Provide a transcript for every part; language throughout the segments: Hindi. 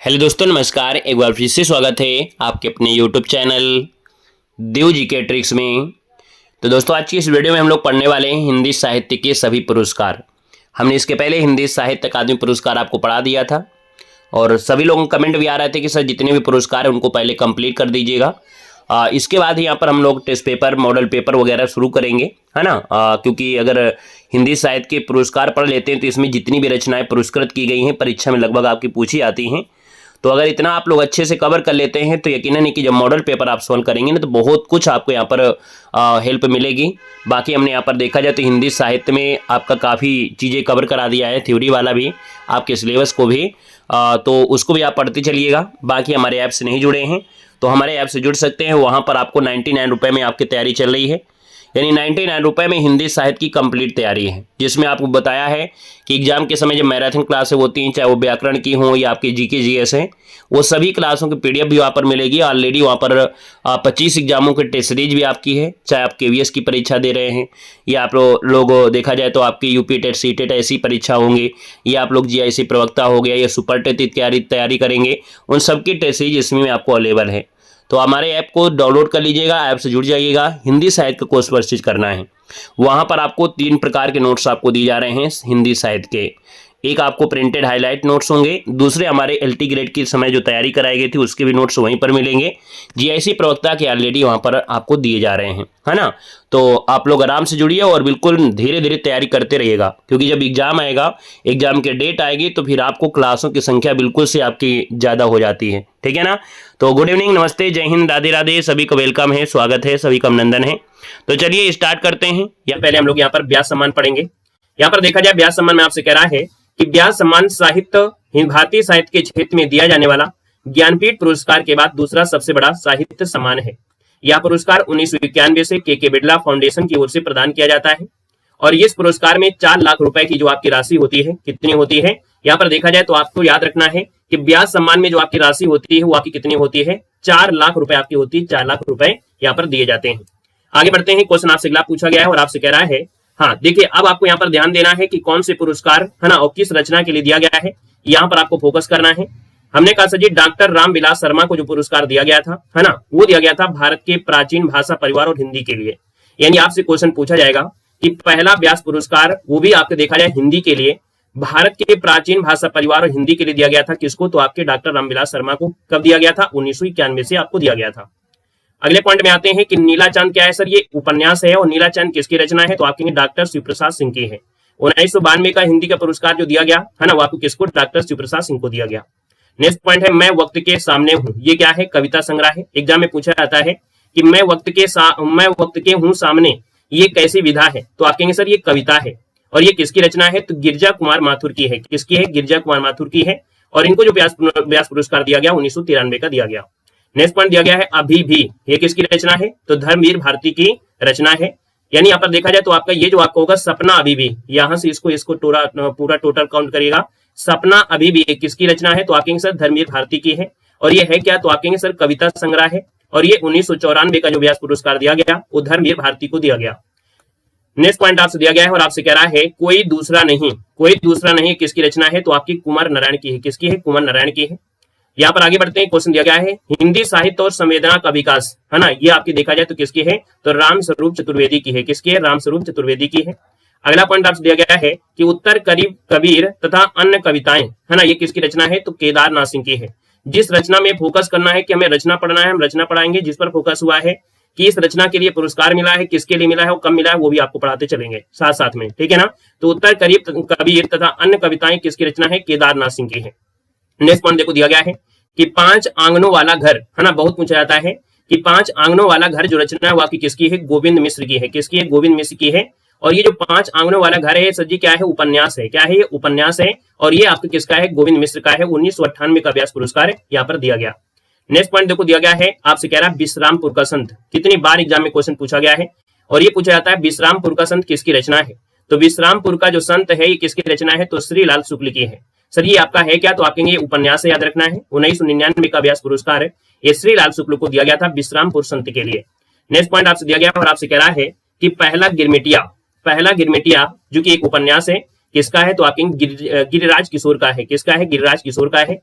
हेलो दोस्तों, नमस्कार। एक बार फिर से स्वागत है आपके अपने यूट्यूब चैनल देव जी के ट्रिक्स में। तो दोस्तों, आज की इस वीडियो में हम लोग पढ़ने वाले हैं हिंदी साहित्य के सभी पुरस्कार। हमने इसके पहले हिंदी साहित्य अकादमी पुरस्कार आपको पढ़ा दिया था और सभी लोगों के कमेंट भी आ रहे थे कि सर जितने भी पुरस्कार हैं उनको पहले कंप्लीट कर दीजिएगा। इसके बाद यहाँ पर हम लोग टेस्ट पेपर, मॉडल पेपर वगैरह शुरू करेंगे, है ना। क्योंकि अगर हिंदी साहित्य के पुरस्कार पढ़ लेते हैं तो इसमें जितनी भी रचनाएं पुरस्कृत की गई हैं परीक्षा में लगभग आपकी पूछी आती हैं। तो अगर इतना आप लोग अच्छे से कवर कर लेते हैं तो यकीनन है कि जब मॉडल पेपर आप सॉल्व करेंगे ना तो बहुत कुछ आपको यहाँ पर हेल्प मिलेगी। बाकी हमने यहाँ पर देखा जाए तो हिंदी साहित्य में आपका काफ़ी चीज़ें कवर करा दिया है, थ्योरी वाला भी, आपके सिलेबस को भी। तो उसको भी आप पढ़ते चलिएगा। बाकी हमारे ऐप से नहीं जुड़े हैं तो हमारे ऐप से जुड़ सकते हैं। वहाँ पर आपको 99 रुपये में आपकी तैयारी चल रही है, यानी 99 रुपये में हिंदी साहित्य की कंप्लीट तैयारी है, जिसमें आपको बताया है कि एग्जाम के समय जब मैराथन क्लासें होती हैं, चाहे वो व्याकरण की हों या आपकी जीके जीएस हैं, वो सभी क्लासों की पीडीएफ भी वहाँ पर मिलेगी। ऑलरेडी वहाँ पर 25 एग्जामों की टेस्ट सीरीज भी आपकी है, चाहे आप केवीएस की परीक्षा दे रहे हैं या आप लोग देखा जाए तो आपकी यूपी टेट, सी टेट ऐसी परीक्षा होंगी, या आप लोग जीआईसी प्रवक्ता हो गया या सुपर टेट की तैयारी करेंगे, उन सबकी टेस्ट सीरीज इसमें आपको अवेलेबल है। तो हमारे ऐप को डाउनलोड कर लीजिएगा, ऐप से जुड़ जाइएगा। हिंदी साहित्य का कोर्स परचेज करना है, वहाँ पर आपको 3 प्रकार के नोट्स आपको दिए जा रहे हैं हिंदी साहित्य के। एक आपको प्रिंटेड हाईलाइट नोट्स होंगे, दूसरे हमारे एलटी ग्रेड के समय जो तैयारी कराई गई थी उसके भी नोट्स वहीं पर मिलेंगे। जीआईसी प्रवक्ता के ऑलरेडी वहाँ पर आपको दिए जा रहे हैं, है ना। तो आप लोग आराम से जुड़िए और बिल्कुल धीरे धीरे तैयारी करते रहिएगा, क्योंकि जब एग्जाम आएगा, एग्जाम के डेट आएगी तो फिर आपको क्लासों की संख्या बिल्कुल से आपकी ज़्यादा हो जाती है, ठीक है ना। तो गुड इवनिंग, नमस्ते, जय हिंद, राधे राधे, सभी को वेलकम है, स्वागत है, सभी का अभिनंदन है। तो चलिए स्टार्ट करते हैं। या पहले हम लोग यहाँ पर व्यास सम्मान पढ़ेंगे। यहाँ पर देखा जाए व्यास सम्मान में आपसे कह रहा है कि व्यास सम्मान साहित्य भारतीय साहित्य के क्षेत्र में दिया जाने वाला ज्ञानपीठ पुरस्कार के बाद दूसरा सबसे बड़ा साहित्य सम्मान है। यह पुरस्कार 1991 से के बिड़ला फाउंडेशन की ओर से प्रदान किया जाता है और इस पुरस्कार में 4 लाख रुपए की जो आपकी राशि होती है, कितनी होती है, यहाँ पर देखा जाए तो आपको याद रखना है कि व्यास सम्मान में जो आपकी राशि होती है वो आपकी कितनी होती है, 4 लाख रुपए आपकी होती है। 4 लाख रुपए यहाँ पर दिए जाते हैं। आगे बढ़ते हैं। क्वेश्चन आपसे अगला पूछा गया है और आपसे कह रहा है, हाँ देखिए, अब आपको यहाँ पर ध्यान देना है कि कौन से पुरस्कार, है ना, और किस रचना के लिए दिया गया है, यहाँ पर आपको फोकस करना है। हमने कहा सर जी डॉक्टर रामविलास शर्मा को जो पुरस्कार दिया गया था, है ना, वो दिया गया था भारत के प्राचीन भाषा परिवार और हिंदी के लिए। यानी आपसे क्वेश्चन पूछा जाएगा कि पहला व्यास पुरस्कार, वो भी आपके देखा जाए हिंदी के लिए, भारत के प्राचीन भाषा परिवार और हिंदी के लिए दिया गया था। किसको? तो आपके डॉक्टर रामविलास शर्मा को। कब दिया गया था? 1991 से आपको दिया गया था। अगले पॉइंट में आते हैं कि नीला चांद क्या है सर? ये उपन्यास है और नीला चांद किसकी रचना है? तो आप कहेंगे डॉक्टर शिव प्रसाद सिंह की है। 1992 का हिंदी का पुरस्कार जो दिया गया है ना, वो आपको किसको? डॉक्टर शिव प्रसाद सिंह को दिया गया। नेक्स्ट पॉइंट है मैं वक्त के सामने हूँ। ये क्या है? कविता संग्रह है। एग्जाम में पूछा जाता है कि मैं वक्त के हूँ सामने, ये कैसी विधा है? तो आप कहेंगे सर ये कविता है। और ये किसकी रचना है? तो गिरिजा कुमार माथुर की है। किसकी है? गिरिजा कुमार माथुर की है। और इनको जो व्यास पुरस्कार दिया गया 1993 का दिया गया। नेक्स्ट पॉइंट दिया गया है अभी भी। ये किसकी रचना है? तो धर्मवीर भारती की रचना है। यानी यहाँ पर देखा जाए तो आपका ये जो आपको होगा सपना अभी भी, यहां से इसको पूरा टोटल काउंट करिएगा। सपना अभी भी किसकी रचना है? तो आप कहेंगे सर धर्मवीर भारती की है। और ये है क्या? तो आप कहेंगे सर कविता संग्रह है। और ये 1994 का जो व्यास पुरस्कार दिया गया वो धर्मवीर भारती को दिया गया। नेक्स्ट पॉइंट आपसे दिया गया है और आपसे कह रहा है कोई दूसरा नहीं। कोई दूसरा नहीं किसकी रचना है? तो आपकी कुमार नारायण की है। किसकी है? कुमार नारायण की है। यहाँ पर आगे बढ़ते हैं। क्वेश्चन दिया गया है हिंदी साहित्य और संवेदना का विकास, है ना, ये आपकी देखा जाए तो किसकी है? तो राम स्वरूप चतुर्वेदी की है। किसकी है? राम स्वरूप चतुर्वेदी की है। अगला पॉइंट आपसे दिया गया है कि उत्तर कबीर तथा अन्य कविताएं, है ना, ये किसकी रचना है? तो केदारनाथ सिंह की है। जिस रचना में फोकस करना है कि हमें रचना पढ़ना है, हम रचना पढ़ाएंगे। जिस पर फोकस हुआ है कि इस रचना के लिए पुरस्कार मिला है, किसके लिए मिला है और कब मिला है, वो भी आपको पढ़ाते चलेंगे साथ साथ में, ठीक है ना। तो उत्तर कबीर तथा अन्य कविताएं किसकी रचना है? केदारनाथ सिंह की है। नेक्स्ट पॉइंट देखो दिया गया है कि 5 आंगनों वाला घर, है ना, बहुत पूछा जाता है कि 5 आंगनों वाला घर जो रचना है वो आपकी किसकी है? गोविंद मिश्र की है। किसकी है? गोविंद मिश्र की है। और ये जो 5 आंगनों वाला घर है सर जी क्या है? उपन्यास है। क्या है? ये उपन्यास है। और ये आपका किसका है? गोविंद मिश्र का है। 1998 का व्यास पुरस्कार यहाँ पर दिया गया। नेक्स्ट पॉइंट देखो दिया गया है, आपसे कह रहा है विश्रामपुर का संत। कितनी बार एग्जाम में क्वेश्चन पूछा गया है और ये पूछा जाता है विश्रामपुर का संत किसकी रचना है? तो विश्रामपुर का जो संत है ये किसकी रचना है? तो श्रीलाल शुक्ल की है। सर ये आपका है क्या? तो आप कहेंगे उपन्यास से याद रखना है। 1999 का व्यास पुरस्कार है, ये श्रीलाल शुक्ल को दिया गया था विश्रामपुर संत के लिए। नेक्स्ट पॉइंट आपसे दिया गया और आपसे कह रहा है कि पहला गिरमिटिया जो कि एक उपन्यास है, किसका है? तो आप कहेंगे गिरिराज किशोर का है। किसका है? गिरिराज किशोर का है।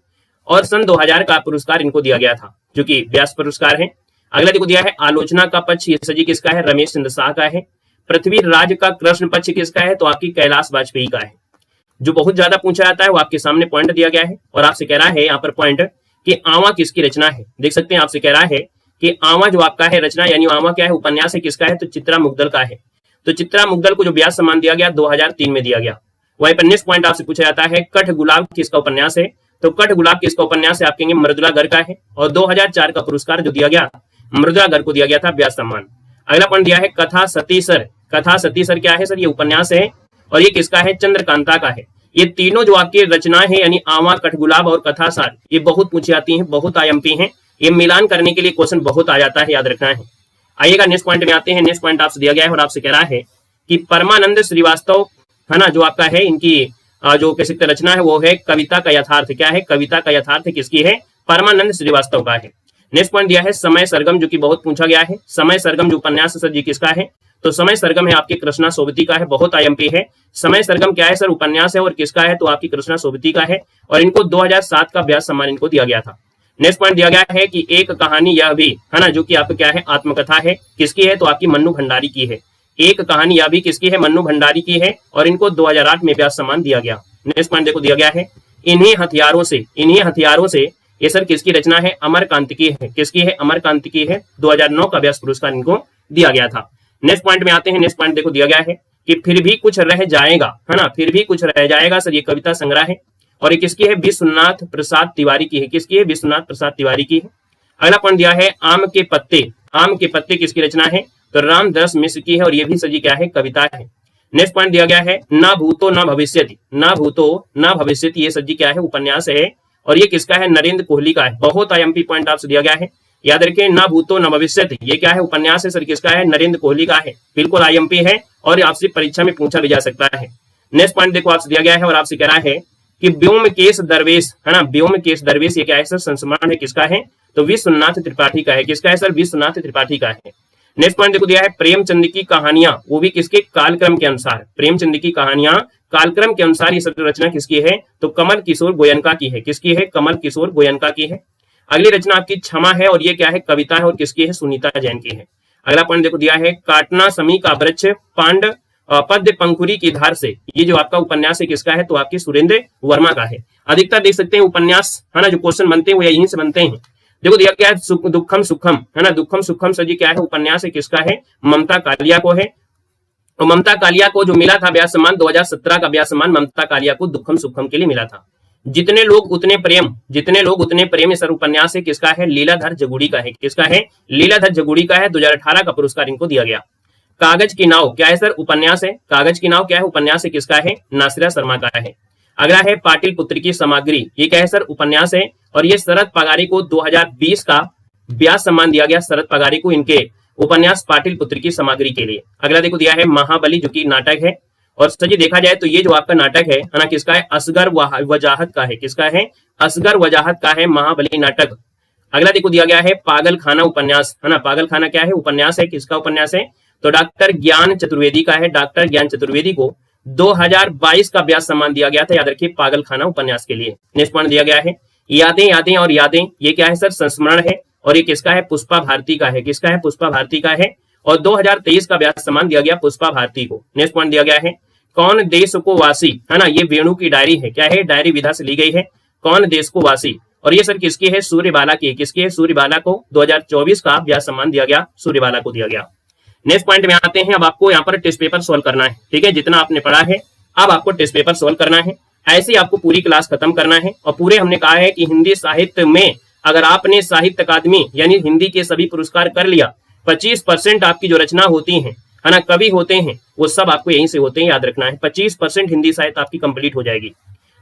और सन 2000 का पुरस्कार इनको दिया गया था, जो कि व्यास पुरस्कार है। अगला देखो दिया है आलोचना का पक्ष, ये सर जी किसका है, रमेश चंद्र शाह का है। पृथ्वी राज का कृष्ण पक्ष किसका है, तो आपकी कैलाश वाजपेयी का है। जो बहुत ज्यादा पूछा जाता है वो आपके सामने पॉइंट दिया गया है और आपसे कह रहा है यहाँ पर पॉइंट कि आवा किसकी रचना है। देख सकते हैं आपसे कह रहा है कि आवा जो आपका है रचना, यानी आवा क्या है, उपन्यास है, किसका है, तो चित्रा मुग्दल का है। तो चित्रा मुग्दल को जो व्यास सम्मान दिया गया 2003 में दिया गया। वहीं पर नेक्स्ट पॉइंट आपसे पूछा जाता है कठ गुलाब किसका उपन्यास है, तो कठ गुलाब किसका उपन्यास है, आप कहेंगे मृदुला गर्ग का है। और 2004 का पुरस्कार जो दिया गया मृदुला गर्ग को दिया गया था व्यास सम्मान। अगला पॉइंट दिया है कथा सतीसर। कथा सतीसर क्या है सर, ये उपन्यास है और ये किसका है, चंद्रकांता का है। ये तीनों जो आपकी रचना है यानी आवा, कठगुलाब और कथासार, ये बहुत पूछी जाती हैं, बहुत आईएमपी हैं। ये मिलान करने के लिए क्वेश्चन बहुत आ जाता है, याद रखना है। आइएगा नेक्स्ट पॉइंट में आते हैं। नेक्स्ट पॉइंट आपसे दिया गया है और आपसे कह रहा है कि परमानंद श्रीवास्तव है ना, जो आपका है इनकी जो कह सकते रचना है वो है कविता का यथार्थ। क्या है, कविता का यथार्थ किसकी है, परमानंद श्रीवास्तव का है। नेक्स्ट पॉइंट दिया है समय सरगम, जो कि बहुत पूछा गया है। समय सरगम जो उपन्यास सर जी किसका है, तो समय सरगम है आपके कृष्णा सोबती का है, बहुत आईएमपी है। समय सरगम क्या है सर, उपन्यास है और किसका है, तो आपकी कृष्णा सोबती का है और इनको 2007 का व्यास सम्मान इनको दिया गया था। नेक्स्ट पॉइंट दिया गया है कि एक कहानी यह भी है ना, जो कि आपका क्या है, आत्मकथा है, किसकी है, तो आपकी मन्नू भंडारी की है। एक कहानी यह भी किसकी है, मन्नू भंडारी की है और इनको 2008 में व्यास सम्मान दिया गया। नेक्स्ट पॉइंट देखो दिया गया है इन्हीं हथियारों से ये सर किसकी रचना है, अमरकांत की है। किसकी है, अमरकांत की है। 2009 का व्यास पुरस्कार इनको दिया गया था। नेक्स्ट पॉइंट में आते हैं। नेक्स्ट पॉइंट देखो दिया गया है कि फिर भी कुछ रह जाएगा, है ना, फिर भी कुछ रह जाएगा सर, ये कविता संग्रह है और ये किसकी है, विश्वनाथ प्रसाद तिवारी की है। किसकी है, विश्वनाथ प्रसाद तिवारी की है। अगला पॉइंट दिया है आम के पत्ते किसकी रचना है, तो रामदास मिश्र की है और ये भी सर जी क्या है, कविता है। नेक्स्ट पॉइंट दिया गया है ना भूतो ना भविष्यति, ये सर जी क्या है, उपन्यास है और ये किसका है, नरेंद्र कोहली का है। बहुत आईएमपी पॉइंट आपसे दिया गया है, याद रखें, ना भूतो ना भविष्यति, ये क्या है, उपन्यास है सर, किसका है, नरेंद्र कोहली का है। बिल्कुल आईएमपी है और आपसे परीक्षा में पूछा भी जा सकता है। नेक्स्ट पॉइंट देखो आपसे दिया गया है और आपसे कह रहा है कि व्योमकेश दरवेश, है ना, व्योमकेश दरवेश ये क्या है सर, संस्मरण है, किसका है, तो विश्वनाथ त्रिपाठी का है। किसका है सर, विश्वनाथ त्रिपाठी का है। नेक्स्ट पॉइंट देखो दिया है प्रेमचंद की कहानियां, वो भी किसके, कालक्रम के अनुसार। प्रेमचंद की कहानियां कालक्रम के अनुसार ये सब रचना किसकी है, तो कमल किशोर गोयनका की है। किसकी है, कमल किशोर गोयनका की है। अगली रचना आपकी क्षमा है और ये क्या है, कविता है और किसकी है, सुनीता जैन की है। अगला पॉइंट देखो दिया है काटना समी का वृक्ष पांड पद्य पंखुरी की धार से, ये जो आपका उपन्यास है किसका है, तो आपकी सुरेंद्र वर्मा का है। अधिकतर देख सकते हैं उपन्यास है ना, जो क्वेश्चन बनते हैं वो यहीं से बनते हैं। देखो दिया क्या है, दुखम सुखम, है ना, दुखम सुखम सर जी क्या है, उपन्यास है, किसका है, ममता कालिया को है। और ममता कालिया को जो मिला था व्यास सम्मान 2017 का व्यास सम्मान ममता कालिया को दुखम सुखम के लिए मिला था। जितने लोग उतने प्रेम सर उपन्यास है, किसका है, लीलाधर जगुड़ी का है। किसका है, लीलाधर जगुड़ी का है। 2018 का पुरस्कार इनको दिया गया। कागज की नाव क्या है सर, उपन्यास है। कागज की नाव क्या है, उपन्यास है, किसका है, नासिरा शर्मा का है। अगला है पाटिल पुत्र की सामग्री, ये क्या है सर, उपन्यास है और ये शरद पगारी को 2020 का व्यास सम्मान दिया गया, शरद पगारी को, इनके उपन्यास पाटिल पुत्र की सामग्री के लिए। अगला देखो दिया है महाबली, जो कि नाटक है और सही देखा जाए तो ये जो आपका नाटक है ना, किसका है, असगर वजाहत का है। किसका है, असगर वजाहत का है महाबली नाटक। अगला देखो दिया गया है पागल खाना उपन्यास, है ना, पागल खाना क्या है, उपन्यास है, किसका उपन्यास है, तो डॉक्टर ज्ञान चतुर्वेदी का है। डॉक्टर ज्ञान चतुर्वेदी को 2022 का व्यास सम्मान दिया गया था, याद रखिए, पागल खाना उपन्यास के लिए। नेक्स्ट पॉइंट दिया गया है यादें और यादें, ये क्या है सर, संस्मरण है और ये किसका है, पुष्पा भारती का है। किसका है, पुष्पा भारती का है और 2023 का व्यास सम्मान दिया गया पुष्पा भारती को। नेक्स्ट पॉइंट दिया गया है कौन देश को वासी, है ना, ये वेणु की डायरी है। क्या है, डायरी विधा से ली गई है, कौन देश को वासी और ये सर किसकी है, सूर्यबाला की है। किसकी है, सूर्यबाला को 2024 का व्यास सम्मान दिया गया, सूर्यबाला को दिया गया। नेक्स्ट पॉइंट में आते हैं। अब आपको यहाँ पर टेस्ट पेपर सोल्व करना है, ठीक है, जितना आपने पढ़ा है अब आपको टेस्ट पेपर सोल्व करना है। ऐसे ही आपको पूरी क्लास खत्म करना है और पूरे हमने कहा है कि हिंदी साहित्य में अगर आपने साहित्य अकादमी यानी हिंदी के सभी पुरस्कार कर लिया, 25% आपकी जो रचना होती है ना, कवि होते हैं, वो सब आपको यहीं से होते हैं, याद रखना है। 25% हिंदी साहित्य आपकी कंप्लीट हो जाएगी।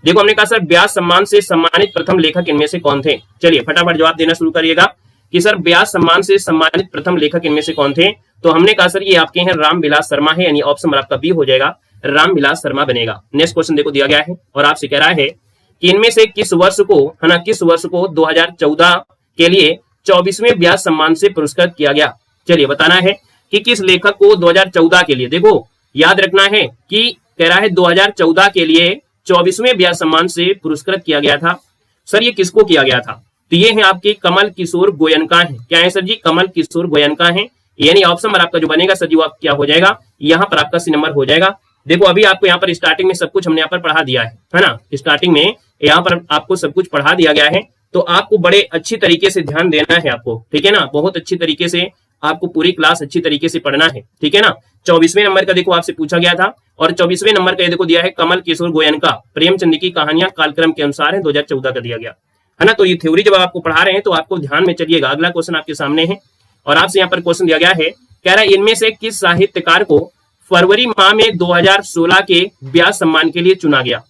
देखो हमने कहा सर व्यास सम्मान से सम्मानित प्रथम लेखक इनमें से कौन थे, चलिए फटाफट जवाब देना शुरू करिएगा कि सर व्यास सम्मान से सम्मानित प्रथम लेखक इनमें से कौन थे। तो हमने कहा सर ये आपके हैं रामविलास शर्मा है, यानी ऑप्शन आपका बी हो जाएगा, रामविलास शर्मा बनेगा। नेक्स्ट क्वेश्चन देखो दिया गया है और आपसे कह रहा है कि इनमें से किस वर्ष को, है ना, किस वर्ष को 2014 के लिए 24वें व्यास सम्मान से पुरस्कृत किया गया। चलिए बताना है कि किस लेखक को 2014 के लिए, देखो याद रखना है कि कह रहा है 2014 के लिए 24वें व्यास सम्मान से पुरस्कृत किया गया था। सर ये किसको किया गया था? तो ये है आपके कमल किशोर गोयनका है। क्या है सर जी? कमल किशोर गोयनका है। यानी ऑप्शन नंबर आपका जो बनेगा सर जी वो क्या हो जाएगा? यहाँ पर आपका सी नंबर हो जाएगा। देखो अभी आपको यहाँ पर स्टार्टिंग में सब कुछ हमने यहाँ पर पढ़ा दिया है ना। स्टार्टिंग में यहाँ पर आपको सब कुछ पढ़ा दिया गया है, तो आपको बड़े अच्छी तरीके से ध्यान देना है आपको, ठीक है ना। बहुत अच्छी तरीके से आपको पूरी क्लास अच्छी तरीके से पढ़ना है, ठीक है ना। 24वें नंबर का देखो आपसे पूछा गया था, और 24वें नंबर का ये देखो दिया है कमल किशोर गोयनका, प्रेमचंद की कहानियां कालक्रम के अनुसार है, 2014 का दिया गया है ना। तो ये थ्योरी जब आपको पढ़ा रहे हैं तो आपको ध्यान में चलिएगा। अगला क्वेश्चन आपके सामने है, और आपसे यहाँ पर क्वेश्चन दिया गया है, कह रहा है इनमें से किस साहित्यकार को फरवरी माह में 2016 के व्यास सम्मान के लिए चुना गया?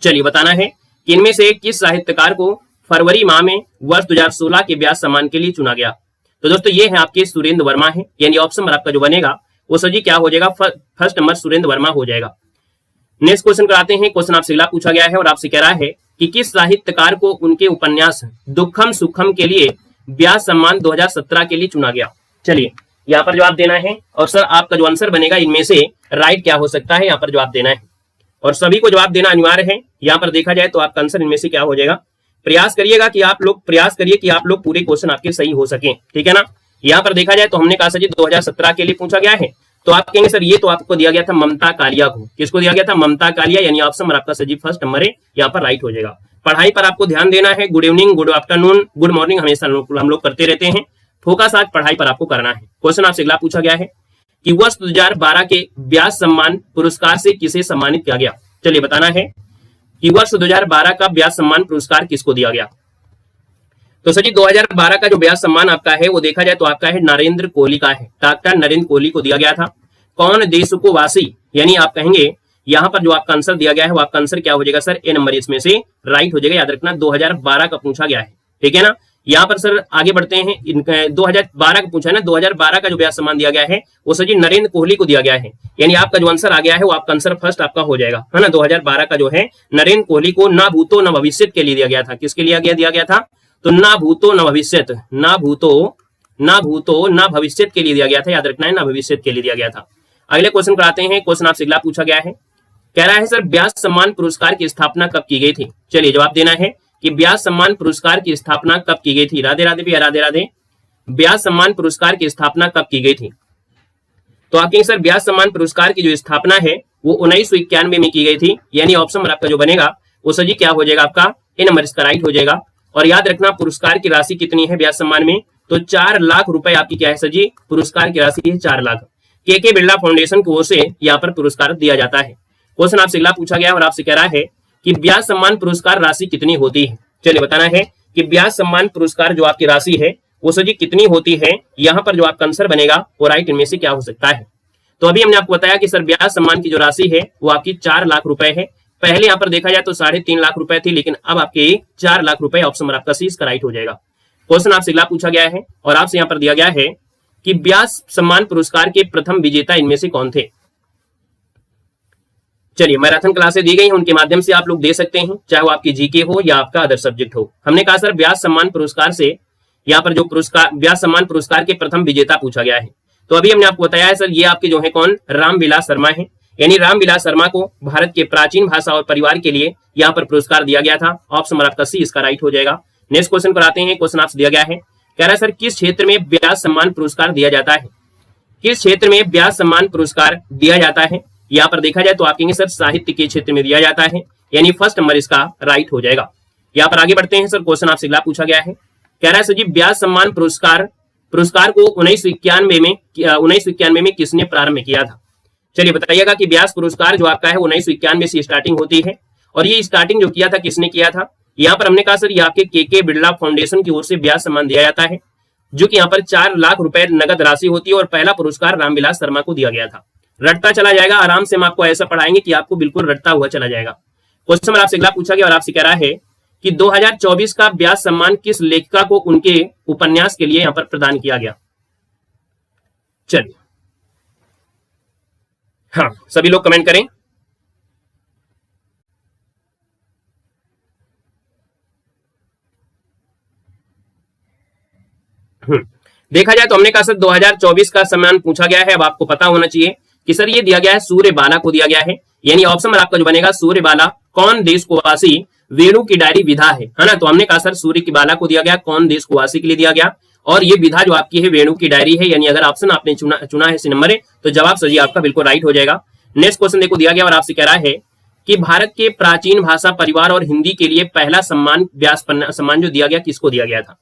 चलिए बताना है कि इनमें से किस साहित्यकार को फरवरी माह में वर्ष 2016 के व्यास सम्मान के लिए चुना गया? तो दोस्तों ये है आपके सुरेंद्र वर्मा है। यानी ऑप्शन नंबर आपका जो बनेगा वो सर जी क्या हो जाएगा? फर्स्ट नंबर सुरेंद्र वर्मा हो जाएगा। नेक्स्ट क्वेश्चन कराते हैं। क्वेश्चन आपसे अगला पूछा गया है और आपसे कह रहा है कि किस साहित्यकार को उनके उपन्यास दुखम सुखम के लिए व्यास सम्मान 2017 के लिए चुना गया? चलिए यहाँ पर जवाब देना है, और सर आपका जो आंसर बनेगा इनमें से राइट क्या हो सकता है, यहाँ पर जवाब देना है, और सभी को जवाब देना अनिवार्य है। यहाँ पर देखा जाए तो आपका आंसर इनमें से क्या हो जाएगा? प्रयास करिए कि आप लोग पूरे क्वेश्चन आपके सही हो सके, ठीक है ना। यहाँ पर देखा जाए तो हमने कहा सर जी 2017 के लिए पूछा गया है, तो आप कहेंगे सर ये तो आपको दिया गया था ममता कालिया को। किसको दिया गया था? ममता कालिया। यानी ऑप्शन नंबर आपका सर जी फर्स्ट नंबर है, यहाँ पर राइट हो जाएगा। पढ़ाई पर आपको ध्यान देना है। Good evening, good afternoon, good morning हमेशा हम लोग करते रहते हैं। फोकस आज पढ़ाई पर आपको करना है। क्वेश्चन आपसे अगला पूछा गया है कि वर्ष 2012 के व्यास सम्मान पुरस्कार से किसे सम्मानित किया गया? चलिए बताना है कि वर्ष 2012 का व्यास सम्मान पुरस्कार किसको दिया गया? तो सर जी 2012 का जो व्यास सम्मान आपका है वो देखा जाए तो आपका है नरेंद्र कोहली का है। डॉक्टर नरेंद्र कोहली को दिया गया था। कौन देश को वासी, यानी आप कहेंगे यहाँ पर जो आपका आंसर दिया गया है वो आपका आंसर क्या हो जाएगा सर? ए नंबर इसमें से राइट हो जाएगा। याद रखना 2012 का पूछा गया है, ठीक है ना। यहाँ पर सर आगे बढ़ते हैं। 2012 का पूछा है ना, 2012 का जो व्यास सम्मान दिया गया है वो सर जी नरेंद्र कोहली को दिया गया है। यानी आपका जो आंसर आ गया है वो आपका आंसर फर्स्ट आपका हो जाएगा, है ना। 2012 का जो है नरेंद्र कोहली को ना भूतो न भविष्यत के लिए दिया गया था। किसके लिए दिया गया था? तो ना भूतो न भविष्यत, ना भूतो न भविष्यत के लिए दिया गया था। याद रखना है, ना भविष्यत के लिए दिया गया था। अगले क्वेश्चन कराते हैं। क्वेश्चन आपसे अगला पूछा गया है, कह रहा है सर व्यास सम्मान पुरस्कार की स्थापना कब की गई थी? चलिए जवाब देना है कि व्यास सम्मान पुरस्कार की स्थापना कब की गई थी? राधे राधे भैया, राधे राधे। व्यास सम्मान पुरस्कार की स्थापना कब की गई थी? तो आप कहेंगे सर व्यास सम्मान पुरस्कार की जो स्थापना है वो 1991 में की गई थी। यानी ऑप्शन नंबर आपका जो बनेगा वो सर जी क्या हो जाएगा? आपका ए नंबर इसका राइट हो जाएगा। और याद रखना पुरस्कार की राशि कितनी है व्यास सम्मान में? तो 4 लाख रुपए आपकी क्या है सर जी? पुरस्कार की राशि है 4 लाख। के बिरला फाउंडेशन की ओर से यहाँ पर पुरस्कार दिया जाता है। क्वेश्चन आपसे अगला पूछा गया और आपसे कह रहा है कि व्यास सम्मान पुरस्कार राशि कितनी होती है? चलिए बताना है कि व्यास सम्मान पुरस्कार जो आपकी राशि है वो सर जी कितनी होती है? यहाँ पर जो आपका आंसर बनेगा वो राइट इनमें से क्या हो सकता है? तो अभी हमने आपको बताया कि सर व्यास सम्मान की जो राशि है वो आपकी 4 लाख रुपए है। पहले यहाँ पर देखा जाए तो 3.5 लाख रुपए थी, लेकिन अब आपके 4 लाख रुपए। ऑप्शन नंबर आपका सी इसका राइट हो जाएगा। क्वेश्चन आपसे अगला पूछा गया है और आपसे यहाँ पर दिया गया है कि व्यास सम्मान पुरस्कार के प्रथम विजेता इनमें से कौन थे? चलिए मैराथन क्लासेस दी गई हैं, उनके माध्यम से आप लोग दे सकते हैं, चाहे वो आपकी जीके हो या आपका अदर सब्जेक्ट हो। हमने कहा सर व्यास सम्मान पुरस्कार से यहाँ पर जो पुरस्कार व्यास सम्मान पुरस्कार के प्रथम विजेता पूछा गया है। तो अभी हमने आपको बताया है सर ये आपके जो है कौन? रामविलास शर्मा है। यानी रामविलास शर्मा को भारत के प्राचीन भाषा और परिवार के लिए यहाँ पर पुरस्कार दिया गया था। ऑप्शन नंबर आपका सी इसका राइट हो जाएगा। नेक्स्ट क्वेश्चन पर आते हैं। क्वेश्चन आपसे दिया गया है, कह रहा है सर किस क्षेत्र में व्यास सम्मान पुरस्कार दिया जाता है? किस क्षेत्र में व्यास सम्मान पुरस्कार दिया जाता है? यहाँ पर देखा जाए तो आप कहेंगे सर साहित्य के क्षेत्र में दिया जाता है। यानी फर्स्ट नंबर इसका राइट हो जाएगा। यहाँ पर आगे बढ़ते हैं सर। क्वेश्चन आपसे अगला पूछा गया है, कह रहा है सर जी व्यास सम्मान पुरस्कार को 1991 में किसने प्रारंभ किया था? चलिए बताइएगा कि व्यास पुरस्कार जो आपका है 1991 से स्टार्टिंग होती है, और ये स्टार्टिंग जो किया था किसने किया था? यहाँ पर हमने कहा सर ये आपके के बिरला फाउंडेशन की ओर से व्यास सम्मान दिया जाता है, जो कि यहाँ पर 4 लाख रुपए नगद राशि होती है, और पहला पुरस्कार रामविलास शर्मा को दिया गया था। रटता चला जाएगा, आराम से हम आपको ऐसा पढ़ाएंगे कि आपको बिल्कुल रटता हुआ चला जाएगा। क्वेश्चन आपसे अगला पूछा गया और आपसे कह रहा है कि 2024 का व्यास सम्मान किस लेखिका को उनके उपन्यास के लिए यहाँ पर प्रदान किया गया? चलिए हाँ सभी लोग कमेंट करें। देखा जाए तो हमने कहा सर 2024 का सम्मान पूछा गया है। अब आपको पता होना चाहिए कि सर ये दिया गया है सूर्यबाला को दिया गया है। यानी ऑप्शन में आपका जो बनेगा सूर्यबाला कौन देश को वासी वेणु की डायरी विधा है ना। तो हमने कहा सर सूर्य की बाला को दिया गया, कौन देश कुवासी के लिए दिया गया, और ये विधा जो आपकी है वेणु की डायरी है, यानी अगर ऑप्शन आपने चुना है सी नंबर है तो जवाब सर जी आपका बिल्कुल राइट हो जाएगा। नेक्स्ट क्वेश्चन देखो दिया गया और आपसे कह रहा है कि भारत के प्राचीन भाषा परिवार और हिंदी के लिए पहला सम्मान व्यास सम्मान जो दिया गया किसको दिया गया था।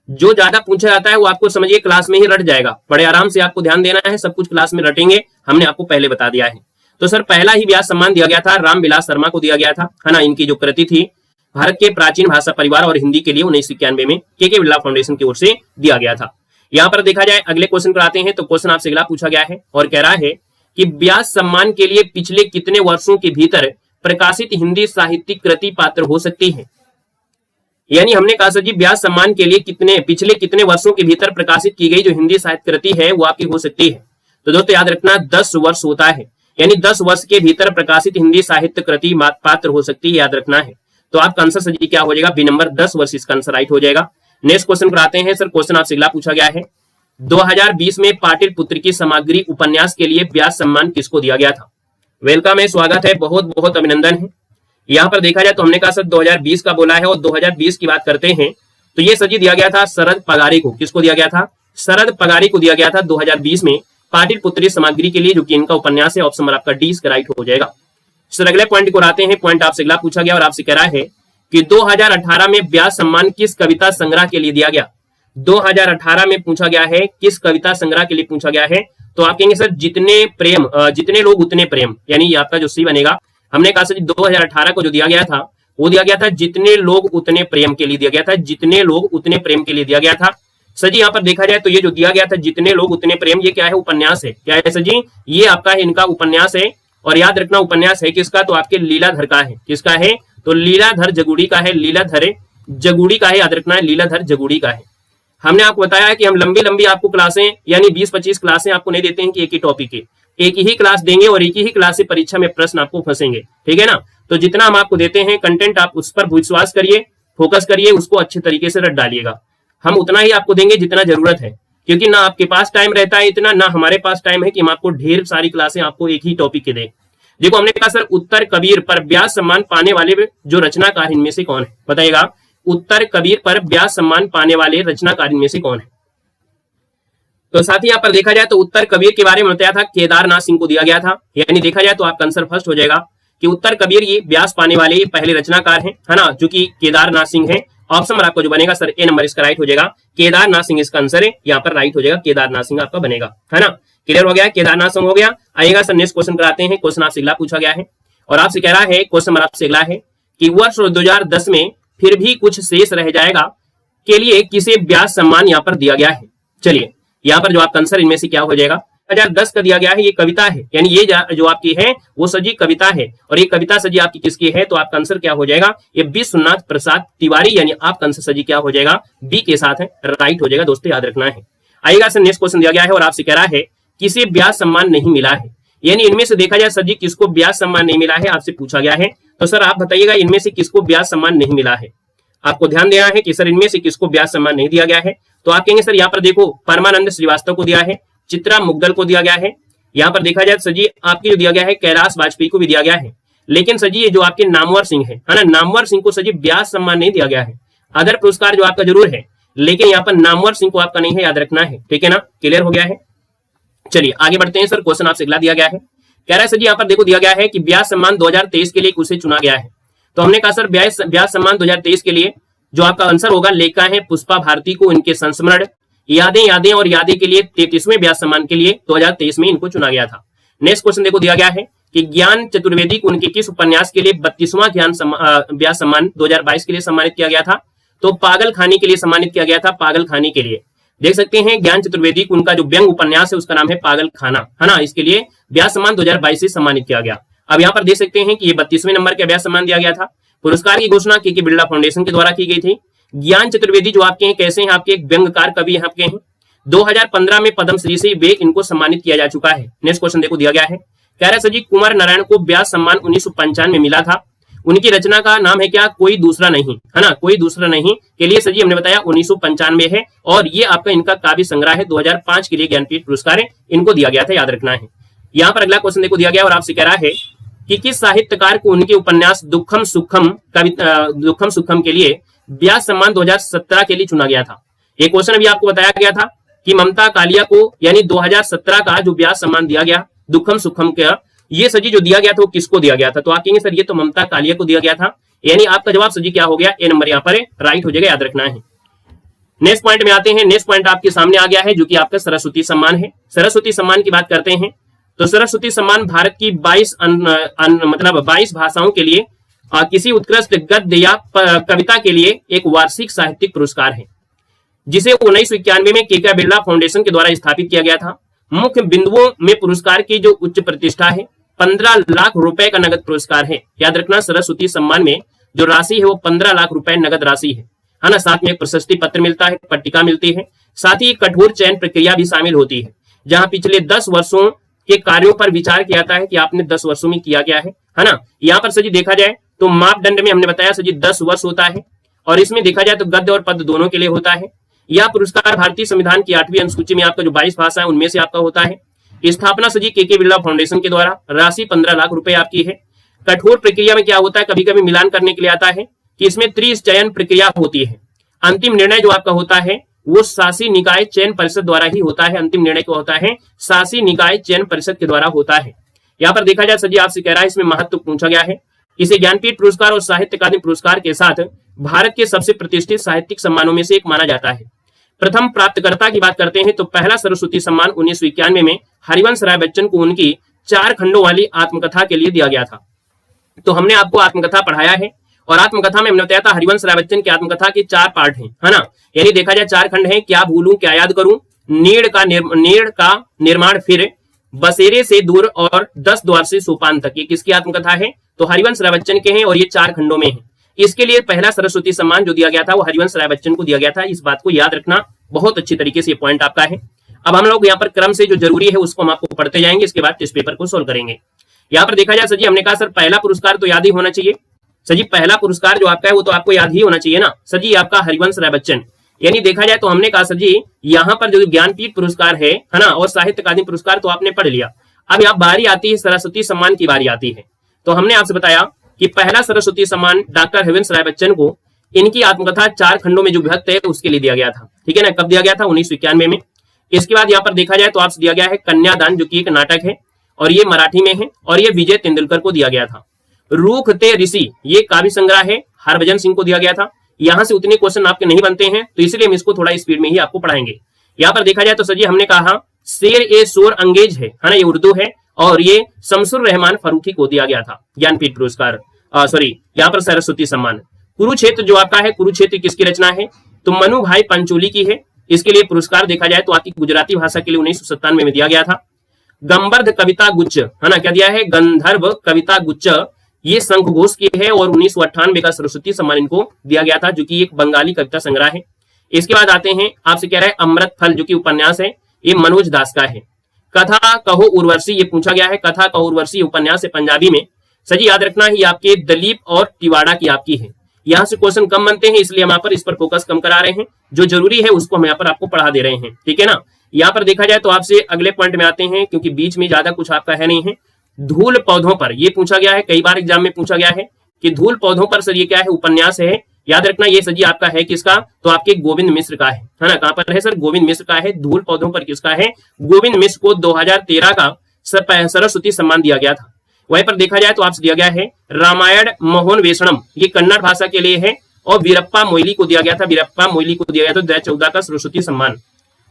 जो ज्यादा पूछा जाता है वो आपको समझिए क्लास में ही रट जाएगा, बड़े आराम से आपको ध्यान देना है, सब कुछ क्लास में रटेंगे, हमने आपको पहले बता दिया है। तो सर पहला ही व्यास सम्मान दिया गया था रामविलास शर्मा को दिया गया था, है ना। इनकी जो कृति थी भारत के प्राचीन भाषा परिवार और हिंदी के लिए 1991 में के बिरला फाउंडेशन की ओर से दिया गया था। यहाँ पर देखा जाए अगले क्वेश्चन पर आते हैं। तो क्वेश्चन आपसे अगला पूछा गया है और कह रहा है कि व्यास सम्मान के लिए पिछले कितने वर्षों के भीतर प्रकाशित हिंदी साहित्यिक कृति पात्र हो सकती है। यानी हमने कहा सर जी व्यास सम्मान के लिए पिछले कितने वर्षों के भीतर प्रकाशित की गई जो हिंदी साहित्य कृति है वो आपकी हो सकती है। तो दोस्तों याद रखना 10 वर्ष होता है, यानी 10 वर्ष के भीतर प्रकाशित हिंदी साहित्य कृति पात्र हो सकती है, याद रखना है। तो आपका आंसर सर जी क्या हो जाएगा, बी नंबर 10 वर्ष इसका आंसर राइट हो जाएगा। नेक्स्ट क्वेश्चन पर आते हैं। सर क्वेश्चन आपसे अगला पूछा गया है 2020 में पाटिल पुत्र की सामग्री उपन्यास के लिए व्यास सम्मान किसको दिया गया था। वेलकम है, स्वागत है, बहुत बहुत अभिनंदन है। यहाँ पर देखा जाए तो हमने कहा सर 2020 का बोला है और 2020 की बात करते हैं तो ये सर जी दिया गया था शरद पगारी को। किसको दिया गया था, शरद पगारी को दिया गया था 2020 में पाटिल पुत्री सामग्री के लिए, जो कि इनका उपन्यास है। ऑप्शन नंबर आपका डी इसका राइट हो जाएगा। सर अगले पॉइंट को आते हैं। पॉइंट आपसे अगला पूछा गया और आपसे कह रहा है कि 2018 में व्यास सम्मान किस कविता संग्रह के लिए दिया गया। 2018 में पूछा गया है किस कविता संग्रह के लिए पूछा गया है। तो आप कहेंगे सर जितने लोग उतने प्रेम, यानी ये आपका जो सी बनेगा। हमने कहा सर 2018 को जो दिया गया था वो दिया गया था जितने लोग उतने प्रेम के लिए दिया गया था, जितने लोग उतने प्रेम के लिए दिया गया था। सर जी यहाँ पर देखा जाए तो ये जो दिया गया था जितने लोग उतने प्रेम, ये क्या है, उपन्यास है। क्या है सर जी, ये आपका है इनका उपन्यास है। और याद रखना उपन्यास है किसका, तो आपके लीलाधर का है। किसका है, तो लीलाधर जगुड़ी का है, लीलाधर जगुड़ी का है, याद रखना है लीलाधर जगुड़ी का है। हमने आपको बताया है कि हम लंबी लंबी आपको क्लासें यानी 20-25 क्लासें आपको नहीं देते हैं कि एक ही टॉपिक के एक ही क्लास देंगे और एक ही क्लास से परीक्षा में प्रश्न आपको फंसेंगे, ठीक है ना। तो जितना हम आपको देते हैं कंटेंट आप उस पर विश्वास करिए, फोकस करिए, उसको अच्छे तरीके से रट डालिएगा। हम उतना ही आपको देंगे जितना जरूरत है, क्योंकि ना आपके पास टाइम रहता है इतना, ना हमारे पास टाइम है कि हम आपको ढेर सारी क्लासें आपको एक ही टॉपिक के दें। देखो हमने कहा सर उत्तर कबीर पर व्यास सम्मान पाने वाले जो रचनाकार इनमें से कौन है, बताइएगा। उत्तर कबीर पर व्यास सम्मान पाने वाले रचनाकार इनमें से कौन है। तो साथ ही यहाँ पर देखा जाए तो उत्तर कबीर के बारे में बताया था केदारनाथ सिंह को दिया गया था। यानी देखा जाए तो आपका आंसर फर्स्ट हो जाएगा कि उत्तर कबीर ये व्यास पाने वाले पहले रचनाकार हैं, है ना, जो कि केदारनाथ सिंह है। ऑप्शन नंबर आपको जो बनेगा सर ए नंबर इसका राइट हो जाएगा। केदारनाथ सिंह इसका आंसर है, यहाँ पर राइट हो जाएगा, केदारनाथ सिंह आपका बनेगा, है ना। क्लियर हो गया, केदारनाथ सिंह हो गया। आइएगा सर नेक्स्ट क्वेश्चन कराते हैं। क्वेश्चन आपसे अगला पूछा गया है और आपसे कह रहा है, क्वेश्चन नंबर आपसे अगला है कि वर्ष 2010 में फिर भी कुछ शेष रह जाएगा के लिए किसे व्यास सम्मान यहाँ पर दिया गया है। चलिए यहाँ पर जो आपका आंसर इनमें से क्या हो जाएगा, 2010 का दिया गया है, ये कविता है, यानी ये जो आपकी है वो सजी कविता है और ये कविता सजी आपकी किसकी है, तो आपका आंसर क्या हो जाएगा, ये विश्वनाथ प्रसाद तिवारी, यानी आपका आंसर सजी क्या हो जाएगा, बी के साथ है, राइट हो जाएगा। दोस्तों याद रखना है। आइएगा सर नेक्स्ट क्वेश्चन दिया गया है और आपसे कह रहा है किसे व्यास सम्मान नहीं मिला है। यानी इनमें से देखा जाए सजी किसको व्यास सम्मान नहीं मिला है, आपसे पूछा गया है। तो सर आप बताइएगा इनमें से किसको व्यास सम्मान नहीं मिला है। आपको ध्यान देना है कि सर इनमें से किसको व्यास सम्मान नहीं दिया गया है। तो आप कहेंगे सर यहाँ पर देखो परमानंद श्रीवास्तव को दिया है, चित्रा मुग्गल को दिया गया है। यहाँ पर देखा जाए सजी आपकी जो दिया गया है कैलाश वाजपेयी को भी दिया गया है। लेकिन सजी ये जो आपके नामवर सिंह है ना, नामवर सिंह को सजी व्यास सम्मान नहीं दिया गया है। अदर पुरस्कार जो आपका जरूर है, लेकिन यहाँ पर नामवर सिंह को आपका नहीं है, याद रखना है, ठीक है ना। क्लियर हो गया है। चलिए आगे बढ़ते हैं। सर क्वेश्चन आपसे अगला दिया गया है, कह रहा है सर जी यहाँ पर देखो दिया गया है कि व्यास सम्मान 2023 के लिए उसे चुना गया है। तो हमने कहा सर व्यास सम्मान 2023 के लिए जो आपका आंसर होगा लेखा है पुष्पा भारती को, इनके संस्मरण यादें और यादें के लिए 33वें व्यास सम्मान के लिए 2023 में इनको चुना गया था। नेक्स्ट क्वेश्चन देखो दिया गया है कि ज्ञान चतुर्वेदी को उनके किस उपन्यास के लिए 32वां व्यास सम्मान 2022 के लिए सम्मानित किया गया था। तो पागल खानी के लिए सम्मानित किया गया था, पागल खानी के लिए। देख सकते हैं ज्ञान चतुर्वेदी को उनका जो व्यंग उपन्यास है उसका नाम है पागल खाना, है ना। इसके लिए व्यास सम्मान 2022 से सम्मानित किया गया। अब यहाँ पर देख सकते हैं कि ये 32वें नंबर का व्यास सम्मान दिया गया था। पुरस्कार की घोषणा के बिरला फाउंडेशन के द्वारा की गई थी। ज्ञान चतुर्वेदी जो आपके हैं कैसे हैं, आपके एक व्यंगकार कवि हैं आपके हैं। 2015 में पद्मश्री से वे इनको सम्मानित किया जा चुका है। नेक्स्ट क्वेश्चन देखो दिया गया है, कह रहा है सर जी कुमार नारायण को व्यास सम्मान 1995 में मिला था। उनकी रचना का नाम है क्या, कोई दूसरा नहीं, है ना, कोई दूसरा नहीं के लिए सर जी हमने बताया 1995 है और ये आपका इनका काव्य संग्रह है। 2005 के लिए ज्ञानपीठ पुरस्कार इनको दिया गया था, याद रखना है। यहाँ पर अगला क्वेश्चन देखो दिया गया और आपसे कह रहा है कि किस साहित्यकार को उनके उपन्यास दुखम सुखम के लिए व्यास सम्मान 2017 के लिए चुना गया था। एक क्वेश्चन अभी आपको बताया गया था कि ममता कालिया को यानी 2017 का जो व्यास सम्मान दिया गया दुखम सुखम का, ये सजी जो दिया गया था वो किसको दिया गया था? तो आप कहेंगे सर ये तो ममता कालिया को दिया गया था, यानी आपका जवाब सजी क्या हो गया? ए नंबर यहाँ पर राइट हो जाएगा, याद रखना है। नेक्स्ट पॉइंट में आते हैं। नेक्स्ट पॉइंट आपके सामने आ गया है जो कि आपका सरस्वती सम्मान है। सरस्वती सम्मान की बात करते हैं तो सरस्वती सम्मान भारत की 22 भाषाओं के लिए किसी उत्कृष्ट गद्य या कविता के लिए एक वार्षिक साहित्यिक पुरस्कार है, जिसे 1991 में केके बिरला फाउंडेशन के द्वारा स्थापित किया गया था। मुख्य बिंदुओं में पुरस्कार की जो उच्च प्रतिष्ठा है, 15 लाख रुपए का नगद पुरस्कार है। याद रखना सरस्वती सम्मान में जो राशि है वो 15 लाख रुपए नगद राशि है ना। साथ में एक प्रशस्ति पत्र मिलता है, पट्टिका मिलती है, साथ ही कठोर चयन प्रक्रिया भी शामिल होती है, जहां पिछले 10 वर्षों के कार्यों पर विचार किया जाता है कि आपने 10 वर्षों में किया गया है ना। यहाँ पर सजी देखा जाए तो मापदंड में हमने बताया सजी 10 वर्ष होता है, और इसमें देखा जाए तो गद्य और पद्य दोनों के लिए होता है। यह पुरस्कार भारतीय संविधान की 8वीं अनुसूची में आपका जो 22 भाषा है उनमें से आपका होता है। स्थापना सजी केके बिरला फाउंडेशन के द्वारा, राशि 15 लाख रुपए आपकी है। कठोर प्रक्रिया में क्या होता है, कभी कभी मिलान करने के लिए आता है कि इसमें त्रिचयन प्रक्रिया होती है। अंतिम निर्णय जो आपका होता है वो शासी निकाय चयन परिषद द्वारा ही होता है। अंतिम निर्णय क्या होता है? शासी निकाय चयन परिषद के द्वारा होता है। यहाँ पर देखा जाए सजी आपसे कह रहा है, इसमें महत्व पूछा गया है। इसे ज्ञानपीठ पुरस्कार और साहित्य अकादमी पुरस्कार के साथ भारत के सबसे प्रतिष्ठित साहित्यिक सम्मानों में से एक माना जाता है। प्रथम प्राप्तकर्ता की बात करते हैं तो पहला सरस्वती सम्मान 1991 में हरिवंश राय बच्चन को उनकी 4 खंडों वाली आत्मकथा के लिए दिया गया था। तो हमने आपको आत्मकथा पढ़ाया है, और आत्मकथा में हमने बताया था हरिवंश राय बच्चन की आत्मकथा के 4 पार्ट हैं, है ना। यानी देखा जाए 4 खंड हैं, क्या भूलूं क्या याद करूं, नीड़ का निर्माण, फिर बसेरे से दूर और 10 द्वार से सोपान तक। ये किसकी आत्मकथा है? तो हरिवंश राय बच्चन के हैं, और ये 4 खंडों में है। इसके लिए पहला सरस्वती सम्मान जो दिया गया था वो हरिवंश राय बच्चन को दिया गया था। इस बात को याद रखना, बहुत अच्छी तरीके से ये पॉइंट आपका है। अब हम लोग यहाँ पर क्रम से जो जरूरी है उसको हम आपको पढ़ते जाएंगे, इसके बाद टेस्ट पेपर को सोल्व करेंगे। यहाँ पर देखा जाए सजी हमने कहा सर पहला पुरस्कार तो याद ही होना चाहिए। सजी पहला पुरस्कार जो आपका है वो तो आपको याद ही होना चाहिए ना सजी, आपका हरिवंश राय बच्चन। यानी देखा जाए तो हमने कहा सजी यहाँ पर जो ज्ञानपीठ पुरस्कार है ना, और साहित्य अकादमी पुरस्कार तो आपने पढ़ लिया। अब यहाँ बारी आती है सरस्वती सम्मान की बारी आती है। तो हमने आपसे बताया कि पहला सरस्वती सम्मान डॉक्टर हरिवंश राय बच्चन को इनकी आत्मकथा 4 खंडों में जो विभक्त है उसके लिए दिया गया था, ठीक है ना। कब दिया गया था? 1991 में। इसके बाद यहाँ पर देखा जाए तो आपसे दिया गया है कन्यादान, जो कि एक नाटक है और ये मराठी में है, और ये विजय तेंदुलकर को दिया गया था। रूख ते ऋषि ये काव्य संग्रह है, हरभजन सिंह को दिया गया था। यहाँ से उतने क्वेश्चन आपके नहीं बनते हैं, तो इसलिए हम इसको थोड़ा स्पीड में ही आपको पढ़ाएंगे। यहाँ पर देखा जाए तो सजी हमने कहा शेर ए शोर अंगेज है ना, ये उर्दू है, और ये शमसुर रहमान फरूखी को दिया गया था ज्ञानपीठ पुरस्कार, यहाँ पर सरस्वती सम्मान। कुरुक्षेत्र जो आपका है, कुरुक्षेत्र किसकी रचना है? तो मनु भाई पंचोली की है। इसके लिए पुरस्कार देखा जाए तो आपकी गुजराती भाषा के लिए 1997 में दिया गया था। गंबर्ध कविता गुच्छ है ना, क्या दिया है? गंधर्व कविता गुच्छ, ये शंख घोष की है, और 1998 का सरस्वती सम्मान इनको दिया गया था, जो कि एक बंगाली कविता संग्रह है। इसके बाद आते हैं, आपसे कह रहा है अमृत फल, जो कि उपन्यास है, ये मनोज दास का है। कथा कहो उर्वशी ये पूछा गया है, कथा कहो उर्वशी उपन्यास है पंजाबी में। सजी याद रखना है, ये आपके दलीप और तिवाड़ा की आपकी है। यहाँ से क्वेश्चन कम बनते हैं, इसलिए हम यहाँ पर इस पर फोकस कम करा रहे हैं। जो जरूरी है उसको हम यहाँ पर आपको पढ़ा दे रहे हैं, ठीक है ना। यहाँ पर देखा जाए तो आपसे अगले पॉइंट में आते हैं, क्योंकि बीच में ज्यादा कुछ आपका है नहीं है। धूल पौधों पर ये पूछा गया है, कई बार एग्जाम में पूछा गया है कि धूल पौधों पर सर ये क्या है? उपन्यास है। याद रखना ये सजी आपका है किसका? तो आपके गोविंद मिश्र का है ना। कहां पर है सर? गोविंद मिश्र का है। धूल पौधों पर किसका है? गोविंद मिश्र को 2013 का सरस्वती सम्मान दिया गया था। वहीं पर देखा जाए तो आपसे दिया गया है रामायण मोहन वेशणम, ये कन्नड़ भाषा के लिए है, और वीरप्पा मोइली को दिया गया था। वीरप्पा मोइली को दिया गया था 2014 का सरस्वती सम्मान।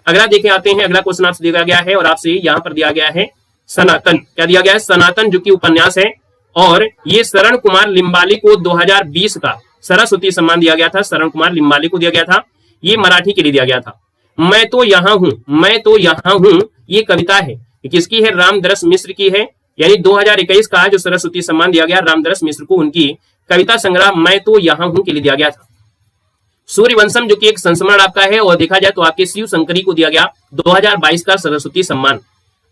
अगला देखें आते हैं, अगला क्वेश्चन आपसे दिया गया है, और आपसे यहाँ पर दिया गया है सनातन, क्या दिया गया है? सनातन, जो कि उपन्यास है, और ये शरण कुमार लिम्बाली को 2020 का सरस्वती सम्मान दिया गया था। शरण कुमार लिम्बाली को दिया गया था, ये मराठी के लिए दिया गया था। मैं तो यहाँ हूं, मैं तो यहाँ हूं, ये कविता है, किसकी है? रामदरस मिश्र की है। यानी 2021 का जो सरस्वती सम्मान दिया गया रामदरस मिश्र को उनकी कविता संग्रह मैं तो यहाँ हूं के लिए दिया गया था। सूर्यवंशम, जो कि एक संस्मरण आपका है, और देखा जाए तो आपके शिव शंकरी को दिया गया 2022 का सरस्वती सम्मान।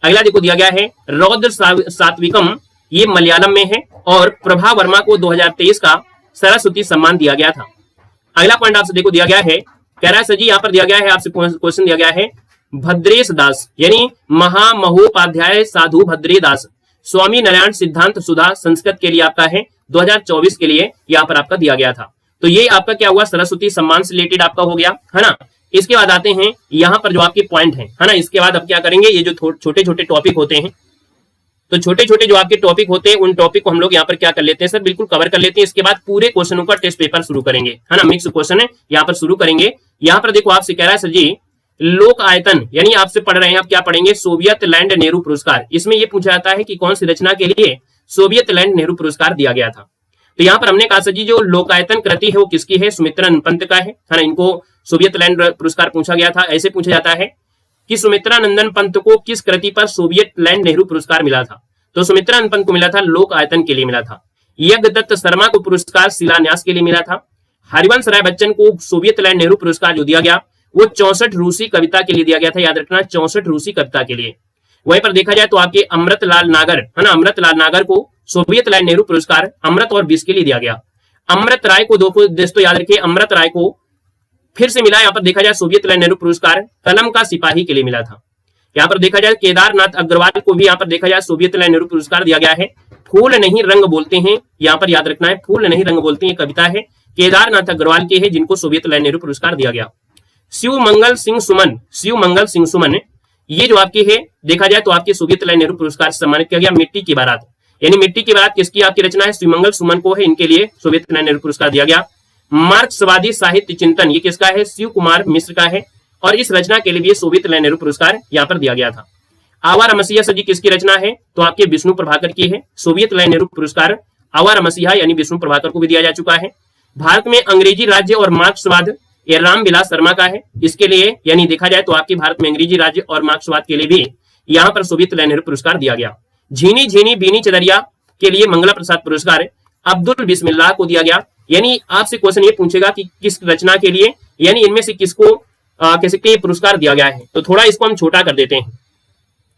अगला देखो दिया गया है रौद्र सात्विकम, ये मलयालम में है, और प्रभा वर्मा को 2023 का सरस्वती सम्मान दिया गया था। अगला पॉइंट आपसे देखो दिया गया है, कह रहा है सर जी यहाँ पर दिया गया है, आपसे क्वेश्चन दिया गया है भद्रेश दास, यानी महामहोपाध्याय साधु भद्रे दास, स्वामी नारायण सिद्धांत सुधा संस्कृत के लिए आपका है 2024 के लिए यहाँ पर आपका दिया गया था। तो ये आपका क्या हुआ, सरस्वती सम्मान से रिलेटेड आपका हो गया, है ना। इसके बाद आते हैं यहाँ पर जो आपके पॉइंट है ना। इसके बाद अब क्या करेंगे, ये जो छोटे छोटे टॉपिक होते हैं, तो छोटे छोटे जो आपके टॉपिक होते हैं उन टॉपिक को हम लोग यहाँ पर क्या कर लेते हैं सर, बिल्कुल कवर कर लेते हैं। इसके बाद पूरे क्वेश्चनों का टेस्ट पेपर शुरू करेंगे, है ना। मिक्स क्वेश्चन है यहाँ पर शुरू करेंगे। यहाँ पर देखो आपसे कह रहा है सर जी लोक आयतन, यानी आपसे पढ़ रहे हैं, आप क्या पढ़ेंगे, सोवियत लैंड नेहरू पुरस्कार। इसमें ये पूछा जाता है कि कौन सी रचना के लिए सोवियत लैंड नेहरू पुरस्कार दिया गया था। तो यहाँ पर हमने कहा सर जी जो लोकायतन कृति है वो किसकी है, सुमित्रा नंदन का है ना। इनको सोवियत लैंड पुरस्कार पूछा गया था। ऐसे पूछा जाता है कि सुमित्रा नंदन पंत को किस कृति पर सोवियत लैंड नेहरू पुरस्कार मिला था। तो सुमित्रा नंदन पंत को मिला था लोक आयतन के लिए मिला था। यज्ञदत्त शर्मा को पुरस्कार शिलान्यास के लिए मिला था। हरिवंश राय बच्चन को सोवियत लैंड नेहरू पुरस्कार जो दिया गया वो 64 रूसी कविता के लिए दिया गया था, याद रखना 64 रूसी कविता के लिए। वहीं पर देखा जाए तो आपके अमृतलाल नागर, है ना, अमृतलाल नागर को सोवियत लैंड नेहरू पुरस्कार अमृत और विष के लिए दिया गया। अमृत राय को दोस्तों याद रखिए, अमृत राय को फिर से मिला यहाँ पर देखा जाए सोवियत लैंड नेहरू पुरस्कार कलम का सिपाही के लिए मिला था। यहाँ पर देखा जाए केदारनाथ अग्रवाल को भी यहाँ पर देखा जाए सोवियत लैंड नेहरू पुरस्कार दिया गया है। फूल नहीं रंग बोलते हैं, यहाँ पर याद रखना है, फूल नहीं रंग बोलते हैं कविता है, केदारनाथ अग्रवाल की है, जिनको सोवियत लैंड नेहरू पुरस्कार दिया गया। शिव मंगल सिंह सुमन ये जो आपकी है देखा जाए तो आपके सोवियत लैंड नेहरू पुरस्कार से सम्मानित किया गया। मिट्टी की बारात, यानी मिट्टी की बारात किसकी आपकी रचना है, शिवमंगल सुमन को है, इनके लिए सोवियत लैंड नेहरू पुरस्कार दिया गया। मार्क्सवादी साहित्य चिंतन ये किसका है, शिव कुमार मिश्र का है, और इस रचना के लिए भी सोवियत लैंड नेहरू पुरस्कार यहाँ पर दिया गया था। आवारा मसीहा सर जी किसकी रचना है, तो आपके विष्णु प्रभाकर की है। सोवियत लैंड नेहरू पुरस्कार आवारा मसीहा यानी विष्णु प्रभाकर को भी दिया जा चुका है। भारत में अंग्रेजी राज्य और मार्क्सवाद ये रामविलास शर्मा का है, इसके लिए यानी देखा जाए तो आपके भारत में अंग्रेजी राज्य और मार्क्सवाद के लिए भी यहाँ पर सोवियत लैंड नेहरू पुरस्कार दिया गया। झीनी झीनी बीनी चदरिया के लिए मंगला प्रसाद पुरस्कार अब्दुल बिस्मिल्लाह को दिया गया। यानी आपसे क्वेश्चन ये पूछेगा कि किस रचना के लिए, यानी इनमें से किसको कह सकते हैं पुरस्कार दिया गया है। तो थोड़ा इसको हम छोटा कर देते हैं,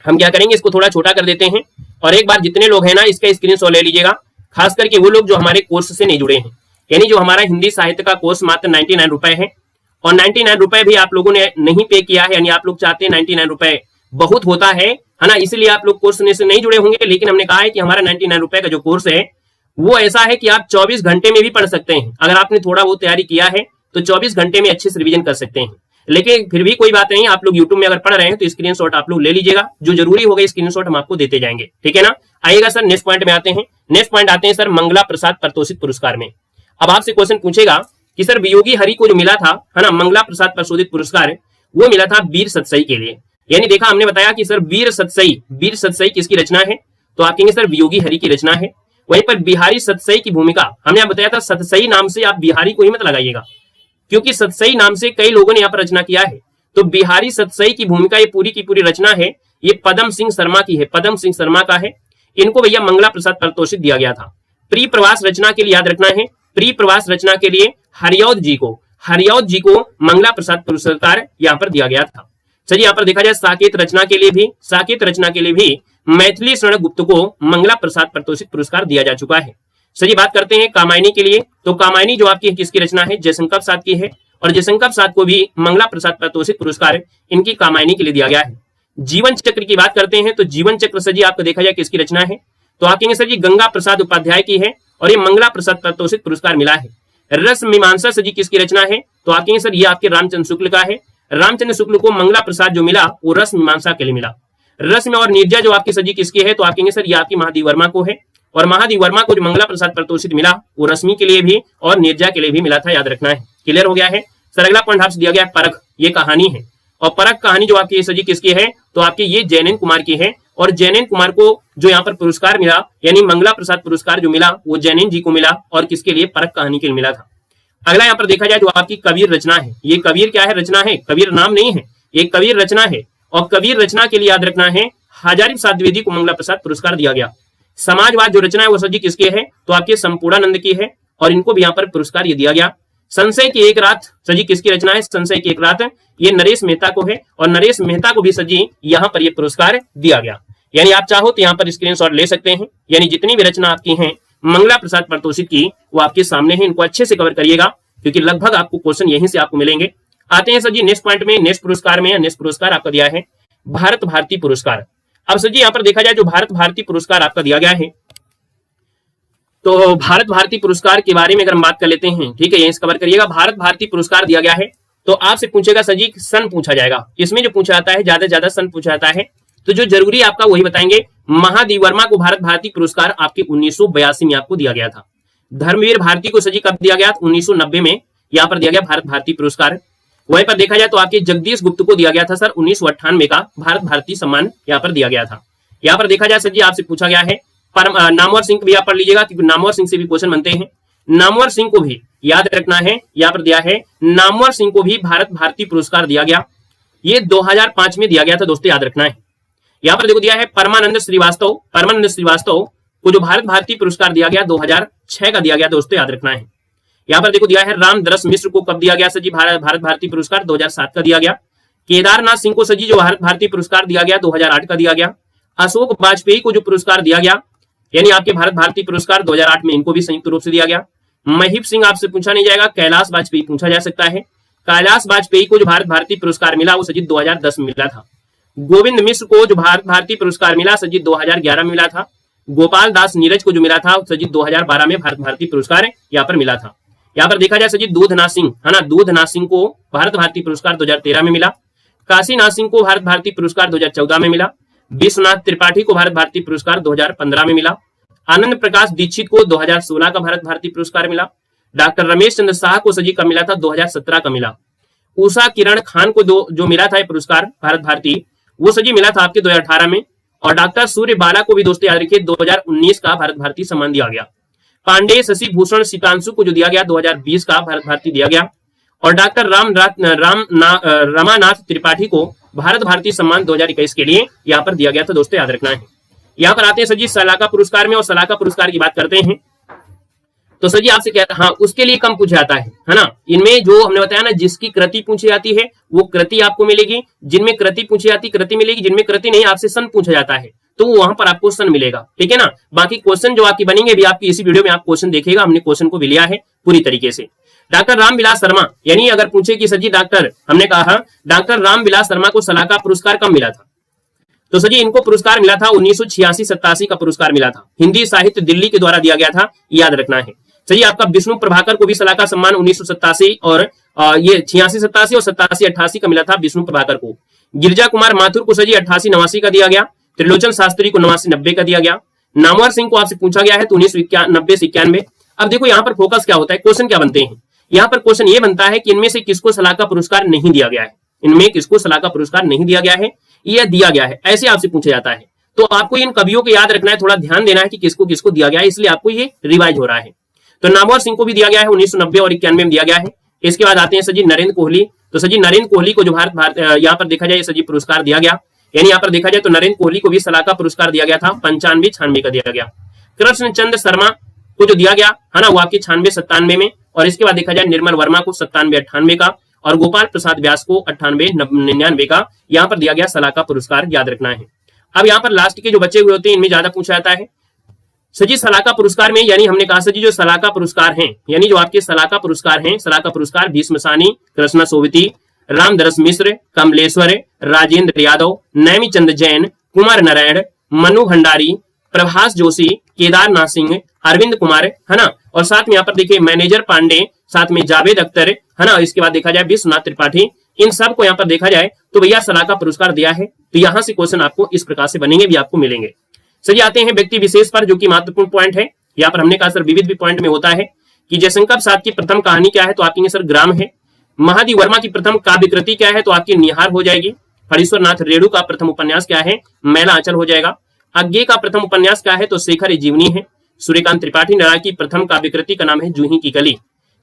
हम क्या करेंगे इसको थोड़ा छोटा कर देते हैं, और एक बार जितने लोग हैं ना इसका स्क्रीनशॉट ले लीजिएगा, खास करके वो लोग जो हमारे कोर्स से नहीं जुड़े हैं। यानी जो हमारा हिंदी साहित्य का कोर्स मात्र 99 रुपए है, और 99 रुपए भी आप लोगों ने नहीं पे किया है, यानी आप लोग चाहते हैं 99 रुपए बहुत होता है ना, इसलिए आप लोग कोर्स से नहीं जुड़े होंगे। लेकिन हमने कहा है कि हमारा 99 रुपए का जो कोर्स है वो ऐसा है कि आप 24 घंटे में भी पढ़ सकते हैं। अगर आपने थोड़ा बहुत तैयारी किया है तो 24 घंटे में अच्छे से रिवीजन कर सकते हैं। लेकिन फिर भी कोई बात नहीं, आप लोग यूट्यूब में अगर पढ़ रहे हैं तो स्क्रीनशॉट आप लोग ले लीजिएगा, जो जरूरी होगा स्क्रीनशॉट हम आपको देते जाएंगे, ठीक है ना। आइएगा सर नेक्स्ट पॉइंट में आते हैं। नेक्स्ट पॉइंट आते हैं सर मंगला प्रसाद प्रतोषित पुरस्कार में। अब आपसे क्वेश्चन पूछेगा कि सर वियोगी हरि को जो मिला था, है ना, मंगला प्रसाद प्रतोषित पुरस्कार, वो मिला था वीर सतसई के लिए। यानी देखा हमने बताया कि सर वीर सतसई किसकी रचना है, तो आप कहेंगे सर वियोगी हरि की रचना है। वहीं पर बिहारी सतसई की भूमिका हमने आप बताया था, सतसई नाम से आप बिहारी को ही मत लगाइएगा, क्योंकि सतसई नाम से कई लोगों ने यहाँ पर रचना किया है। तो बिहारी सतसई की भूमिका ये पूरी की पूरी रचना है, ये पदम सिंह शर्मा की है, पदम सिंह शर्मा का है। इनको भैया मंगला प्रसाद प्रतोषित दिया गया था। प्री प्रवास रचना के लिए याद रखना है, प्री प्रवास रचना के लिए हरियौध जी को मंगला प्रसाद पुरस्कार यहाँ पर दिया गया था। चलिए यहाँ पर देखा जाए साकेत रचना के लिए भी मैथिली शरण गुप्त को मंगला प्रसाद प्रतोषित पुरस्कार दिया जा चुका है। चलिए बात करते हैं कामायनी के लिए। तो कामायनी जो आपकी किसकी रचना है, जयशंकर प्रसाद की है, और जयशंकर प्रसाद को भी मंगला प्रसाद प्रतोषित पुरस्कार इनकी कामायनी के लिए दिया गया है। जीवन चक्र की बात करते हैं तो जीवन चक्र सर जी आपको देखा जाए किसकी रचना है, तो आप कहेंगे सर जी गंगा प्रसाद उपाध्याय की है, और ये मंगला प्रसाद प्रतोषित पुरस्कार मिला है। रस मीमांसा सर जी किसकी रचना है, तो आप कहेंगे सर ये आपके रामचंद्र शुक्ल का है। रामचंद्र शुक्ल को मंगला प्रसाद जो मिला वो रस मीमांसा के लिए मिला। रस्म और निर्जा जो आपकी सर जी किसकी है, तो आप कहेंगे सर ये आपकी महादेव वर्मा को है, और महादेव वर्मा को जो मंगला प्रसाद प्रतोषित मिला वो रश्मि के लिए भी और निर्जा के लिए भी मिला था, याद रखना है। क्लियर हो गया है सर। अगला पॉइंट आपसे दिया गया है परख, ये कहानी है, और परख कहानी जो आपकी सर जी किसकी है, तो आपकी ये जैनेन कुमार की है, और जैनेन कुमार को जो यहाँ पर पुरस्कार मिला यानी मंगला प्रसाद पुरस्कार जो मिला वो जैनेन जी को मिला, और किसके लिए, परख कहानी के लिए मिला था। अगला यहाँ पर देखा जाए जो आपकी कबीर रचना है, ये कबीर क्या है, रचना है, कबीर नाम नहीं है, ये कबीर रचना है, और कबीर रचना के लिए याद रखना है हजारी प्रसाद द्विवेदी को मंगला प्रसाद पुरस्कार दिया गया। समाजवाद जो रचना है वो सर जी किसके है, तो आपके संपूर्णानंद की है, और इनको भी यहाँ पर पुरस्कार ये दिया गया। संशय की एक रात सर जी किसकी रचना है, संशय की एक रात ये नरेश मेहता को है, और नरेश मेहता को भी सर जी यहाँ पर ये पुरस्कार दिया गया। यानी आप चाहो तो यहाँ पर स्क्रीनशॉट ले सकते हैं, यानी जितनी भी रचना आपकी हैं मंगला प्रसाद प्रतोषित की वो आपके सामने है, इनको अच्छे से कवर करिएगा, क्योंकि लगभग आपको क्वेश्चन यहीं से आपको मिलेंगे। आते हैं सर जी नेक्स्ट पॉइंट में, नेक्स्ट पुरस्कार में। नेक्स्ट पुरस्कार आपका दिया है भारत भारती पुरस्कार। अब सर जी यहाँ पर देखा जाए जो भारत भारती पुरस्कार आपका दिया गया है, तो भारत भारती पुरस्कार के बारे में अगर हम बात कर लेते हैं, ठीक है, यहीं कवर करिएगा। भारत भारती पुरस्कार दिया गया है तो आपसे पूछेगा सर जी सन पूछा जाएगा, इसमें जो पूछा जाता है ज्यादा से ज्यादा सन पूछा जाता है, तो जो जरूरी आपका वही बताएंगे। महादेव वर्मा को भारत भारती पुरस्कार आपके 1982 में आपको दिया गया था। धर्मवीर भारती को सर जी कब दिया गया? 1990 में यहाँ पर दिया गया भारत भारती पुरस्कार। वहीं पर देखा जाए तो आपके जगदीश गुप्त को दिया गया था सर 1998 का भारत भारती सम्मान यहाँ पर दिया गया था। यहाँ पर देखा जाए सर जी आपसे पूछा गया है नामवर सिंह भी आप पढ़ लीजिएगा क्योंकि नामवर सिंह से भी क्वेश्चन बनते हैं। नामवर सिंह को भी याद रखना है, यहाँ पर दिया है नामवर सिंह को भी भारत भारती पुरस्कार दिया गया, ये 2005 में दिया गया था दोस्तों, याद रखना है। यहाँ पर देखो दिया है परमानंद श्रीवास्तव को जो भारत भारती पुरस्कार दिया गया 2006 का दिया गया दोस्तों, याद रखना है। यहाँ पर देखो दिया है रामदरस मिश्र को कब दिया गया सर जी भारत भारती पुरस्कार? 2007 का दिया गया। केदारनाथ सिंह को सर जी जो भारत भारती पुरस्कार दिया गया 2008 का दिया गया। अशोक वाजपेयी को जो पुरस्कार दिया गया यानी आपके भारत भारती पुरस्कार 2008 में, इनको भी संयुक्त रूप से दिया गया। महिप सिंह आपसे पूछा नहीं जाएगा, कैलाश वाजपेयी पूछा जा सकता है। कैलाश वाजपेयी को जो भारत भारती पुरस्कार मिला वो सर जी 2010 में मिला था। गोविंद मिश्र को जो भारत भारती पुरस्कार मिला सर जी 2011 में मिला था। गोपाल दास नीरज को जो मिला था सर जी 2012 में भारत भारती पुरस्कार यहाँ पर मिला था। यहाँ पर देखा जाए सर जी दूधनाथ सिंह है ना, दूधनाथ सिंह को भारत भारती पुरस्कार 2013 में मिला। काशीनाथ सिंह को भारत भारती पुरस्कार 2014 में मिला। विश्वनाथ त्रिपाठी को भारत भारती पुरस्कार 2015 में मिला। आनंद प्रकाश दीक्षित को 2016 का भारत भारती पुरस्कार मिला। डॉक्टर रमेश चंद्र शाह को सजी कब मिला था? 2017 का मिला। उषा किरण खान को जो मिला था पुरस्कार भारत भारती वो सजी मिला था आपके 2018 में। और डॉक्टर सूर्य बाला को भी दोस्तों याद रखिए 2019 का भारत भारती सम्मान दिया गया। पांडे शशि भूषण सितांशु को जो दिया गया 2020 का भारत भारती दिया गया। और डॉक्टर रमानाथ त्रिपाठी को भारत भारती सम्मान 2021 के लिए यहाँ पर दिया गया था दोस्तों, याद रखना है। यहाँ पर आते हैं सर जी सलाका पुरस्कार में, और सलाका पुरस्कार की बात करते हैं तो सर जी आपसे क्या, हाँ उसके लिए कम पूछा जाता है ना। इनमें जो हमने बताया ना जिसकी कृति पूछी जाती है वो कृति आपको मिलेगी, जिनमें कृति पूछी जाती कृति मिलेगी, जिनमें कृति नहीं आपसे सन पूछा जाता है तो वहां पर आपको सन मिलेगा, ठीक है ना। बाकी क्वेश्चन जो आपकी बनेंगे भी आपकी इसी वीडियो में आप क्वेश्चन देखिएगा, हमने क्वेश्चन को भी लिया है पूरी तरीके से। डॉक्टर रामविलास शर्मा यानी अगर पूछे कि सर जी डॉक्टर, हमने कहा डॉक्टर रामविलास शर्मा को सलाका पुरस्कार कब मिला था तो सर जी इनको पुरस्कार मिला था 1986-87 का पुरस्कार मिला था, हिंदी साहित्य दिल्ली के द्वारा दिया गया था, याद रखना है। सही आपका विष्णु प्रभाकर को भी सलाका सम्मान 1987 और ये 86-87 और 87-88 का मिला था विष्णु प्रभाकर को। गिरजा कुमार माथुर को सर जी 88-89 का दिया गया। त्रिलोचन शास्त्री को 89-90 का दिया गया। नामवर सिंह को आपसे पूछा गया है तो 1990 से 91। अब देखो यहाँ पर फोकस क्या होता है, क्वेश्चन क्या बनते हैं, यहाँ पर क्वेश्चन ये बनता है कि इनमें से किसको सलाका पुरस्कार नहीं दिया गया है, इनमें किसको सलाका पुरस्कार नहीं दिया गया है, यह दिया गया है, ऐसे आपसे पूछा जाता है। तो आपको इन कवियों को याद रखना है, थोड़ा ध्यान देना है कि किसको किसको दिया गया है, इसलिए आपको ये रिवाइज हो रहा है। तो नामवर सिंह को भी दिया गया है 1990 और 91 में दिया गया है। इसके बाद आते हैं सर जी नरेंद्र कोहली, तो सर जी नरेंद्र कोहली को जो भारत यहाँ पर देखा जाए सर जी पुरस्कार दिया गया, यानी यहाँ पर देखा जाए तो नरेंद्र कोहली को भी सलाका पुरस्कार दिया गया था 95-96 का दिया गया। कृष्णचंद्र शर्मा को जो दिया गया है ना वो आपके 96-97 में, और इसके बाद देखा जाए निर्मल वर्मा को 97-98 का, और गोपाल प्रसाद व्यास को 98-99 का यहाँ पर दिया गया सलाका पुरस्कार, याद रखना है। अब यहाँ पर लास्ट के जो बच्चे हुए होते हैं इनमें ज्यादा पूछा जाता है सजी सलाका पुरस्कार में, यानी हमने कहा सजी जो सलाका पुरस्कार हैं, यानी जो आपके सलाका पुरस्कार हैं, सलाका पुरस्कार भीष्म सानी, कृष्णा सोविती, रामदरस मिश्र, कमलेश्वर, राजेंद्र यादव, नैमी चंद जैन, कुमार नारायण, मनु भंडारी, प्रभास जोशी, केदारनाथ सिंह, अरविंद कुमार, है ना, और साथ में यहाँ पर देखिए मैनेजर पांडे, साथ में जावेद अख्तर, है ना, इसके बाद देखा जाए विश्वनाथ त्रिपाठी, इन सब को यहाँ पर देखा जाए तो भैया सलाका पुरस्कार दिया है। तो यहाँ से क्वेश्चन आपको इस प्रकार से बनेंगे, भी आपको मिलेंगे। सही आते हैं व्यक्ति विशेष पर, जो कि महत्वपूर्ण पॉइंट है। यहाँ पर हमने कहा सर विविध भी पॉइंट में होता है कि जयशंकर प्रसाद की प्रथम कहानी क्या है तो आपकी सर ग्राम है। महादेव वर्मा की प्रथम काव्य कृति क्या है तो आपकी निहार हो जाएगी। फणीश्वर नाथ रेणु का प्रथम उपन्यास क्या है, मैला आंचल हो जाएगा। अज्ञे का प्रथम उपन्यास क्या है तो शेखर जीवनी है। सूर्यकांत त्रिपाठी नारायण की प्रथम काव्य कृति का नाम है जूही की कली।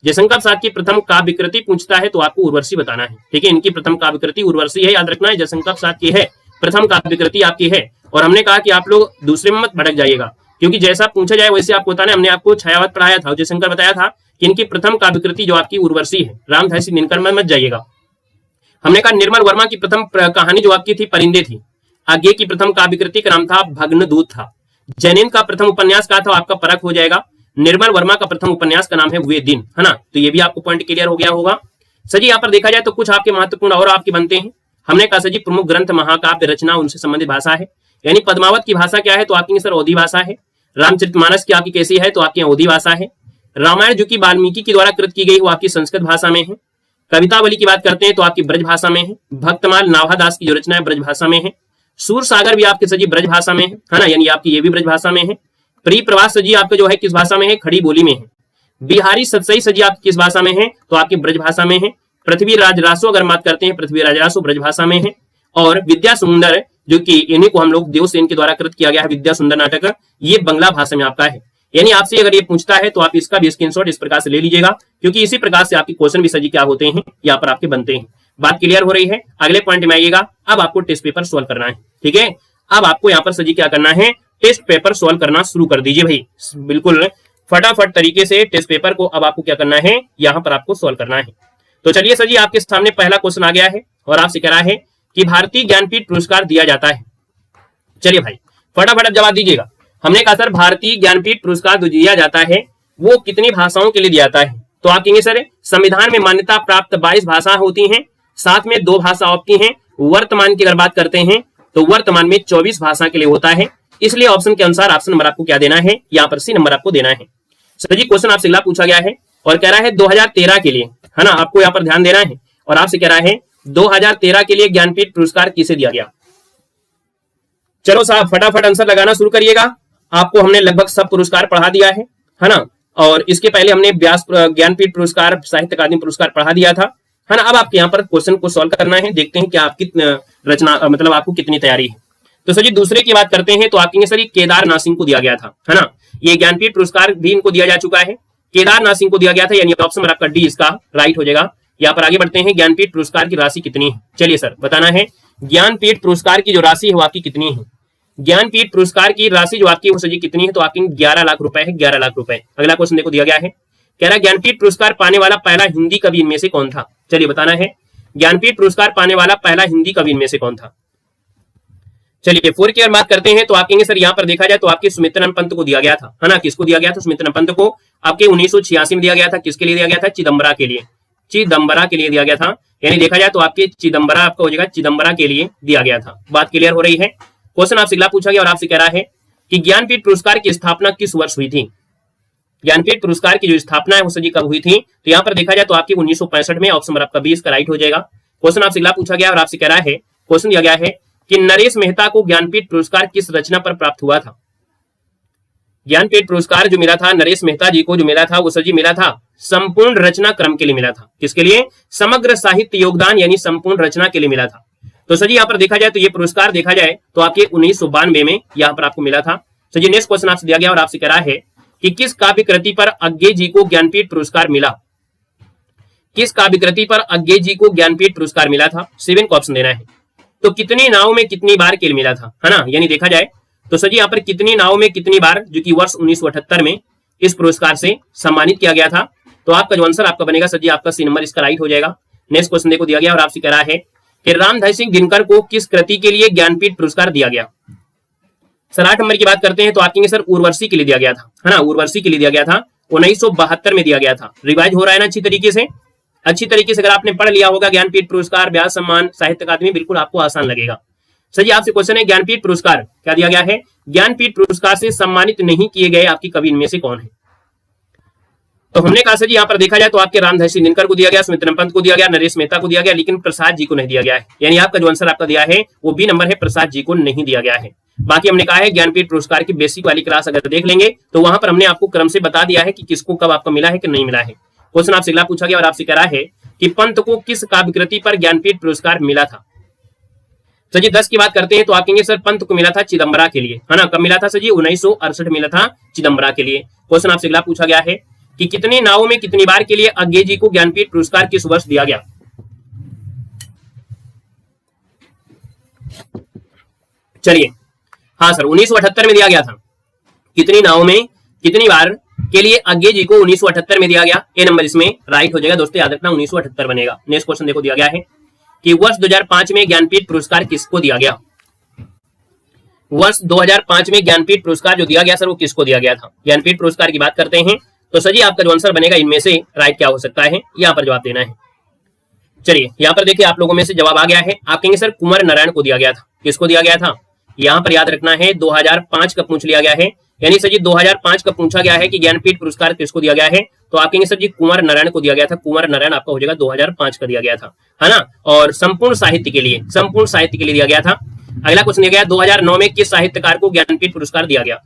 जयशंकर प्रसाद की प्रथम काव्य कृति पूछता है तो आपको उर्वशी बताना है, ठीक है। इनकी प्रथम काव्य कृति उर्वशी है, याद रखना है। जयशंकर प्रसाद की है प्रथम काव्य कृति आपकी है, और हमने कहा कि आप लोग दूसरे में मत भटक जाइएगा, क्योंकि जैसा पूछा जाए वैसे आपको बताना है। हमने आपको छायावत पढ़ाया था, जयशंकर बताया था कि इनकी प्रथम काव्य कृति जो आपकी उर्वशी है, रामधारी सिंह दिनकर में मत जाइएगा। हमने कहा निर्मल वर्मा की प्रथम कहानी जो आपकी थी परिंदे थी। आगे की प्रथम काव्य कृति का नाम था भग्न दूत था। जैनेन्द्र का प्रथम उपन्यास का था, आपका परख हो जाएगा। निर्मल वर्मा का प्रथम उपन्यास का नाम है वे दिन, है ना, तो ये भी आपको पॉइंट क्लियर हो गया होगा। सर यहाँ पर देखा जाए तो कुछ आपके महत्वपूर्ण और आपके बनते हैं। हमने कहा सर जी प्रमुख ग्रंथ महाकाव्य रचना उनसे संबंधित भाषा है, यानी पद्मावत की भाषा क्या है, तो आपकी सर अवधी भाषा है। रामचरितमानस की आपकी कैसी है, तो आपकी अवधी भाषा है। रामायण जो कि वाल्मीकि के द्वारा कृत की गई वो आपकी संस्कृत भाषा में है। कवितावली की बात करते हैं तो आपकी ब्रज भाषा में है। भक्तमाल नाभादास की जो रचना है ब्रज भाषा में है। सूर सागर भी आपके सजी ब्रज भाषा में है ना, यानी आपकी ये भी ब्रज भाषा में है। प्री प्रवास सजी आपका जो है किस भाषा में है, खड़ी बोली में है। बिहारी सतसई सजी आपकी किस भाषा में है, तो आपकी ब्रज भाषा में है। पृथ्वी राज रासो अगर बात करते हैं, पृथ्वी राज रासो ब्रज भाषा में है। और विद्या सुंदर जो कि इन्हीं को हम लोग देवसेन के द्वारा कृत किया गया है विद्या सुंदर नाटक, ये बंगला भाषा में आपका है। यानी आपसे अगर ये पूछता है तो आप इसका भी स्क्रीनशॉट इस प्रकार से ले लीजिएगा, क्योंकि इसी प्रकार से आपके क्वेश्चन भी सजी क्या होते हैं यहाँ पर आपके बनते हैं। बात क्लियर हो रही है। अगले पॉइंट में आइएगा। अब आपको टेस्ट पेपर सोल्व करना है, ठीक है। अब आपको यहाँ पर सजी क्या करना है, टेस्ट पेपर सोल्व करना शुरू कर दीजिए भाई, बिल्कुल फटाफट तरीके से टेस्ट पेपर को अब आपको क्या करना है, यहाँ पर आपको सोल्व करना है। तो चलिए सर जी, आपके सामने पहला क्वेश्चन आ गया है और आपसे कह रहा है कि भारतीय ज्ञानपीठ पुरस्कार दिया जाता है। चलिए भाई फटाफट जवाब दीजिएगा। हमने कहा सर भारतीय ज्ञानपीठ पुरस्कार जो दिया जाता है वो कितनी भाषाओं के लिए दिया जाता है, तो आप कहेंगे सर संविधान में मान्यता प्राप्त 22 भाषा होती हैं, साथ में 2 भाषा आपकी हैं। वर्तमान की अगर बात करते हैं तो वर्तमान में 24 भाषा के लिए होता है, इसलिए ऑप्शन के अनुसार ऑप्शन नंबर आपको क्या देना है, यहाँ पर सी नंबर आपको देना है। सर जी क्वेश्चन आपसे अगला पूछा गया है और कह रहा है 2013 के लिए, है ना, आपको यहाँ पर ध्यान देना है। और आपसे कह रहा है 2013 के लिए ज्ञानपीठ पुरस्कार किसे दिया गया। चलो साहब फटाफट आंसर लगाना शुरू करिएगा। आपको हमने लगभग सब पुरस्कार पढ़ा दिया है ना, और इसके पहले हमने व्यास ज्ञानपीठ पुरस्कार, साहित्य अकादमी पुरस्कार पढ़ा दिया था, है ना। अब आपके यहाँ पर क्वेश्चन को सॉल्व करना है, देखते हैं कि आपकी रचना मतलब आपको कितनी तैयारी है। तो सर जी दूसरे की बात करते हैं तो आपके सर केदारनाथ सिंह को दिया गया था, है ना। ये ज्ञानपीठ पुरस्कार भी इनको दिया जा चुका है, केदारनाथ सिंह को दिया गया था, यानी ऑप्शन आपका डी इसका राइट हो जाएगा। यहाँ पर आगे बढ़ते हैं। ज्ञानपीठ पुरस्कार की राशि कितनी है, चलिए सर बताना है। ज्ञानपीठ पुरस्कार की जो राशि है वो आपकी कितनी है। ज्ञानपीठ पुरस्कार की राशि जो आपकी वो सर जी कितनी है, तो आपकी 11 लाख रुपए है, 11 लाख रुपए। अगला क्वेश्चन देखो दिया गया है, कह रहा है ज्ञानपीठ पुरस्कार पाने वाला पहला हिंदी कवि इनमें से कौन था। चलिए बताना है ज्ञानपीठ पुरस्कार पाने वाला पहला हिंदी कवि इनमें से कौन था। चलिए 4 की बात करते हैं तो आप कहेंगे सर यहाँ पर देखा जाए तो आपके सुमित्रानंद पंत को दिया गया था, है ना। किसको दिया गया था, सुमित्रानंद पंत को आपके 1986 में दिया गया था। किसके लिए दिया गया था, चिदम्बरा के लिए, चिदम्बरा के लिए दिया गया था। यानी देखा जाए तो आपके चिदम्बरा आपका हो जाएगा, चिदम्बरा के लिए दिया गया था। बात क्लियर हो रही है। क्वेश्चन आपसे अगला पूछा गया और आपसे कह रहा है कि ज्ञानपीठ पुरस्कार की स्थापना किस वर्ष हुई थी। ज्ञानपीठ पुरस्कार की जो स्थापना है वो सजी कब हुई थी, तो यहाँ पर देखा जाए तो आपकी 1965 में। ऑप्शन नंबर आपका 20 का राइट हो जाएगा। क्वेश्चन आपसे अगला पूछा गया और आपसे कह रहा है, क्वेश्चन दिया गया है कि नरेश मेहता को ज्ञानपीठ पुरस्कार किस रचना पर प्राप्त हुआ था। ज्ञानपीठ पुरस्कार जो मिला था नरेश मेहता जी को, जो मिला था वो सर जी मिला था संपूर्ण रचना क्रम के लिए मिला था। किसके लिए, समग्र साहित्य योगदान यानी संपूर्ण रचना के लिए मिला था। तो सर जी यहाँ पर देखा जाए तो ये पुरस्कार देखा जाए तो आपके 1992 में यहाँ पर आपको मिला था। सर जी नेक्स्ट क्वेश्चन आपसे दिया गया और आपसे कह रहा है कि किस काव्य कृति पर अज्ञे जी को ज्ञानपीठ पुरस्कार मिला। किस काव्य कृति पर अज्ञे जी को ज्ञानपीठ पुरस्कार मिला था, 7 को ऑप्शन देना है। तो कितनी नाव में कितनी बार के लिए मिला था, है ना। यानी देखा जाए तो सर जी यहाँ पर कितनी नाव में कितनी बार, जो कि वर्ष 1978 में इस पुरस्कार से सम्मानित किया गया था। तो आपका जो आंसर आपका बनेगा सर जी आपका सी नंबर इसका राइट हो जाएगा। नेक्स्ट क्वेश्चन देखो दिया गया और आपसे कह रहा है कि रामधारी सिंह दिनकर को किस कृति के लिए ज्ञानपीठ पुरस्कार दिया गया। सर 8 नंबर की बात करते हैं तो आप कहेंगे सर उर्वशी के लिए दिया गया था, है ना। उर्वशी के लिए दिया गया था, 1972 में दिया गया था। रिवाइज हो रहा है ना अच्छी तरीके से। अच्छी तरीके से अगर आपने पढ़ लिया होगा ज्ञानपीठ पुरस्कार, व्यास सम्मान, साहित्य अकादमी, बिल्कुल आपको आसान लगेगा। सर जी आपसे क्वेश्चन है ज्ञानपीठ पुरस्कार क्या दिया गया है, ज्ञानपीठ पुरस्कार से सम्मानित नहीं किए गए आपकी कवि इनमें से कौन है। तो हमने कहा सर जी यहाँ पर देखा जाए तो आपके रामधारी सिंह दिनकर को दिया गया, सुमित्रानंद पंत को दिया गया, नरेश मेहता को दिया गया, लेकिन प्रसाद जी को नहीं दिया गया है। यानी आपका जो आंसर आपका दिया है वो बी नंबर है, प्रसाद जी को नहीं दिया गया है। बाकी हमने कहा है ज्ञानपीठ पुरस्कार की बेसिक वाली क्लास अगर देख लेंगे तो वहां पर हमने आपको क्रम से बता दिया है कि किसको कब आपको मिला है कि नहीं मिला है। क्वेश्चन आपसे अगला पूछा गया और आपसे कह रहा है कि पंत को किस काव्य कृति पर ज्ञानपीठ पुरस्कार मिला था। सर जी 10 की बात करते हैं तो आप कहेंगे सर पंत को मिला था चिदम्बरा के लिए, है ना। कब मिला था सर जी, 1968 मिला था चिदम्बरा के लिए। क्वेश्चन आपसे अगला पूछा गया है कि कितनी नावों में कितनी बार के लिए अज्ञे जी को ज्ञानपीठ पुरस्कार किस वर्ष दिया गया। चलिए हाँ सर 1978 में दिया गया था। कितनी नावों में कितनी बार के लिए अज्ञे जी को 1978 में दिया गया, ए नंबर इसमें राइट हो जाएगा। दोस्तों याद रखना 1978 बनेगा। नेक्स्ट क्वेश्चन देखो दिया गया है कि वर्ष 2005 में ज्ञानपीठ पुरस्कार किसको दिया गया। वर्ष 2005 में ज्ञानपीठ पुरस्कार जो दिया गया सर वो किसको दिया गया था। ज्ञानपीठ पुरस्कार की बात करते हैं तो सर जी आपका जो आंसर बनेगा इनमें से राइट क्या हो सकता है, यहाँ पर जवाब देना है। चलिए यहाँ पर देखिए आप लोगों में से जवाब आ गया है। आप कहेंगे सर कुंवर नारायण को दिया गया था। किसको दिया गया था, यहाँ पर याद रखना है 2005 का पूछ लिया गया है, यानी सर जी 2005 का पूछा गया है कि ज्ञानपीठ पुरस्कार किसको दिया गया है, तो आप कहेंगे सर जी कुंवर नारायण को दिया गया था। कुंवर नारायण आपका हो जाएगा 2005 का दिया गया था, है ना। और संपूर्ण साहित्य के लिए दिया गया था। अगला क्वेश्चन दिया गया 2009 में किस साहित्यकार को ज्ञानपीठ पुरस्कार दिया गया।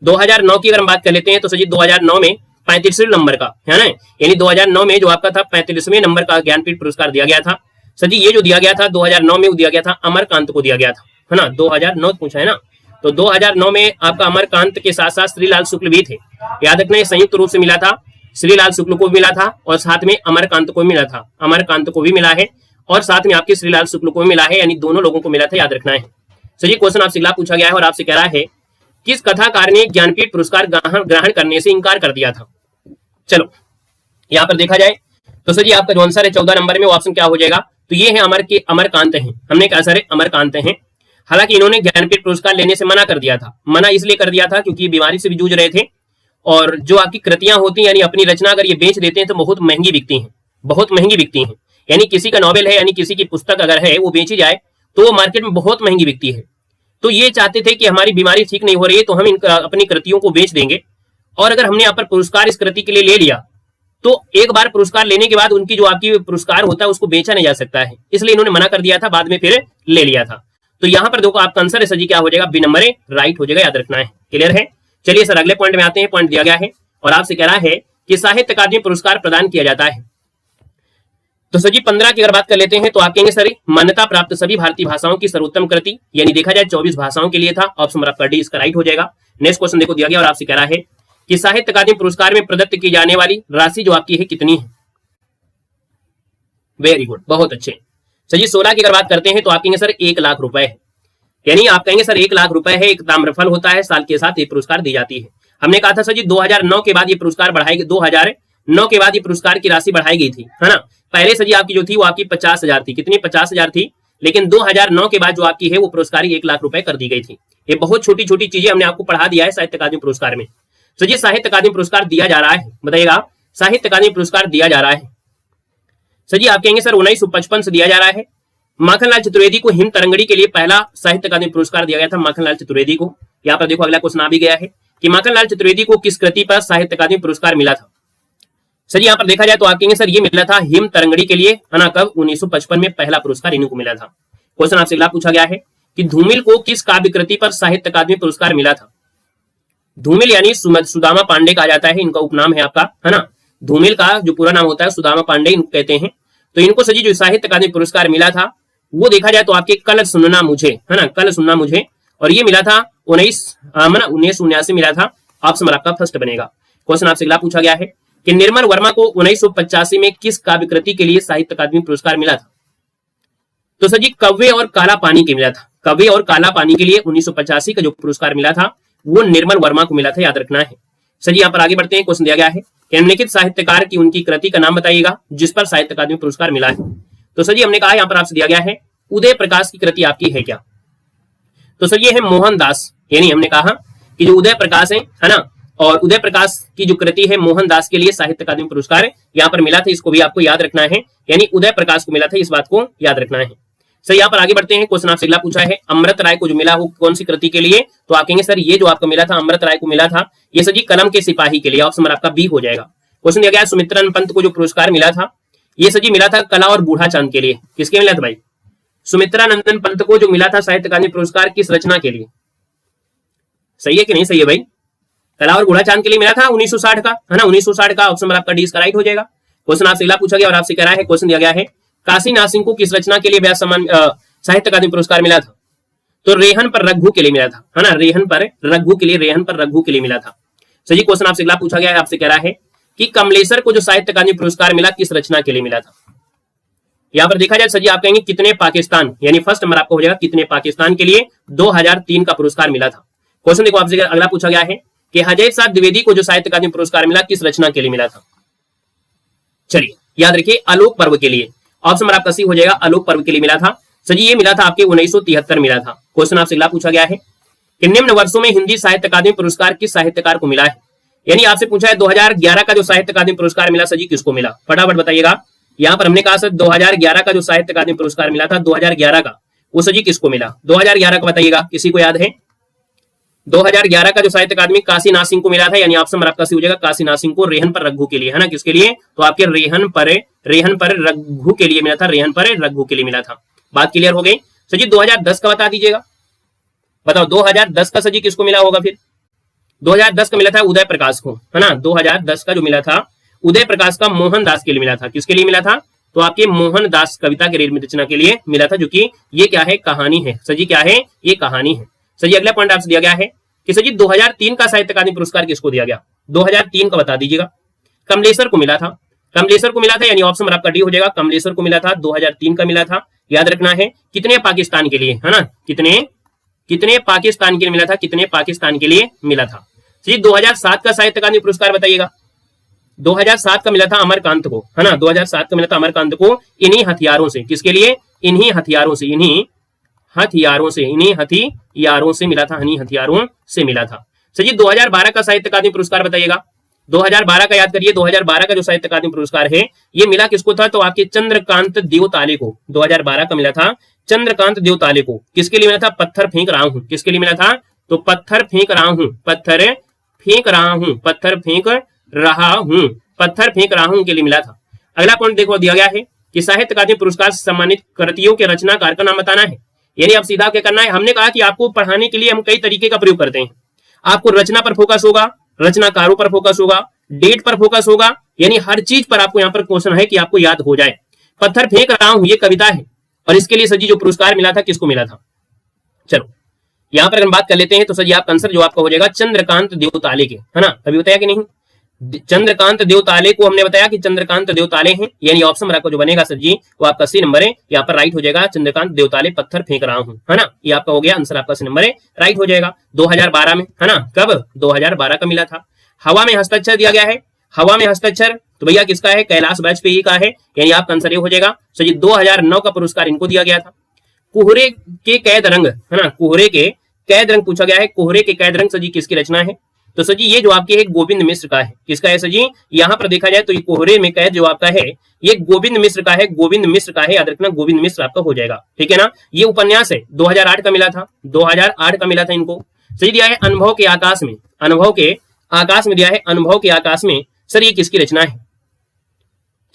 2009 की अगर हम बात कर लेते हैं तो सर जी 2009 में 35वें नंबर का, है ना, यानी 2009 में जो आपका था 35वें नंबर का ज्ञानपीठ पुरस्कार दिया गया था। सर जी ये जो दिया गया था 2009 में वो दिया गया था अमरकांत को दिया गया था, है ना। 2009 पूछा है ना, तो 2009 में आपका अमरकांत के साथ साथ श्रीलाल शुक्ल भी थे। याद रखना ये संयुक्त रूप से मिला था, श्रीलाल शुक्ल को भी मिला था और साथ में अमरकांत को भी मिला था। अमरकांत को भी मिला है और साथ में आपके श्रीलाल शुक्ल को भी मिला है, यानी दोनों लोगों को मिला था, याद रखना है। सर जी क्वेश्चन आपसे अगला पूछा गया है और आपसे कह रहा है किस कथाकार ने ज्ञानपीठ पुरस्कार ग्रहण करने से इंकार कर दिया था। चलो यहाँ पर देखा जाए तो सर जी आपका जो आंसर है 14 नंबर में वो ऑप्शन क्या हो जाएगा, तो ये है अमरकांत हैं। हमने कहा सर अमरकांत हैं। हालांकि इन्होंने ज्ञानपीठ पुरस्कार लेने से मना कर दिया था। मना इसलिए कर दिया था क्योंकि बीमारी से भी जूझ रहे थे और जो आपकी कृतियां होती हैं यानी अपनी रचना अगर ये बेच देते हैं तो बहुत महंगी बिकती हैं, बहुत महंगी बिकती हैं। यानी किसी का नॉवेल है यानी किसी की पुस्तक अगर है वो बेची जाए तो वो मार्केट में बहुत महंगी बिकती है। तो ये चाहते थे कि हमारी बीमारी ठीक नहीं हो रही है तो हम अपनी कृतियों को बेच देंगे और अगर हमने यहाँ पर पुरस्कार इस कृति के लिए ले लिया तो एक बार पुरस्कार लेने के बाद उनकी जो आपकी पुरस्कार होता है उसको बेचा नहीं जा सकता है, इसलिए इन्होंने मना कर दिया था, बाद में फिर ले लिया था। तो यहाँ पर देखो आपका आंसर है सर जी क्या हो जाएगा, बी नंबर राइट हो जाएगा, याद रखना है। क्लियर है। चलिए सर अगले पॉइंट में आते हैं। पॉइंट दिया गया है और आपसे कह रहा है कि साहित्य अकादमी पुरस्कार प्रदान किया जाता है। तो सर जी 15 की अगर बात कर लेते हैं तो आप कहेंगे सर मान्यता प्राप्त सभी भारतीय भाषाओं की सर्वोत्तम कृति, यानी देखा जाए 24 भाषाओं के लिए था। ऑप्शन आपका डी इसका राइट हो जाएगा। नेक्स्ट क्वेश्चन देखो दिया गया और आपसे कह रहा है कि साहित्य अकादमी पुरस्कार में प्रदत्त की जाने वाली राशि जो आपकी है कितनी है। वेरी गुड, बहुत अच्छे। सर जी 16 की अगर बात करते हैं तो आप कहेंगे सर 1 लाख रुपए है, यानी आप कहेंगे सर 1 लाख रुपए है, एक ताम्रफल होता है, साल के साथ ये पुरस्कार दी जाती है। हमने कहा था सर जी 2009 के बाद ये पुरस्कार बढ़ाई, 2009 के बाद ये पुरस्कार की राशि बढ़ाई गई थी, है ना। पहले सर जी आपकी जो थी वो आपकी 50,000 थी, कितनी 50,000 थी, लेकिन 2009 के बाद जो आपकी है वो पुरस्कार 1 लाख रुपए कर दी गई थी। ये बहुत छोटी छोटी चीजें हमने आपको पढ़ा दिया है साहित्य अकादमी पुरस्कार में। सर जी साहित्य अकादमी पुरस्कार दिया जा रहा है, बताइएगा साहित्य अकादमी पुरस्कार दिया जा रहा है। सर जी आप कहेंगे सर 1955 से दिया जा रहा है। माखनलाल चतुर्वेदी को हिम तरंगड़ी के लिए पहला साहित्य अकादमी पुरस्कार दिया गया था, माखनलाल चतुर्वेदी को। यहाँ पर देखो अगला क्वेश्चन आ भी गया है कि माखनलाल चतुर्वेदी को किस कृति पर साहित्य अकादमी पुरस्कार मिला था। सर यहाँ पर देखा जाए तो आप कहेंगे सर ये मिला था हिम तरंगड़ी के लिए, है ना। कब 1955 में पहला पुरस्कार इन्हीं को मिला था। क्वेश्चन आपसे अगला पूछा गया है कि धूमिल को किस काव्य कृति पर साहित्य अकादमी पुरस्कार मिला था। धूमिल यानी सुदामा पांडे कहा जाता है, इनका उपनाम है आपका, है ना। धूमिल का जो पूरा नाम होता है सुदामा पांडे इनको कहते हैं। तो इनको सर जी जो साहित्य अकादमी पुरस्कार मिला था वो देखा जाए तो आपके कल सुनना मुझे, है ना, कल सुनना मुझे, और ये मिला था 1979 मिला था। ऑप्शन आपका फर्स्ट बनेगा। क्वेश्चन आपसे अगला पूछा गया है कि निर्मल वर्मा को 1985 में किस काव्य कृति के लिए साहित्य अकादमी पुरस्कार मिला था। तो सर जी कव्वे और काला पानी के मिला था। कव्वे और काला पानी के लिए 1985 का जो पुरस्कार मिला था वो निर्मल वर्मा को मिला था, याद रखना है। सर जी यहाँ पर आगे बढ़ते हैं। क्वेश्चन दिया गया है कि निम्नलिखित साहित्यकार की उनकी कृति का नाम बताइएगा जिस पर साहित्य अकादमी पुरस्कार मिला है। तो सर जी हमने कहा यहाँ पर आपसे दिया गया है उदय प्रकाश की कृति आपकी है क्या। तो सर ये है मोहनदास, यानी हमने कहा कि जो उदय प्रकाश है ना, और उदय प्रकाश की जो कृति है मोहनदास के लिए साहित्य अकादमी पुरस्कार यहाँ पर मिला था। इसको भी आपको याद रखना है, यानी उदय प्रकाश को मिला था, इस बात को याद रखना है। सर यहाँ पर आगे बढ़ते हैं। क्वेश्चन आपसे अगला पूछा है अमृत राय को जो मिला वो कौन सी कृति के लिए। तो आप कहेंगे सर ये जो आपको मिला था अमृत राय को मिला था ये सर जी कलम के सिपाही के लिए। ऑप्शन आपका बी हो जाएगा। क्वेश्चन दिया गया सुमित्रानंद पंत को जो पुरस्कार मिला था ये सर जी मिला था कला और बूढ़ा चांद के लिए। किसके मिला था भाई, सुमित्रानंदन पंत को जो मिला था साहित्य अकादमी पुरस्कार किस रचना के लिए। सही है कि नहीं सही है भाई, कला और बूढ़ा चांद के लिए मिला था 1960 का, है ना, 1960 का। ऑप्शन आपका डी इसका राइट हो जाएगा। क्वेश्चन आपसे अगला पूछा गया और आपसे कह रहा है, क्वेश्चन दिया गया है काशी नाथ सिंह को किस रचना के लिए व्यास सम्मान साहित्य अकादमी पुरस्कार मिला था। तो रेहन पर रघु के लिए मिला था, है ना, रेहन पर रघु के लिए, रेहन पर रघु के लिए मिला था। सही क्वेश्चन आपसे अगला पूछा गया है, आपसे कह रहा है कि कमलेश्वर को जो साहित्य अकादमी पुरस्कार मिला किस रचना के लिए मिला था। यहाँ पर देखा जाए सर जी आप कहेंगे कितने पाकिस्तान, यानी फर्स्ट नंबर आपको हो जाएगा कितने पाकिस्तान के लिए 2003 का पुरस्कार मिला था। क्वेश्चन देखो आपसे अगला पूछा गया है कि हजैब साहब द्विवेदी को जो साहित्य अकादमी पुरस्कार मिला किस रचना के लिए मिला था। चलिए याद रखिए आलोक पर्व के लिए। ऑप्शन आपका सी हो जाएगा, आलोक पर्व के लिए मिला था। सर जी ये मिला था आपके 1973 मिला था। क्वेश्चन आपसे अगला पूछा गया है कि निम्न वर्षों में हिंदी साहित्य अकादमी पुरस्कार किस साहित्यकार को मिला है। यानी आपसे पूछा है 2011 का जो साहित्य अकादमी पुरस्कार मिला सर जी किसको मिला, फटाफट बताइएगा। यहाँ पर हमने कहा सर 2011 का जो साहित्य अकादमी पुरस्कार मिला था 2011 का वो सर जी किसको मिला? 2011 का बताइएगा, किसी को याद है? 2011 का जो साहित्य अकादमी काशी नाथ सिंह को मिला था, यानी ऑप्शन आपका सी हो जाएगा काशी नाथ सिंह को, रेहन पर रघु के लिए, है ना, किसके लिए? तो आपके रेहन पर रघु के लिए मिला था, रेहन पर रघु के लिए मिला था। बात क्लियर हो गई? सर जी 2010 का बता दीजिएगा, बताओ 2010 का सर जी किसको मिला होगा? फिर 2010 का मिला था उदय प्रकाश को, है ना। 2010 का जो मिला था उदय प्रकाश का मोहनदास के लिए मिला था। किसके लिए मिला था? तो आपके मोहनदास कविता के रचना के लिए मिला था, जो कि ये क्या है? कहानी है। सर जी क्या है? ये कहानी है। सर जी अगला पॉइंट आपसे दिया गया है कि सर जी 2003 का साहित्य अकादमी पुरस्कार किसको दिया गया? 2003 का बता दीजिएगा। कमलेश्वर को मिला था, कमलेश्वर को मिला था, यानी ऑप्शन आपका डी हो जाएगा। कमलेश्वर को मिला था, 2003 का मिला था। याद रखना है कितने पाकिस्तान के लिए, है ना, कितने पाकिस्तान के लिए मिला था, कितने पाकिस्तान के लिए मिला था। जी 2007 का साहित्य अकादमी पुरस्कार बताइएगा। 2007 का मिला था अमरकांत को, है ना। 2007 का मिला था अमरकांत को इन्हीं हथियारों से। किसके लिए? इन्हीं हथियारों से, इन्हीं हथियारों से मिला था, इन्हीं हथियारों से मिला था। सर जी 2012 का साहित्य अकादमी पुरस्कार बताइएगा। 2012 का याद करिए, 2012 का जो साहित्य अकादमी पुरस्कार है ये मिला किसको था? तो आपके चंद्रकांत देवताले को 2012 का मिला था, चंद्रकांत देवताले को। किसके लिए मिला था? पत्थर फेंक रहा हूं। किसके लिए मिला था? तो पत्थर फेंक रहा हूं, पत्थर फेंक रहा हूं, पत्थर फेंक रहा हूं, पत्थर फेंक रहा हूं के लिए मिला था। अगला पॉइंट देखो दिया गया है कि साहित्य अकादमी पुरस्कार सम्मानित कृतियों के रचनाकार का नाम बताना है। यानी अब सीधा क्या करना है? हमने कहा कि आपको पढ़ाने के लिए हम कई तरीके का प्रयोग करते हैं। आपको रचना पर फोकस होगा, रचनाकारों पर फोकस होगा, डेट पर फोकस होगा, यानी हर चीज पर आपको यहाँ पर क्वेश्चन है कि आपको याद हो जाए। पत्थर फेंक रहा हूं ये कविता है, और इसके लिए सर जी जो पुरस्कार मिला था किसको मिला था? चलो यहां पर अगर बात कर लेते हैं तो सर जी आपका आंसर जो आपका हो जाएगा चंद्रकांत देवताले के, है ना। अभी बताया कि नहीं? चंद्रकांत देवताले को हमने बताया कि चंद्रकांत देवताले हैं, यानी ऑप्शन आपका जो बनेगा सर जी वो आपका सी नंबर है, यहाँ पर राइट हो जाएगा। चंद्रकांत देवताले पत्थर फेंक रहा हूं, है ना, ये आपका हो गया आंसर, आपका सी नंबर है, राइट हो जाएगा। 2012 में, है ना, कब? 2012 का मिला था। हवा में हस्ताक्षर दिया गया है, हवा में हस्ताक्षर तो भैया किसका है? कैलाश वाजपेयी का है, यानी आपका आंसर ये हो जाएगा। सर जी 2009 का पुरस्कार इनको दिया गया था। कोहरे के कैद रंग, है ना, कोहरे के कैद रंग पूछा गया है। कोहरे के कैद रंग सर जी किसकी रचना है? तो सर जी ये जो आपके है गोविंद मिश्र का है। किसका है सर जी? यहाँ पर देखा जाए तो ये कोहरे में कैद जो आपका है ये गोविंद मिश्र का है, गोविंद मिश्र का है, याद रखना गोविंद मिश्र आपका हो जाएगा, ठीक है ना। ये उपन्यास है, 2008 का मिला था, 2008 का मिला था इनको। सही दिया है अनुभव के आकाश में, अनुभव के आकाश में दिया है, अनुभव के आकाश में। सर ये किसकी रचना है?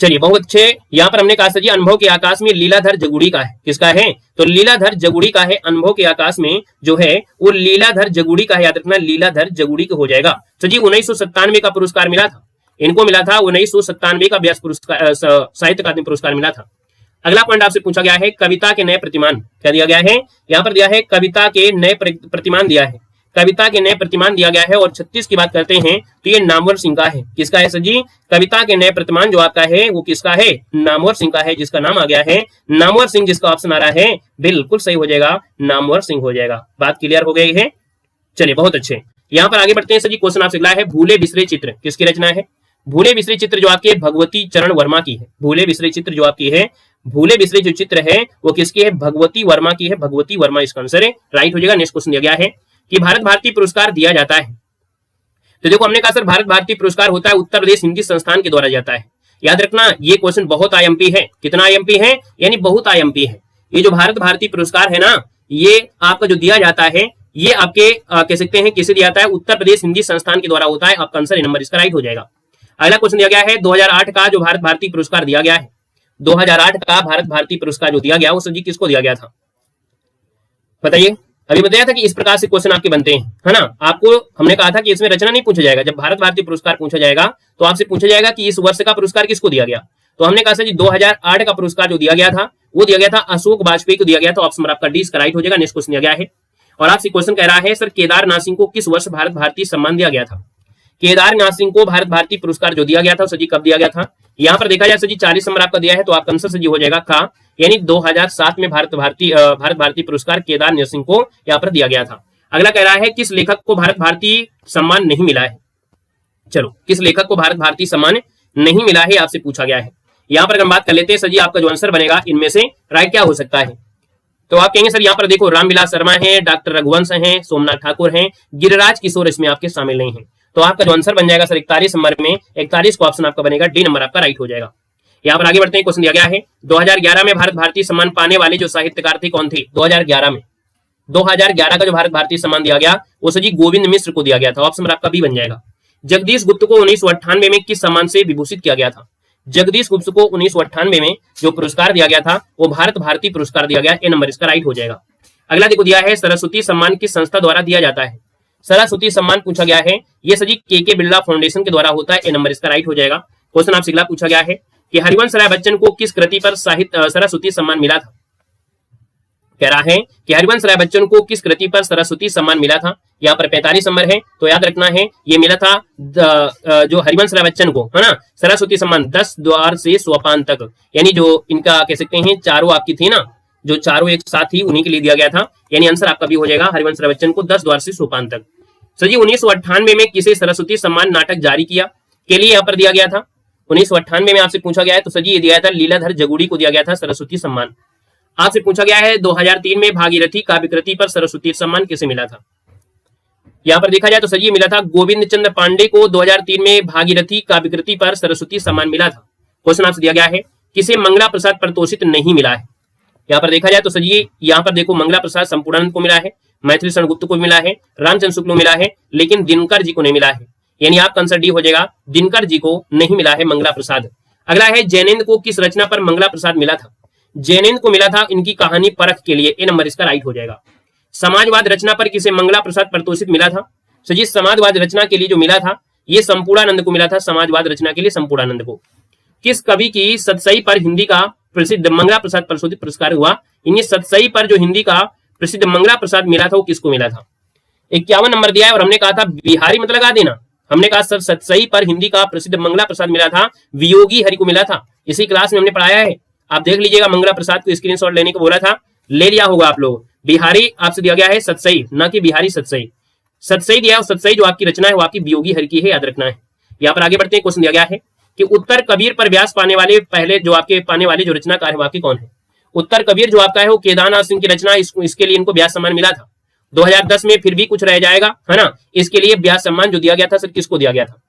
चलिए बहुत अच्छे, यहाँ पर हमने कहा सर जी अनुभव के आकाश में लीलाधर जगुड़ी का है। किसका है? तो लीलाधर जगुड़ी का है। अनुभव के आकाश में जो है वो लीलाधर जगुड़ी का है, याद रखना लीलाधर जगुड़ी का हो जाएगा। सर जी 1997 का पुरस्कार मिला था, इनको मिला था 1997 का व्यास पुरस्कार, साहित्य अकादमी पुरस्कार मिला था। अगला पॉइंट आपसे पूछा गया है कविता के नए प्रतिमान, क्या दिया गया है? यहाँ पर दिया है कविता के नए प्रतिमान दिया है, कविता के नए प्रतिमान दिया गया है। और 36 की बात करते हैं तो ये नामवर सिंह का है। किसका है सर जी? कविता के नए प्रतिमान जो आपका है वो किसका है? नामवर सिंह का है, जिसका नाम आ गया है नामवर सिंह, जिसका ऑप्शन आ रहा है बिल्कुल सही हो जाएगा, नामवर सिंह हो जाएगा। बात क्लियर हो गई है? चलिए बहुत अच्छे, यहाँ पर आगे बढ़ते हैं। सर जी क्वेश्चन आपसे अगला है भूले बिसरे चित्र किसकी रचना है? भूले बिसरे चित्र जो आपके भगवती चरण वर्मा की है। भूले बिसरे चित्र जो आपकी है, भूले बिसरे जो चित्र है वो किसकी है? भगवती वर्मा की है, भगवती वर्मा इसका आंसर है, राइट हो जाएगा। नेक्स्ट क्वेश्चन दिया गया है कि भारत भारती पुरस्कार दिया जाता है। तो देखो हमने कहा सर भारत भारती पुरस्कार होता है उत्तर प्रदेश हिंदी संस्थान के द्वारा जाता है। याद रखना ये क्वेश्चन बहुत आईएमपी है। कितना आईएमपी है? यानी बहुत आईएमपी है। ये जो भारत भारती पुरस्कार है ना, ये आपका जो दिया जाता है ये आपके कह सकते हैं किसे दिया जाता है? उत्तर प्रदेश हिंदी संस्थान के द्वारा होता है। आपका आंसर नंबर इसका राइट हो जाएगा। अगला क्वेश्चन दिया गया है 2008 का जो भारत भारती पुरस्कार दिया गया है, 2008 का भारत भारती पुरस्कार जो दिया गया वो सर जी किसको दिया गया था? बताइए। अभी बताया था कि इस प्रकार से क्वेश्चन आपके बनते हैं, है ना। आपको हमने कहा था कि इसमें रचना नहीं पूछा जाएगा, जब भारत भारती पुरस्कार पूछा जाएगा तो आपसे पूछा जाएगा कि इस वर्ष का पुरस्कार किसको दिया गया। तो हमने कहा सर जी 2008 का पुरस्कार जो दिया गया था वो दिया गया था अशोक वाजपेयी को दिया गया था। ऑप्शन आपका डी इसका राइट हो जाएगा। नेक्स्ट क्वेश्चन दिया गया है और आपसे क्वेश्चन कह रहा है सर केदारनाथ सिंह को किस वर्ष भारत भारती सम्मान दिया गया था? केदारनाथ सिंह को भारत भारती पुरस्कार जो दिया गया था सर जी कब दिया गया था? यहाँ पर देखा जाए सर जी 40 नंबर आपका दिया है, तो आपका आंसर सर जी हो जाएगा का, यानी 2007 में भारत भारती पुरस्कार केदारनाथ सिंह को यहाँ पर दिया गया था। अगला कह रहा है किस लेखक को भारत भारती सम्मान नहीं मिला है? चलो किस लेखक को भारत भारती सम्मान नहीं मिला है आपसे पूछा गया है। यहाँ पर अगर बात कर लेते हैं सर जी आपका जो आंसर बनेगा इनमें से राइट क्या हो सकता है? तो आप कहेंगे सर यहाँ पर देखो रामविलास शर्मा है, डॉक्टर रघुवंश हैं, सोमनाथ ठाकुर हैं, गिरिराज किशोर इसमें आपके शामिल नहीं है। तो आपका जो आंसर बन जाएगा सर 41 नंबर में 41 को ऑप्शन आपका बनेगा डी नंबर आपका राइट हो जाएगा। यहाँ पर आगे बढ़ते हैं, क्वेश्चन दिया गया है 2011 में भारत भारती सम्मान पाने वाले जो साहित्यकार थे कौन थे? 2011 का जो भारत भारती सम्मान दिया गया वो सर जी गोविंद मिश्र को दिया गया था। ऑप्शन आपका बी बन जाएगा। जगदीश गुप्त को 1998 में किस सम्मान से विभूषित किया गया था? जगदीश गुप्त को 1998 में जो पुरस्कार दिया गया था वो भारत भारती पुरस्कार दिया गया। ए नंबर इसका राइट हो जाएगा। अगला देखो दिया है सरस्वती सम्मान किस संस्था द्वारा दिया जाता है? सरस्वती सम्मान पूछा गया है ये सर जी के बिरला फाउंडेशन के द्वारा होता है। ए नंबर इसका राइट हो जाएगा। क्वेश्चन आपसे अगला पूछा गया है कि हरिवंश राय बच्चन को किस कृति पर साहित्य सरस्वती सम्मान मिला था? कह रहा है कि हरिवंश राय बच्चन को किस कृति पर सरस्वती सम्मान मिला था? यहाँ पर 45 नंबर है, तो याद रखना है ये मिला था जो हरिवंश राय बच्चन को, है ना, सरस्वती सम्मान 10 द्वार से सोपान तक, यानी जो इनका कह सकते हैं चारों आपकी थी ना, जो चारों एक साथ ही उन्हीं के लिए दिया गया था। यानी आंसर आपका भी हो जाएगा हरिवंश राय बच्चन को 10 द्वार से सोपान तक। सर जी 1998 में किसे सरस्वती सम्मान नाटक जारी किया के लिए यहाँ पर दिया गया था? 1998 में आपसे पूछा गया है, तो सर जी ये दिया था लीलाधर जगुड़ी को दिया गया था सरस्वती सम्मान। आपसे पूछा गया है 2003 में भागीरथी काव्य कृति पर सरस्वती सम्मान किसे मिला था? यहाँ पर देखा जाए तो सर ये मिला था गोविंद चंद्र पांडे को 2003 में भागीरथी काव्य कृति पर सरस्वती सम्मान मिला था। क्वेश्चन आपसे दिया गया है किसे मंगला प्रसाद प्रतोषित नहीं मिला है? यहाँ पर देखा जाए तो सर ये यहाँ पर देखो मंगला प्रसाद संपूर्णानंद को मिला है, मैथिली शरण गुप्त को मिला है, रामचंद्र शुक्ल को मिला है, लेकिन दिनकर जी को नहीं मिला है। यानी आपका आंसर डी हो जाएगा, दिनकर जी को नहीं मिला है मंगला प्रसाद। अगला है जैनेन्द्र को किस रचना पर मंगला प्रसाद मिला था? जैनेन्द्र को मिला था इनकी कहानी परख के लिए। ए नंबर इसका राइट हो जाएगा। समाजवाद रचना पर किसे मंगला प्रसाद प्रतोषित मिला था? सो जी समाजवाद रचना के लिए जो मिला था ये संपूर्णानंद को मिला था। समाजवाद रचना के लिए संपूर्णानंद को। किस कवि की सतसई पर हिंदी का प्रसिद्ध मंगला प्रसाद प्रसूति पुरस्कार हुआ? इन्हीं सतसई पर जो हिंदी का प्रसिद्ध मंगला प्रसाद मिला था वो किसको मिला था? 51 नंबर दिया है और हमने कहा था बिहारी मत लगा देना। हमने कहा सर सतसई पर हिंदी का प्रसिद्ध मंगला प्रसाद मिला था, वियोगी हरि को मिला था। इसी क्लास में हमने पढ़ाया है, आप देख लीजिएगा। मंगला प्रसाद को स्क्रीनशॉट लेने को बोला था, ले लिया होगा आप लोग। बिहारी आपसे दिया गया है सतसई, ना कि बिहारी सतसई। सतसई दिया है, सतसई जो आपकी रचना है वो आपकी वियोगी हरि की है, याद रखना है। यहाँ पर आगे बढ़ते हैं, क्वेश्चन दिया गया है कि उत्तर कबीर पर व्यास पाने वाले पहले जो आपके पाने वाले जो रचनाकार है वो आपके कौन है? उत्तर कबीर जो आपका है वो केदारनाथ सिंह की रचना, इसके लिए इनको व्यास सम्मान मिला था 2010 में। फिर भी कुछ रह जाएगा, है ना, इसके लिए व्यास सम्मान जो दिया गया था सर किसको दिया गया था?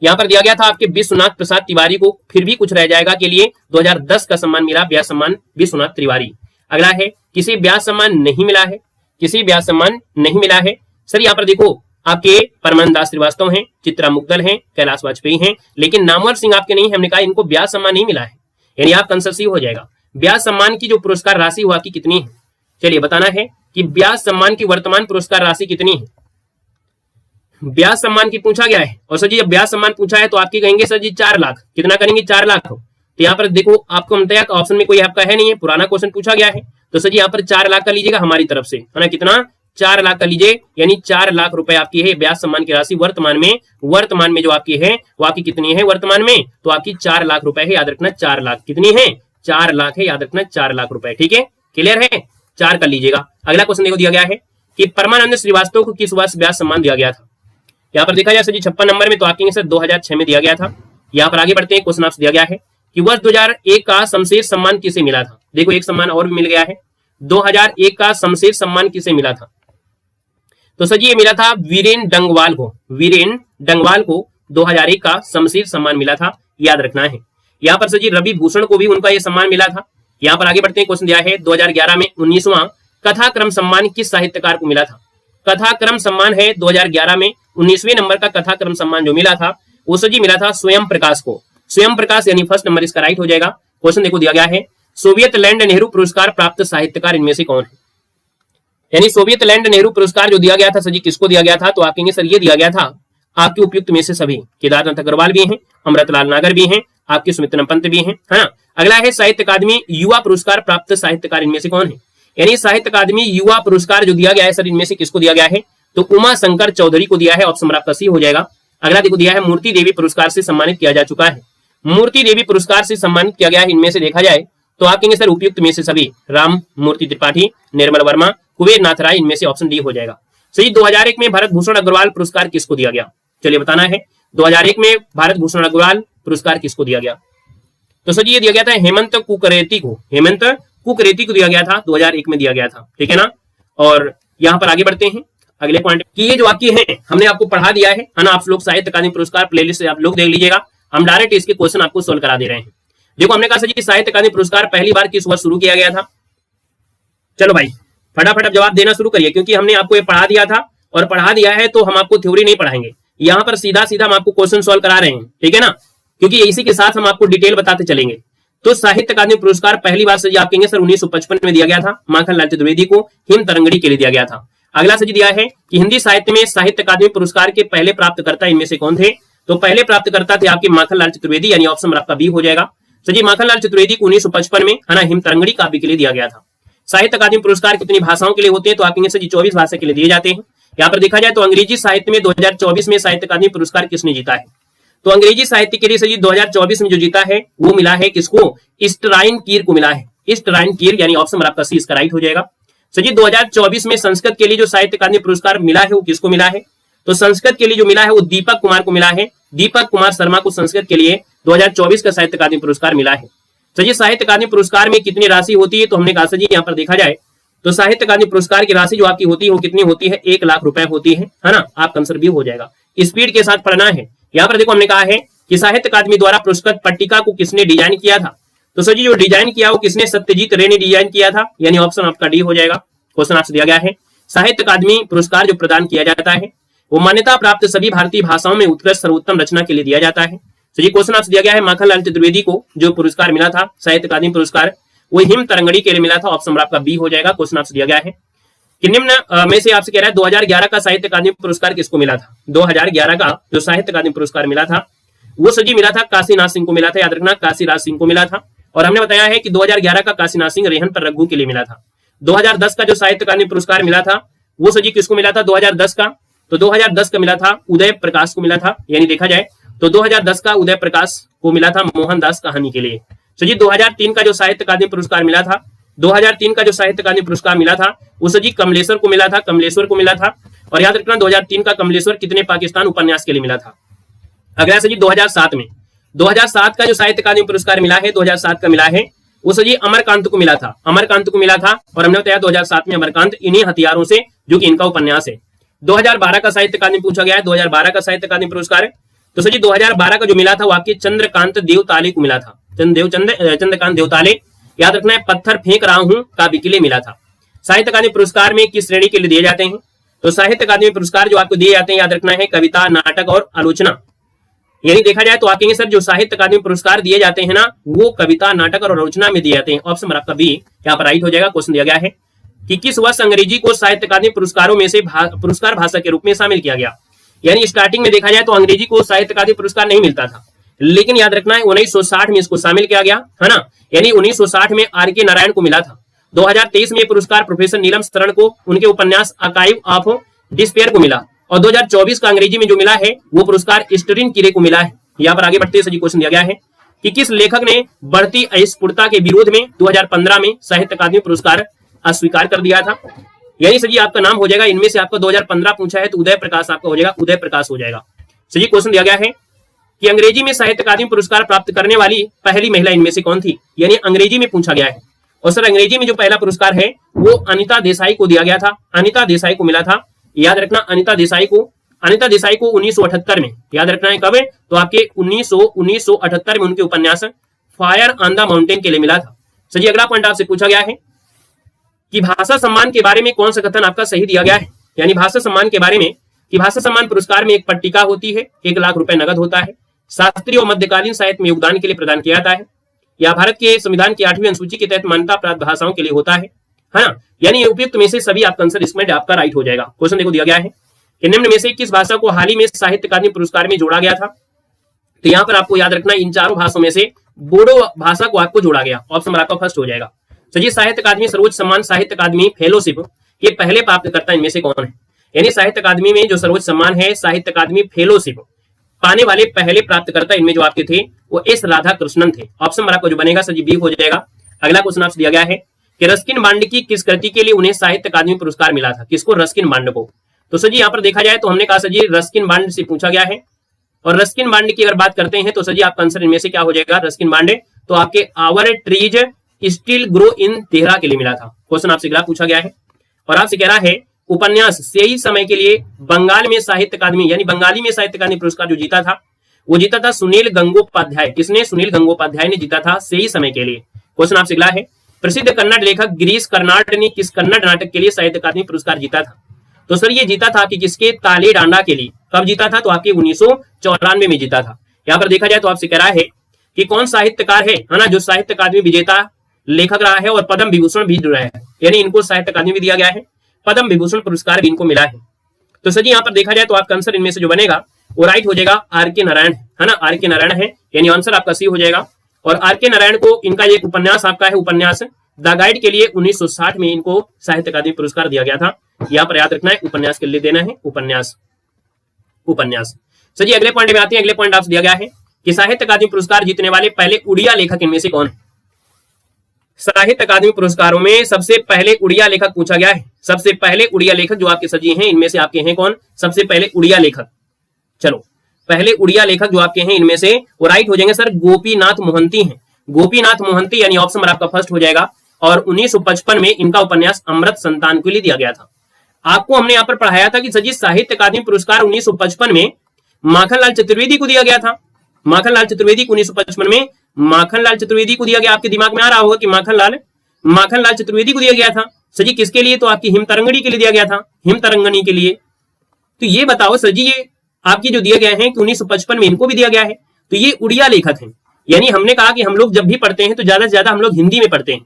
यहाँ पर दिया गया था आपके विश्वनाथ प्रसाद तिवारी को। फिर भी कुछ रह जाएगा के लिए 2010 का सम्मान मिला, व्यास सम्मान विश्वनाथ तिवारी। अगला है किसी व्यास सम्मान नहीं मिला है, किसी व्यास सम्मान नहीं मिला है। सर यहाँ पर देखो आपके परमानंद दास श्रीवास्तव हैं, चित्रा मुग्गल हैं, कैलाश वाजपेयी हैं, लेकिन नामवर सिंह आपके नहीं है। हमने कहा इनको व्यास सम्मान नहीं मिला है, यानी आप कंसर्सिव हो जाएगा। व्यास सम्मान की जो पुरस्कार राशि हुआ की कितनी है? चलिए बताना है कि व्यास सम्मान की वर्तमान पुरस्कार राशि कितनी है? व्यास सम्मान की पूछा गया है, और सर जी जब व्यास सम्मान पूछा है तो आपकी कहेंगे सर जी 4 लाख। कितना करेंगे? 4 लाख। तो यहाँ पर देखो आपको मिलता ऑप्शन में कोई आपका है नहीं है, पुराना क्वेश्चन पूछा गया है, तो सर जी यहाँ पर 4 लाख का लीजिएगा हमारी तरफ से, है ना। कितना? 4 लाख का लीजिए, यानी 4 लाख रुपए आपकी है व्यास सम्मान की राशि वर्तमान में जो आपकी है वो आपकी कितनी है वर्तमान में? तो आपकी 4 लाख रुपए है, याद रखना। 4 लाख कितनी है? 4 लाख है, याद रखना 4 लाख रुपए। ठीक है, क्लियर है? 4 कर लीजिएगा। अगला क्वेश्चन देखो दिया गया है कि परमानंद श्रीवास्तव को किस वर्ष व्यास सम्मान दिया गया था? यहाँ पर देखा जाए सर जी 56 नंबर में, तो आपके सर 2006 में दिया गया था। यहाँ पर आगे बढ़ते हैं, क्वेश्चन आपसे दिया गया है कि वर्ष 2001 का शमशेर सम्मान किसे मिला था? देखो एक सम्मान और भी मिल गया है। 2001 का शमशेर सम्मान किसे मिला था? तो सर जी ये मिला था वीरेन डंगवाल को। वीरेन डंगवाल को 2001 का शमशेर सम्मान मिला था, याद रखना है। यहाँ पर सर जी रवि भूषण को भी उनका ये सम्मान मिला था। यहाँ पर आगे बढ़ते हैं, क्वेश्चन दिया है 2011 में 19वां कथाक्रम सम्मान किस साहित्यकार को मिला था? कथाक्रम सम्मान है 2011 में 19वें नंबर का कथाक्रम सम्मान जो मिला था वो सर जी मिला था स्वयं प्रकाश को। स्वयं प्रकाश यानी फर्स्ट नंबर इसका राइट हो जाएगा। क्वेश्चन देखो दिया गया है सोवियत लैंड नेहरू पुरस्कार प्राप्त साहित्यकार इनमें से कौन है? यानी सोवियत लैंड नेहरू पुरस्कार जो दिया गया था सर जी किसको दिया गया था? तो आप कहेंगे सर ये दिया गया था आपके उपयुक्त में से सभी। केदारनाथ अग्रवाल भी हैं, अमृतलाल नागर भी हैं, आपके सुमित्रा पंत भी हैं, है ना। अगला है साहित्य अकादमी युवा पुरस्कार प्राप्त साहित्यकार इनमें से कौन है? यानी साहित्य अकादमी युवा पुरस्कार जो दिया गया है सर इनमें से किसको दिया गया है? तो उमा शंकर चौधरी को दिया है। ऑप्शन आपका सी हो जाएगा। अगला देखो दिया है मूर्ति देवी पुरस्कार से सम्मानित किया जा चुका है। मूर्ति देवी पुरस्कार से सम्मानित किया गया है इनमें से देखा जाए तो आप कहेंगे सर उपयुक्त में से सभी। राम मूर्ति त्रिपाठी, निर्मल वर्मा, कुबेर नाथ राय, इनमें से ऑप्शन डी हो जाएगा। सही 2001 में भारत भूषण अग्रवाल पुरस्कार किसको दिया गया? चलिए बताना है 2001 में भारत भूषण अग्रवाल पुरस्कार किसको दिया गया? तो सर ये दिया गया था हेमंत कुकरेती को। हेमंत कुकरेती को दिया गया था, 2001 में दिया गया था। ठीक है ना। और यहाँ पर आगे बढ़ते हैं अगले पॉइंट की, ये जो आपकी है हमने आपको पढ़ा दिया है ना। आप लोग साहित्य अकादमी पुरस्कार प्लेलिस्ट आप लोग देख लीजिएगा। हम डायरेक्ट इसके क्वेश्चन आपको सोल्व करा दे रहे हैं। देखो हमने कहा सर जी साहित्य अकादमी पुरस्कार पहली बार किस वर्ष शुरू किया गया था। चलो भाई फटाफट अब जवाब देना शुरू करिए, क्योंकि हमने आपको ये पढ़ा दिया था और पढ़ा दिया है तो हम आपको थ्योरी नहीं पढ़ाएंगे, यहाँ पर सीधा सीधा हम आपको क्वेश्चन सोल्व करा रहे हैं, ठीक है ना, क्योंकि इसी के साथ हम आपको डिटेल बताते चलेंगे। तो साहित्य अकादमी पुरस्कार पहली बार सर आप कहेंगे सर 1955 में दिया गया था, माखनलाल चतुर्वेदी को हिम तरंगड़ी के लिए दिया गया था। अगला सर दिया है कि हिंदी साहित्य में साहित्य अकादमी पुरस्कार के पहले प्राप्तकर्ता इनमें से कौन थे। तो पहले प्राप्तकर्ता थे आपके माखनलाल चतुर्वेदी, यानी ऑप्शन आपका बी हो जाएगा। सर जी माखनलाल चतुर्वेदी को 1955 में है ना हिम तरंगड़ी काव्य के लिए दिया गया था। साहित्य अकादमी पुरस्कार कितनी भाषाओं के लिए होते हैं, तो आप कहेंगे सर जी 24 भाषा के लिए दिए जाते हैं। यहाँ पर देखा जाए तो अंग्रेजी साहित्य में 2024 में साहित्य अकादमी पुरस्कार किसने जीता है, तो अंग्रेजी साहित्य के लिए सर जी 2024 में जो जीता है वो मिला है किसको, स्टराइन कीर को मिला है, स्टराइन कीर, यानी ऑप्शन आपका सी इसका राइट हो जाएगा। सर जी 2024 में संस्कृत के लिए जो साहित्य अकादमी पुरस्कार मिला है वो किसको मिला है, तो संस्कृत के लिए जो मिला है वो दीपक कुमार को मिला है। दीपक कुमार शर्मा को संस्कृत के लिए 2024 का साहित्य अकादमी पुरस्कार मिला है। सर जी साहित्य अकादमी पुरस्कार में कितनी राशि होती है, तो हमने कहा सर जी यहाँ पर देखा जाए तो साहित्य अकादमी पुरस्कार की राशि जो आपकी होती है वो कितनी होती है, 1 लाख रुपए होती है ना। आपका आंसर भी हो जाएगा, स्पीड के साथ पढ़ना है। यहाँ पर देखो हमने कहा है कि साहित्य अकादमी द्वारा पुरस्कृत पट्टिका को किसने डिजाइन किया था, तो सर जी जो डिजाइन किया वो किसने, सत्यजीत रे ने डिजाइन किया था, यानी ऑप्शन आपका डी हो जाएगा। क्वेश्चन आपसे दिया गया है साहित्य अकादमी पुरस्कार जो प्रदान किया जाता है वो मान्यता प्राप्त सभी भारतीय भाषाओं में उत्कृष्ट सर्वोत्तम रचना के लिए दिया जाता है। सर जी क्वेश्चन आपसे दिया गया है माखनलाल चतुर्वेदी को जो पुरस्कार मिला था साहित्य अकादमी पुरस्कार वो हिम तरंगड़ी के लिए मिला था, ऑप्शन आपका बी हो जाएगा। क्वेश्चन आपसे दिया गया है कि निम्न में से आपसे कह रहा है 2011 का साहित्य अकादमी पुरस्कार किसको मिला था। 2011 का जो साहित्य अकादमी पुरस्कार मिला था वो सर जी मिला था काशीनाथ सिंह को मिला था, याद रखना काशीराज सिंह को मिला था। और हमने बताया है कि 2011 का काशीनाथ सिंह रेहन पर रघु के लिए मिला था। 2010 का जो साहित्य अकादमी पुरस्कार मिला था वो सर जी किसको मिला था 2010 का, तो 2010 का मिला था उदय प्रकाश को मिला था, यानी देखा जाए तो 2010 का उदय प्रकाश को मिला था मोहनदास कहानी के लिए। सर जी 2003 का जो साहित्य अकादमी पुरस्कार मिला था, 2003 का जो साहित्य अकादमी पुरस्कार मिला था वो सर जी कमलेश्वर को मिला था, कमलेश्वर को मिला था। और याद रखना 2003 का कमलेश्वर कितने पाकिस्तान उपन्यास के लिए मिला था। अगला सर जी 2007 में 2007 का जो साहित्य अकादमी पुरस्कार मिला है 2007 का मिला है वो सर जी अमरकांत को मिला था, अमरकांत को मिला था। और हमने बताया 2007 में अमरकांत इन्हीं हथियारों से जो कि इनका उपन्यास है। 2012 का साहित्य अकादमी पूछा गया है, 2012 का साहित्य अकादमी पुरस्कार है तो सर जी 2012 का जो मिला था वो आपके चंद्रकांत देवताले को मिला था, चंद्रकांत देवताले, याद रखना है पत्थर फेंक रहा हूं काव्य के लिए मिला था। साहित्य अकादमी पुरस्कार में किस श्रेणी के लिए दिए जाते हैं, तो साहित्य अकादमी पुरस्कार जो आपको दिए जाते हैं याद रखना है कविता, नाटक और आलोचना, यानी देखा जाए तो आप कहेंगे सर जो साहित्य अकादमी पुरस्कार दिए जाते हैं ना वो कविता, नाटक और आलोचना में दिए जाते हैं। ऑप्शन आपका बी यहाँ पर राइट हो जाएगा। क्वेश्चन दिया गया है कि किस वर्ष अंग्रेजी को साहित्य अकादमी पुरस्कारों में से पुरस्कार भाषा के रूप में शामिल किया गया। यानी स्टार्टिंग में देखा जाए तो अंग्रेजी को साहित्य अकादमी पुरस्कार नहीं मिलता था, लेकिन याद रखना है 1960 में इसको शामिल किया गया है ना, यानी 1960 में आर के नारायण को मिला था। 2023 में ये पुरस्कार प्रोफेसर नीलम शरण को उनके उपन्यास आर्काइव ऑफ डिस्पेयर को मिला। और 2024 का अंग्रेजी में जो मिला है वो पुरस्कार स्टरीन किरे को मिला है। यहाँ पर आगे बढ़ते सजी क्वेश्चन दिया गया है कि किस लेखक ने बढ़ती अस्पृश्यता के विरोध में 2015 में साहित्य अकादमी पुरस्कार अस्वीकार कर दिया था। यानी सजी आपका नाम हो जाएगा, इनमें से आपका 2015 पूछा है तो उदय प्रकाश आपका हो जाएगा, उदय प्रकाश हो जाएगा। सजी क्वेश्चन दिया गया है कि अंग्रेजी में साहित्य अकादमी पुरस्कार प्राप्त करने वाली पहली महिला इनमें से कौन थी, यानी अंग्रेजी में पूछा गया है। और सर अंग्रेजी में जो पहला पुरस्कार है वो अनिता देसाई को दिया गया था, अनिता देसाई को मिला था। याद रखना अनिता देसाई को 1978 में, याद रखना है कब, तो आपके 1978 में उनके उपन्यास फायर ऑन द माउंटेन के लिए मिला था। सर अगला पॉइंट आपसे पूछा गया है कि भाषा सम्मान के बारे में कौन सा कथन आपका सही दिया गया है। यानी भाषा सम्मान के बारे में कि भाषा सम्मान पुरस्कार में एक पट्टिका होती है, 1 लाख रुपए नगद होता है, शास्त्रीय और मध्यकालीन साहित्य में योगदान के लिए प्रदान किया जाता है, या भारत के संविधान की 8वीं अनुसूची के तहत मान्यता प्राप्त भाषाओं के लिए होता है ना। यानी उपयुक्त में से सभी आपका आंसर इसमें आपका राइट हो जाएगा। क्वेश्चन देखो दिया गया है कि निम्न में से किस भाषा को हाल ही में साहित्य अकादमी पुरस्कार में जोड़ा गया था। तो यहाँ पर आपको याद रखना इन चारों भाषाओं में से बोडो भाषा को आपको जोड़ा गया। ऑप्शन आपका फर्स्ट हो जाएगा। सर साहित्य अकादमी सर्वोच्च सम्मान साहित्य अकादमी फेलोशिप के पहले प्राप्तकर्ता इनमें से कौन है। यानी साहित्य अकादमी में जो सर्वोच्च सम्मान है साहित्य अकादमी फेलोशिप पाने वाले पहले प्राप्तकर्ता इनमें जो आपके थे वो एस राधा कृष्णन थे। ऑप्शन आपका जो बनेगा सर बी हो जाएगा। अगला क्वेश्चन आपसे दिया गया है कि रस्किन बांड की किस कृति के लिए उन्हें साहित्य अकादमी पुरस्कार मिला था। किसको, रस्किन बांड को। तो सर यहाँ पर देखा जाए तो हमने कहा सर रस्किन बांड से पूछा गया है। और रस्किन बांड की अगर बात करते हैं तो सर आपका आंसर इनमें से क्या हो जाएगा, रस्किन बांड तो आपके our trees still grow in Dehra के लिए मिला था। क्वेश्चन आपसे अगला पूछा गया है और आपसे कह रहा है उपन्यास से ही समय के लिए बंगाल में साहित्य अकादमी यानी बंगाली में साहित्य अकादमी पुरस्कार जो जीता था वो जीता था सुनील गंगोपाध्याय। किसने? सुनील गंगोपाध्याय ने जीता था सही समय के लिए। क्वेश्चन आपसे अगला है, प्रसिद्ध कन्नड़ लेखक गिरीश कर्नाड ने किस कन्नड़ नाटक के लिए साहित्य अकादमी पुरस्कार जीता था? तो सर ये जीता था कि किसके? ताले डांडा के लिए। कब जीता था? तो आपके 1994 में जीता था। यहाँ पर देखा जाए तो आपसे कह रहा है कि कौन साहित्यकार है ना, जो साहित्य अकादमी विजेता लेखक रहा है और पद्म विभूषण भी रहा है, यानी इनको साहित्य अकादमी भी दिया गया है, पद्म विभूषण पुरस्कार भी इनको मिला है। तो सर जी यहाँ पर देखा जाए तो आपका आंसर इनमें से जो बनेगा वो राइट हो जाएगा, आर के नारायण है ना, आर के नारायण है, यानी आंसर आपका सी हो जाएगा। और आर के नारायण को इनका एक उपन्यास आपका है, उपन्यास द गाइड के लिए 1960 में इनको साहित्य अकादमी पुरस्कार दिया गया था। यहाँ पर याद रखना है, उपन्यास के लिए देना है, उपन्यास। सर जी अगले पॉइंट में आते हैं। अगले पॉइंट आपसे दिया गया है कि साहित्य अकादमी पुरस्कार जीतने वाले पहले उड़िया लेखक इनमें से कौन है? साहित्य अकादमी पुरस्कारों में सबसे पहले उड़िया लेखक पूछा गया है। सबसे पहले उड़िया लेखक जो आपके सजी हैं इनमें से आपके हैं कौन? सबसे पहले उड़िया लेखक, चलो पहले उड़िया लेखक जो आपके हैं इनमें से वो राइट हो जाएंगे सर, गोपीनाथ मोहंती हैं। गोपीनाथ मोहंती यानी ऑप्शन आपका फर्स्ट हो जाएगा। और 1955 में इनका उपन्यास अमृत संतान के लिए दिया गया था। आपको हमने यहाँ पर पढ़ाया था कि सजी साहित्य अकादमी पुरस्कार 1955 में माखनलाल चतुर्वेदी को दिया गया था। माखनलाल चतुर्वेदी को 1955 में माखनलाल चतुर्वेदी को दिया गया। आपके दिमाग में आ रहा होगा कि माखनलाल चतुर्वेदी को दिया गया था। सजी किसके लिए? तो आपकी हिमतरंगिणी के लिए दिया गया था, हिमतरंगिणी के लिए। तो ये बताओ सजी, ये आपकी जो दिए गए हैं कि 1955 में इनको भी दिया गया है, तो ये उड़िया लेखक हैं। यानी हमने कहा कि हम लोग जब भी पढ़ते हैं तो ज्यादा से ज्यादा हम लोग हिंदी में पढ़ते हैं,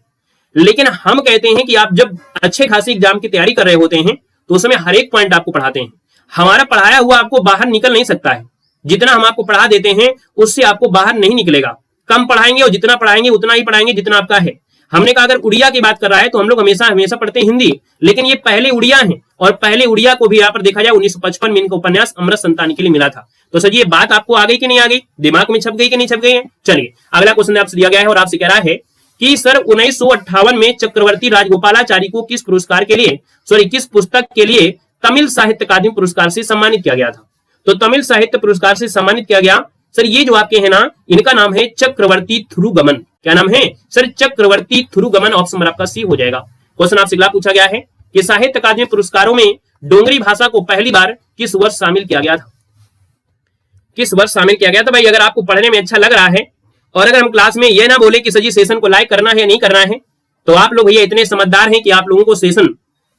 लेकिन हम कहते हैं कि आप जब अच्छे खासी एग्जाम की तैयारी कर रहे होते हैं तो उसमें हर एक पॉइंट आपको पढ़ाते हैं। हमारा पढ़ाया हुआ आपको बाहर निकल नहीं सकता है। जितना हम आपको पढ़ा देते हैं उससे आपको बाहर नहीं निकलेगा। कम पढ़ाएंगे और जितना पढ़ाएंगे उतना ही पढ़ाएंगे जितना आपका है। हमने कहा अगर उड़िया की बात कर रहा है तो हम लोग हमेशा पढ़ते हैं हिंदी, लेकिन ये पहले उड़िया हैं। और पहले उड़िया को भी यहाँ पर देखा जाए 1955 में इनका उपन्यास अमृत संतान के लिए मिला था। तो सर ये बात आपको आ गई कि नहीं आ गई? दिमाग में छप गई कि नहीं छप गई है? चलिए अगला क्वेश्चन आपसे दिया गया है और आपसे कह रहा है कि सर 1958 में चक्रवर्ती राजगोपालाचारी को किस पुरस्कार के लिए, किस पुस्तक के लिए तमिल साहित्य अकादमी पुरस्कार से सम्मानित किया गया था? तो तमिल साहित्य पुरस्कार से सम्मानित किया गया सर, ये जो आपके है ना, इनका नाम है चक्रवर्ती थिरुगमन। क्या नाम है सर? चक्रवर्ती थिरुगमन। ऑप्शन नंबर आपका सी हो जाएगा। क्वेश्चन आपसे अगला पूछा गया है कि साहित्य अकादमी पुरस्कारों में डोंगरी भाषा को पहली बार किस वर्ष शामिल किया गया था? किस वर्ष शामिल किया गया था? भाई अगर आपको पढ़ने में अच्छा लग रहा है और अगर हम क्लास में ये ना बोले कि सजी सेशन को लाइक करना है या नहीं करना है, तो आप लोग भैया इतने समझदार हैं कि आप लोगों को सेशन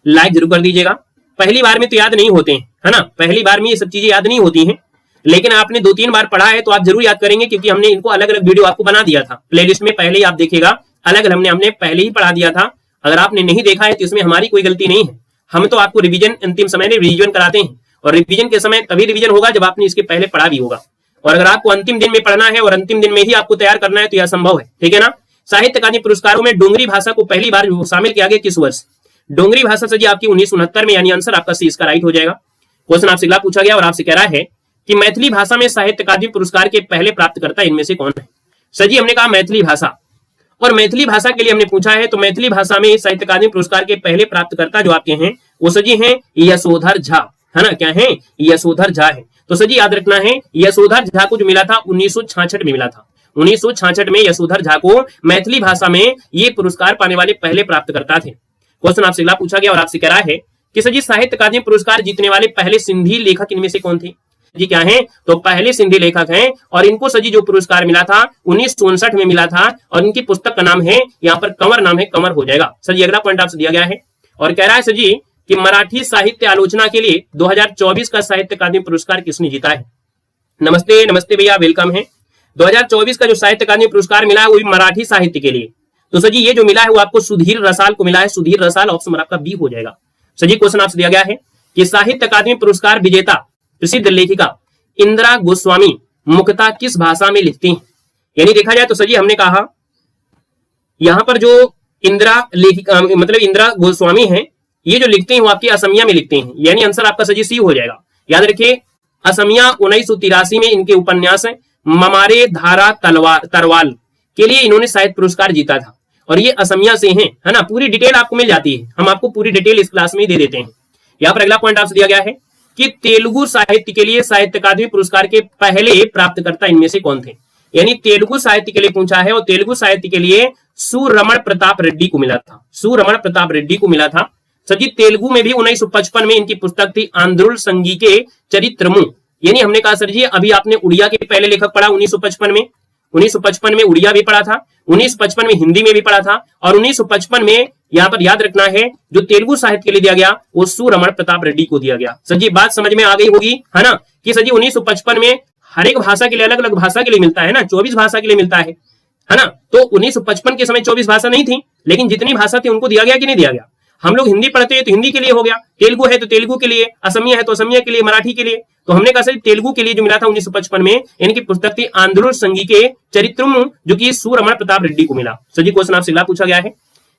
लाइक जरूर कर दीजिएगा। पहली बार में तो याद नहीं होते हैं, है ना, पहली बार में ये सब चीजें याद नहीं होती हैं, लेकिन आपने 2-3 बार पढ़ा है तो आप जरूर याद करेंगे, क्योंकि हमने इनको अलग अलग वीडियो आपको बना दिया था प्लेलिस्ट में। पहले ही आप देखिएगा, अलग अलग हमने पहले ही पढ़ा दिया था। अगर आपने नहीं देखा है तो इसमें हमारी कोई गलती नहीं है। हम तो आपको रिवीजन अंतिम समय में रिवीजन कराते हैं, और रिवीजन के समय तभी रिवीजन होगा जब आपने इसके पहले पढ़ा भी होगा। और अगर आपको अंतिम दिन में पढ़ना है और अंतिम दिन में ही आपको तैयार करना है तो यह संभव है, ठीक है ना। साहित्य अकादमी पुरस्कारों में डोंगरी भाषा को पहली बार शामिल किया गया किस वर्ष? डोंगरी भाषा से जी आपकी 1969 में, यानी आंसर आपका सी इसका राइट हो जाएगा। क्वेश्चन आपसे अगला पूछा गया और आपसे कह रहा है कि मैथिली भाषा में साहित्य अकादमी पुरस्कार के पहले प्राप्तकर्ता इनमें से कौन है? सर जी हमने कहा मैथिली भाषा, और मैथिली भाषा के लिए हमने पूछा है, तो मैथिली भाषा में साहित्य अकादमी पुरस्कार के पहले प्राप्तकर्ता जो आपके हैं वो सजी हैं यशोधर झा, है ना। क्या है? यशोधर झा है। तो सजी याद रखना है, यशोधर झा को जो मिला था 1966 में मिला था। 1966 में यशोधर झा को मैथिली भाषा में ये पुरस्कार पाने वाले पहले प्राप्तकर्ता थे। क्वेश्चन आपसे अगला पूछा गया और आपसे कह रहा है कि सजी साहित्य अकादमी पुरस्कार जीतने वाले पहले सिंधी लेखक इनमें से कौन थे? जी क्या है? तो पहले सिंधी लेखक हैं, और इनको सजी जो पुरस्कार मिला था 1959 में मिला था, और इनकी पुस्तक का नाम है, यहाँ पर कंवर नाम है, कंवर हो जाएगा। सर ये अगला पॉइंट आपसे दिया गया है और कह रहा है सजी कि मराठी साहित्य आलोचना के लिए 2024 का साहित्य अकादमी पुरस्कार किसने जीता है? नमस्ते नमस्ते भैया, वेलकम है। 2024 का जो साहित्य अकादमी पुरस्कार मिला है वो भी मराठी साहित्य के लिए, तो सजी ये जो मिला है वो आपको सुधीर रसाल को मिला है। सुधीर रसाल, ऑप्शन आपका बी हो जाएगा। सजी क्वेश्चन आपसे दिया गया है कि साहित्य अकादमी पुरस्कार विजेता प्रसिद्ध लेखिका इंदिरा गोस्वामी मुख्यतः किस भाषा में लिखती हैं? यानी देखा जाए तो सजी हमने कहा यहां पर जो इंदिरा लेखिका मतलब इंदिरा गोस्वामी हैं, ये जो लिखते हैं वो आपकी असमिया में लिखते हैं, यानी आंसर आपका सजी सी हो जाएगा। याद रखिए, असमिया 1983 में इनके उपन्यास ममारे धारा तरवाल के लिए इन्होंने साहित्य पुरस्कार जीता था, और ये असमिया से हैं, है ना। पूरी डिटेल आपको मिल जाती है, हम आपको पूरी डिटेल इस क्लास में ही दे देते हैं। यहाँ पर अगला पॉइंट आपसे दिया गया है कि तेलुगु साहित्य के लिए साहित्य अकादमी पुरस्कार के पहले प्राप्तकर्ता इनमें से कौन थे? यानी तेलुगु साहित्य के लिए पूछा है, और तेलुगु साहित्य के लिए सुरमण प्रताप रेड्डी को मिला था। सुरमण प्रताप रेड्डी को मिला था। सजी तेलुगु में भी 1955 में इनकी पुस्तक थी आंध्रुल संगी के चरित्रमु, यानी हमने कहा सर जी अभी आपने उड़िया के पहले लेखक पढ़ा 1955 में, 1955 में उड़िया भी पढ़ा था, 1955 में हिंदी में भी पढ़ा था, और 1955 में यहाँ पर याद रखना है जो तेलुगु साहित्य के लिए दिया गया वो सूरमण प्रताप रेड्डी को दिया गया। सर जी बात समझ में आ गई होगी, है ना, कि सर जी 1955 में हर एक भाषा के लिए अलग अलग भाषा के लिए मिलता है ना, 24 भाषा के लिए मिलता है ना। तो 1955 के समय 24 भाषा नहीं थी, लेकिन जितनी भाषा थी उनको दिया गया कि नहीं दिया गया। हम लोग हिंदी पढ़ते हैं तो हिंदी के लिए हो गया, तेलुगु है तो तेलुगु के लिए, असमिया है तो असमिया के लिए, मराठी के लिए। तो हमने कहा सर तेलुगु के लिए जो मिला था 1955 में, इनकी पुस्तक थी आंध्र संघी के चरित्रम, जो कि सूरमण प्रताप रेड्डी को मिला। सर जी क्वेश्चन आपसे पूछा गया है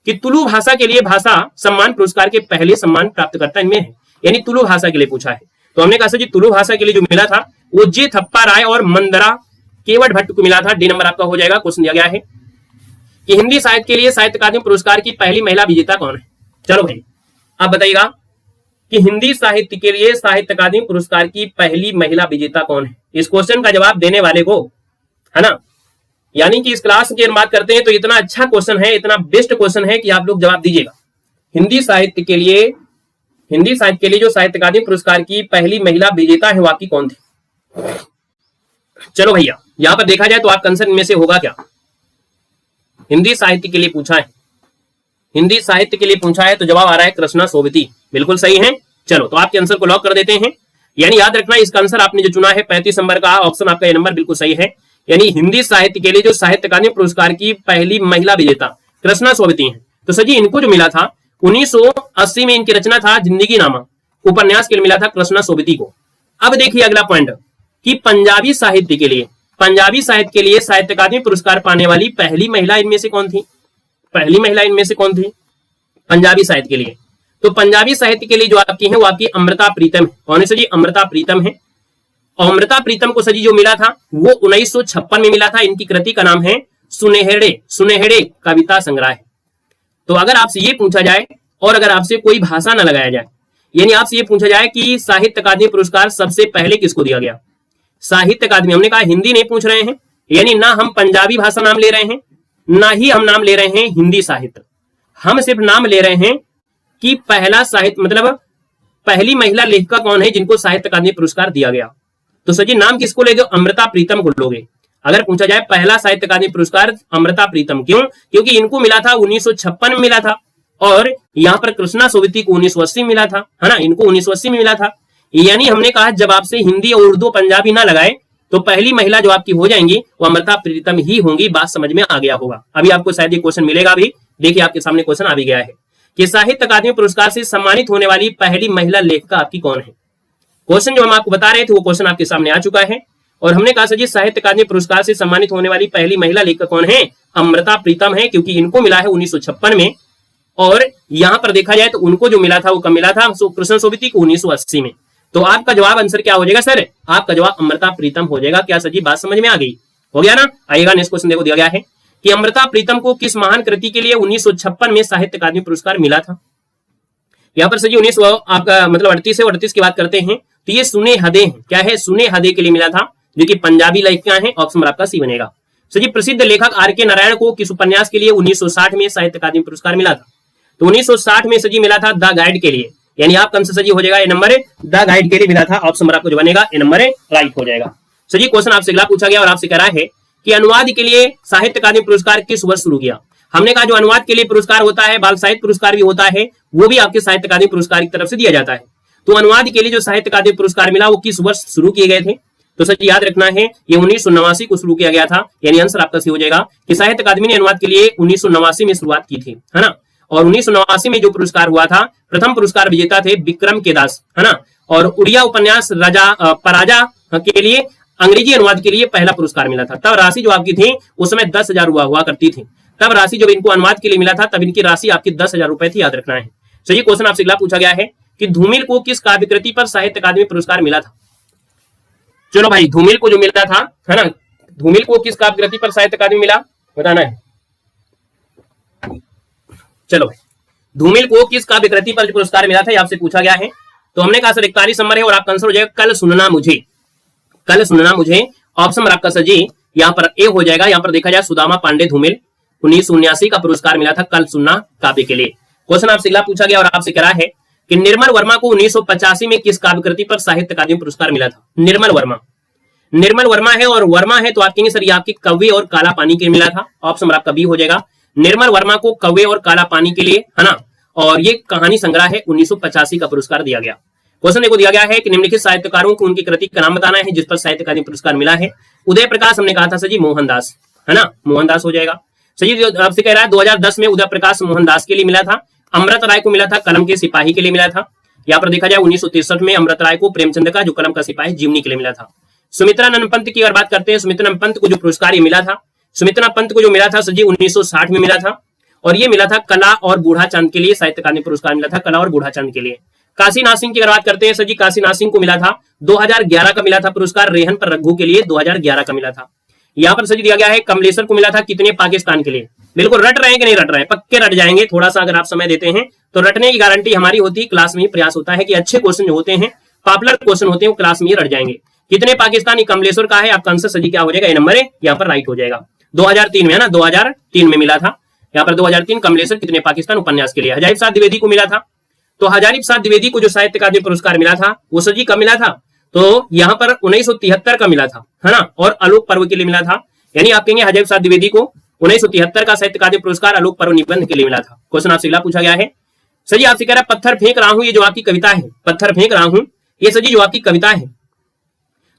कि तुलु भाषा के लिए भाषा सम्मान पुरस्कार के पहले सम्मान प्राप्तकर्ता इनमें है, यानी तुलु भाषा के लिए पूछा है। तो हमने कहा सर जी तुलु भाषा के लिए जो मिला था वो जे थप्पा राय और मंदरा केवट भट्ट को मिला था। डी नंबर आपका हो जाएगा। क्वेश्चन दिया गया है कि हिंदी साहित्य के लिए साहित्य अकादमी पुरस्कार की पहली महिला विजेता कौन है। चलो भाई आप बताइएगा कि हिंदी साहित्य के लिए साहित्य अकादमी पुरस्कार की पहली महिला विजेता कौन है। इस क्वेश्चन का जवाब देने वाले को, है ना, यानी कि इस क्लास की बात करते हैं तो इतना अच्छा क्वेश्चन है, इतना बेस्ट क्वेश्चन है कि आप लोग जवाब दीजिएगा। हिंदी साहित्य के लिए जो साहित्य अकादमी पुरस्कार की पहली महिला विजेता है वाकई कौन थी। चलो भैया यहां पर देखा जाए तो आपका आंसर इनमें से होगा क्या। हिंदी साहित्य के लिए पूछा है, हिंदी साहित्य के लिए पूछा है तो जवाब आ रहा है कृष्णा सोबती। बिल्कुल सही है। चलो तो आपके आंसर को लॉक कर देते हैं। यानी याद रखना इसका आंसर आपने जो चुना है 35 नंबर का ऑप्शन, आपका ये नंबर बिल्कुल सही है। यानी हिंदी साहित्य के लिए जो साहित्य अकादमी पुरस्कार की पहली महिला विजेता कृष्णा सोबती हैं। तो सर जी इनको जो मिला था 1980 में, इनकी रचना था जिंदगी नामा उपन्यास के लिए मिला था कृष्णा सोबती को। अब देखिए अगला पॉइंट कि पंजाबी साहित्य के लिए साहित्य अकादमी पुरस्कार पाने वाली पहली महिला इनमें से कौन थी। पहली महिला इनमें से कौन थी पंजाबी साहित्य के लिए। तो पंजाबी साहित्य के लिए जो आपकी है वो आपकी अमृता प्रीतम है। कौन है सर जी, अमृता प्रीतम है। और अमृता प्रीतम को सर जी जो मिला था वो 1956 में मिला था। इनकी कृति का नाम है सुनेहड़े कविता संग्रह है। तो अगर आपसे ये पूछा जाए और अगर आपसे कोई भाषा न लगाया जाए, यानी आपसे ये पूछा जाए कि साहित्य अकादमी पुरस्कार सबसे पहले किसको दिया गया। साहित्य अकादमी, हमने कहा हिंदी नहीं पूछ रहे हैं, यानी ना हम पंजाबी भाषा नाम ले रहे हैं, ना ही हम नाम ले रहे हैं हिंदी साहित्य। हम सिर्फ नाम ले रहे हैं कि पहला साहित्य मतलब पहली महिला लेखिका कौन है जिनको साहित्य अकादमी पुरस्कार दिया गया। तो सर जी नाम किसको लेगे, अमृता प्रीतम को लोगे। अगर पूछा जाए पहला साहित्य अकादमी पुरस्कार अमृता प्रीतम, क्यों, क्योंकि इनको मिला था 1956 में मिला था, और यहाँ पर कृष्णा सोबती को 1980 में मिला था, है ना, इनको 1980 में मिला था। यानी हमने कहा जब आपसे हिंदी और उर्दू पंजाबी ना लगाए तो पहली महिला जो आपकी हो जाएंगी वो अमृता प्रीतम ही होंगी। बात समझ में आ गया होगा। अभी आपको शायद ये क्वेश्चन मिलेगा भी। देखिए आपके सामने क्वेश्चन आ भी गया है कि साहित्य अकादमी पुरस्कार से सम्मानित होने वाली पहली महिला लेखिका आपकी कौन है। क्वेश्चन जो हम आपको बता रहे थे वो क्वेश्चन आपके सामने आ चुका है। और हमने कहा सर जी साहित्य अकादमी पुरस्कार से सम्मानित होने वाली पहली महिला लेखिका कौन है, अमृता प्रीतम है, क्योंकि इनको मिला है 1956 में। और यहां पर देखा जाए तो उनको जो मिला था वो कब मिला था, कृष्ण सोबती को 1980 में। तो आपका जवाब आंसर क्या हो जाएगा सर, आपका जवाब अमृता प्रीतम हो जाएगा। क्या सर जी बात समझ में आ गई, हो गया ना। आइएगा नेक्स्ट क्वेश्चन देखो, दिया गया है कि अमृता प्रीतम को किस महान कृति के लिए 1956 में साहित्य अकादमी पुरस्कार मिला था। यहाँ पर सर जी 19 आपका मतलब 38 से 38 की बात करते हैं तो ये सुने हदे हैं। क्या है, सुने हदे के लिए मिला था, जो कि पंजाबी लेखिका है। ऑप्शन आपका सी बनेगा। सर जी प्रसिद्ध लेखक आर.के. नारायण को किस उपन्यास के लिए 1960 में साहित्य अकादमी पुरस्कार मिला था। तो 1960 में सर जी मिला था द गाइड के लिए, यानी आपका आंसर सर जी हो जाएगा ए नंबर है, द गाइड के लिए मिला था। ऑप्शन आपको जो बनेगा ए नंबर है, राइट हो जाएगा। सर जी क्वेश्चन आपसे अगला पूछा गया और आपसे कह रहा है कि अनुवाद के लिए साहित्य अकादमी पुरस्कार किस वर्ष शुरू किया। हमने कहा जो अनुवाद के लिए पुरस्कार होता है, बाल साहित्य पुरस्कार भी होता है, वो भी आपके साहित्य अकादमी पुरस्कार की तरफ से दिया जाता है। तो अनुवाद के लिए जो साहित्य अकादमी पुरस्कार मिला वो किस वर्ष शुरू किए गए थे। तो सर याद रखना है ये 1989 को शुरू किया गया था। यानी आंसर आपका सही हो जाएगा कि साहित्य अकादमी ने अनुवाद के लिए 1989 में शुरुआत की थी, है ना। और 1989 में जो पुरस्कार हुआ था, प्रथम पुरस्कार विजेता थे विक्रम के दास, है ना। और उड़िया उपन्यास पराजा के लिए अंग्रेजी अनुवाद के लिए पहला पुरस्कार मिला था। तब राशि जो आपकी थी उस समय 10,000 हुआ करती थी। तब राशि जब इनको अनुवाद के लिए मिला था तब इनकी राशि आपकी 10,000 रुपए थी, याद रखना है। तो ये क्वेश्चन आपसे अगला पूछा गया है कि धूमिल को किस काव्य कृति पर साहित्य अकादमी पुरस्कार मिला था। चलो भाई धूमिल को जो मिला था, है ना, धूमिल को किस काव्य कृति पर साहित्य अकादमी मिला बताना है। चलो भाई धूमिल को किस काव्य कृति पर पुरस्कार मिला था ये आपसे पूछा गया है। तो हमने कहा सर 41 नंबर है और आपका आंसर हो जाएगा कल सुनना मुझे। कल सुनना मुझे ऑप्शन आपका सर जी यहाँ पर ए हो जाएगा। यहाँ पर देखा जाए सुदामा पांडे धूमिल 1979 का पुरस्कार मिला था कल सुनना काव्य के लिए। क्वेश्चन आपसे अगला पूछा गया और आपसे कह रहा है कि निर्मल वर्मा को 1985 में किस काव्य कृति पर साहित्य अकादमी पुरस्कार मिला था। निर्मल वर्मा है और वर्मा है तो आप कहेंगे सर ये आपकी कव्वे और काला पानी के लिए मिला था। ऑप्शन आपका बी हो जाएगा। निर्मल वर्मा को कव्वे और काला पानी के लिए, है ना, और ये कहानी संग्रह है 1985 का पुरस्कार दिया गया। क्वेश्चन देखो दिया गया है कि निम्नलिखित साहित्यकारों को उनकी कृति का नाम बताना है जिस पर साहित्य अकादमी पुरस्कार मिला है। उदय प्रकाश हमने कहा था सर जी मोहनदास, है ना, मोहनदास हो जाएगा। सर जी आपसे कह रहा है 2010 में उदय प्रकाश मोहनदास के लिए मिला था। अमृत राय को मिला था कलम के सिपाही के लिए मिला था। यहाँ पर देखा जाए 1963 में अमृत राय को प्रेमचंद का जो कलम का सिपाही जीवनी के लिए मिला था। सुमित्रा नंदन पंत की अगर बात करते हैं, सुमित्रा नंदन पंत को जो पुरस्कार ये मिला था, सुमित्रा पंत को जो मिला था सर जी 1960 में मिला था और ये मिला था कला और बूढ़ा चांद के लिए, साहित्य अकादमी पुरस्कार मिला था कला और बूढ़ा चांद के लिए। काशी नाथ सिंह की अगर बात करते हैं सर जी, काशी नाथ सिंह को मिला था 2011 का मिला था पुरस्कार रेहन पर रघु के लिए, 2011 का मिला था। यहाँ पर सर जी दिया गया है कमलेश्वर को मिला था कितने पाकिस्तान के लिए। बिल्कुल रट रहे हैं कि नहीं रट रहे हैं, पक्के रट जाएंगे। थोड़ा सा अगर आप समय देते हैं तो रटने की गारंटी हमारी होती है। क्लास में प्रयास होता है कि अच्छे क्वेश्चन जो होते हैं, पॉपुलर क्वेश्चन होते हैं, वो क्लास में रट जाएंगे। कितने पाकिस्तानी कमलेश्वर का है, आपका आंसर सर जी क्या हो जाएगा, ए नंबर है, यहाँ पर राइट हो जाएगा। 2003 में, है ना, 2003 में मिला था। यहाँ पर 2003 कमलेश्वर कितने पाकिस्तान उपन्यास के लिए। हजारी प्रसाद द्विवेदी को मिला था, तो हजारी प्रसाद द्विवेदी को जो साहित्य अकादमी पुरस्कार मिला था वो सर जी कब मिला था, तो यहाँ पर 1973 का मिला था, है ना, और आलोक पर्व के लिए मिला था। यानी आप कहेंगे हजारी प्रसाद द्विवेदी को 1973 का साहित्य अकादमी पुरस्कार आलोक पर्व निबंध के लिए मिला था। क्वेश्चन आपसे अगला पूछा गया है सर जी, आपसे कह रहा है पत्थर फेंक रहा हूं, ये जो आपकी कविता है, पत्थर फेंक रहा हूं, ये सर जी जो आपकी कविता है,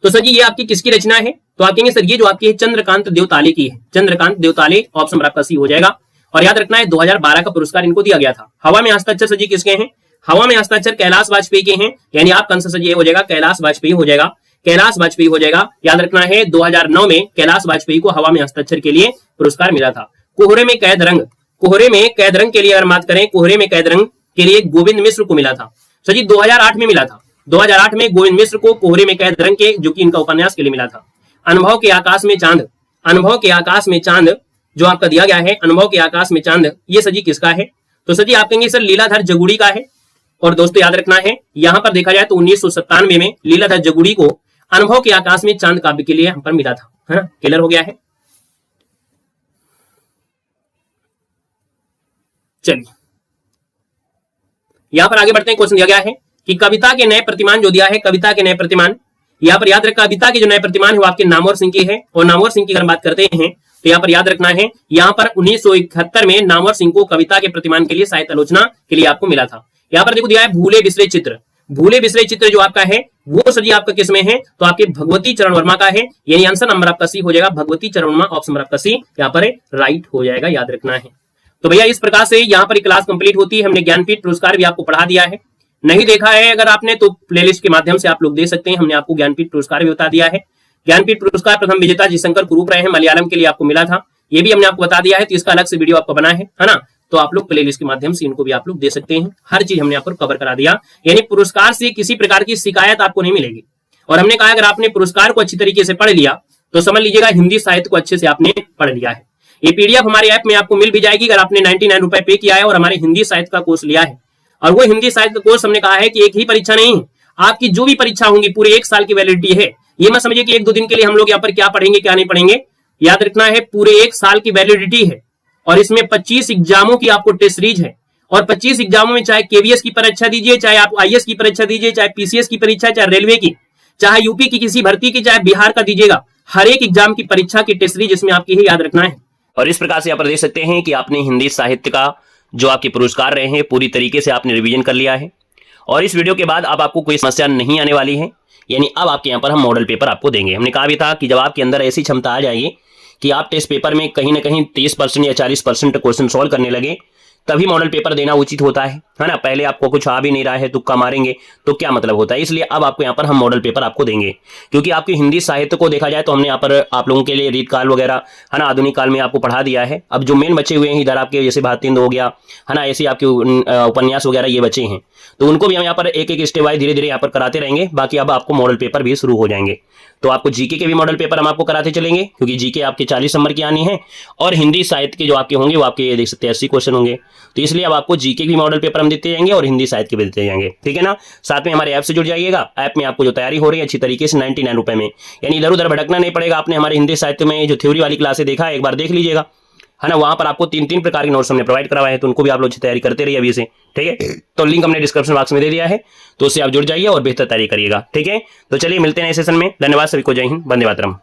तो सर जी ये आपकी किसकी रचना है, तो आप कहेंगे सर ये जो आपकी है चंद्रकांत देवताले की है, चंद्रकांत देवताले। ऑप्शन आपका सी हो जाएगा। और याद रखना है 2012 का पुरस्कार इनको दिया गया था। हवा में हस्ताक्षर सर जी किसके हैं, हवा में हस्ताक्षर कैलाश वाजपेयी के हैं। यानी आपका आंसर सर जी हो जाएगा कैलाश वाजपेयी हो जाएगा, कैलाश वाजपेयी हो जाएगा। याद रखना है 2009 में कैलाश वाजपेयी को हवा में हस्ताक्षर के लिए पुरस्कार मिला था। कोहरे में कैद रंग, कोहरे में कैद रंग के लिए अगर बात करें, कोहरे में कैद रंग के लिए गोविंद मिश्र को मिला था सर जी 2008 में मिला था। 2008 में गोविंद मिश्र को कोहरे में कैद रंग के, जो कि इनका उपन्यास के लिए मिला था। अनुभव के आकाश में चांद, अनुभव के आकाश में चांद जो आपका दिया गया है, अनुभव के आकाश में चांद, ये सर जी किसका है, तो सर जी आप कहेंगे सर लीलाधर जगुड़ी का है। और दोस्तों याद रखना है यहां पर देखा जाए तो 1997 में लीलाधर जगुड़ी को अनुभव के आकाश में चांद काव्य के लिए यहां पर मिला था, है ना। क्लियर हो गया है। चलिए यहां पर आगे बढ़ते हैं। क्वेश्चन दिया गया है कि कविता के नए प्रतिमान जो दिया है, कविता के नए प्रतिमान, यहाँ पर याद रखना कविता के जो नए प्रतिमान है वो आपके नामवर सिंह की है। और नामवर सिंह की अगर बात करते हैं तो यहाँ पर याद रखना है, यहाँ पर 1971 में नामवर सिंह को कविता के प्रतिमान के लिए साहित्य आलोचना के लिए आपको मिला था। यहाँ पर देखो दिया है भूले बिसरे चित्र, भूले बिसरे चित्र जो आपका है वो सर जी आपका किसमें है, तो आपके भगवती चरण वर्मा का है। यानी आंसर नंबर आपका सी हो जाएगा, भगवती चरण वर्मा। ऑप्शन नंबर आपका सी यहाँ पर राइट हो जाएगा, याद रखना है। तो भैया इस प्रकार से यहाँ पर क्लास कंप्लीट होती है। हमने ज्ञानपीठ पुरस्कार भी आपको पढ़ा दिया है, नहीं देखा है अगर आपने तो प्लेलिस्ट के माध्यम से आप लोग देख सकते हैं। हमने आपको ज्ञानपीठ पुरस्कार भी बता दिया है। ज्ञानपीठ पुरस्कार प्रथम विजेता जिशंकर कुरूप रहे हैं, मलयालम के लिए आपको मिला था, ये भी हमने आपको बता दिया है। तो इसका अलग से वीडियो आपको बना है ना, तो आप लोग प्लेलिस्ट के माध्यम से इनको भी आप लोग दे सकते हैं। हर चीज हमने यहाँ पर कवर करा दिया, यानी पुरस्कार से किसी प्रकार की शिकायत आपको नहीं मिलेगी। और हमने कहा अगर आपने पुरस्कार को अच्छी तरीके से पढ़ लिया तो समझ लीजिएगा हिंदी साहित्य को अच्छे से आपने पढ़ लिया है। ये पीडीएफ हमारे ऐप में आपको मिल भी जाएगी अगर आपने 99 रुपए पे किया है और हमारे हिंदी साहित्य का कोर्स लिया है। और वो हिंदी साहित्य का कोर्स हमने कहा है कि एक ही परीक्षा नहीं है, आपकी जो भी परीक्षा होंगी पूरे 1 साल की वैलिडिटी है। ये मत समझिए कि 1-2 दिन के लिए हम लोग यहाँ पर क्या पढ़ेंगे क्या नहीं पढ़ेंगे, याद रखना है पूरे 1 साल की वैलिडिटी है। और इसमें 25 एग्जामों की आपको टेस्ट सीरीज है। और 25 एग्जामों में चाहे केवीएस की परीक्षा दीजिए, चाहे आप आईएएस की परीक्षा दीजिए, चाहे पीसीएस की परीक्षा, चाहे रेलवे की, चाहे यूपी की किसी भर्ती की, चाहे बिहार का दीजिएगा, हर एक एग्जाम की परीक्षा की टेस्ट सीरीज इसमें आपकी है, याद रखना है। और इस प्रकार से यहाँ पर देख सकते हैं कि आपने हिंदी साहित्य का जो आपके पुरस्कार रहे हैं पूरी तरीके से आपने रिवीजन कर लिया है। और इस वीडियो के बाद अब आपको कोई समस्या नहीं आने वाली है, यानी अब आपके यहाँ पर हम मॉडल पेपर आपको देंगे। हमने कहा भी था कि जब आपके अंदर ऐसी क्षमता आ जाएगी कि आप टेस्ट पेपर में कहीं ना कहीं 30% या 40% क्वेश्चन सॉल्व करने लगे, तभी मॉडल पेपर देना उचित होता है ना। पहले आपको कुछ आ भी नहीं रहा है, तुक्का मारेंगे तो क्या मतलब होता है। इसलिए अब आपको यहाँ पर हम मॉडल पेपर आपको देंगे, क्योंकि आपकी हिंदी साहित्य को देखा जाए तो हमने यहाँ पर आप लोगों के लिए रीत काल वगैरह है ना, आधुनिक काल में आपको पढ़ा दिया है। अब जो मेन बचे हुए हैं इधर आपके जैसे भारतेंदु हो गया है ना, ऐसे आपके उपन्यास वगैरह ये बचे हैं, तो उनको भी हम यहाँ पर एक एक स्टेप वाइज धीरे धीरे यहाँ पर कराते रहेंगे। बाकी अब आपको मॉडल पेपर भी शुरू हो जाएंगे, तो आपको जीके के भी मॉडल पेपर हम आपको कराते चलेंगे, क्योंकि जीके आपके 40 नंबर की आनी है और हिंदी साहित्य के जो आपके होंगे वो आपके देख सकते हैं 80 क्वेश्चन होंगे। तो इसलिए अब आपको जीके के भी मॉडल पेपर हम देते जाएंगे और हिंदी साहित्य के भी देते जाएंगे, ठीक है ना। साथ में हमारे ऐप से जुड़ जाइएगा। ऐप में आपको जो तैयारी हो रही है अच्छी तरीके से 99 रुपए में, यानी इधर उधर भटकना नहीं पड़ेगा। आपने हमारे हिंदी साहित्य में जो थ्योरी वाली क्लासें देखा है एक बार देख लीजिएगा, है ना, वहां पर आपको 3 प्रकार के नोट्स हमने प्रोवाइड करवाए हैं, तो उनको भी आप लोग अच्छी तैयारी करते रहिए अभी से, ठीक है। तो लिंक हमने डिस्क्रिप्शन बॉक्स में दे दिया है, तो उससे आप जुड़ जाइए और बेहतर तैयारी करिएगा, ठीक है। तो चलिए मिलते हैं नए सेशन में। धन्यवाद सभी को, जय हिंद, वंदे मातरम।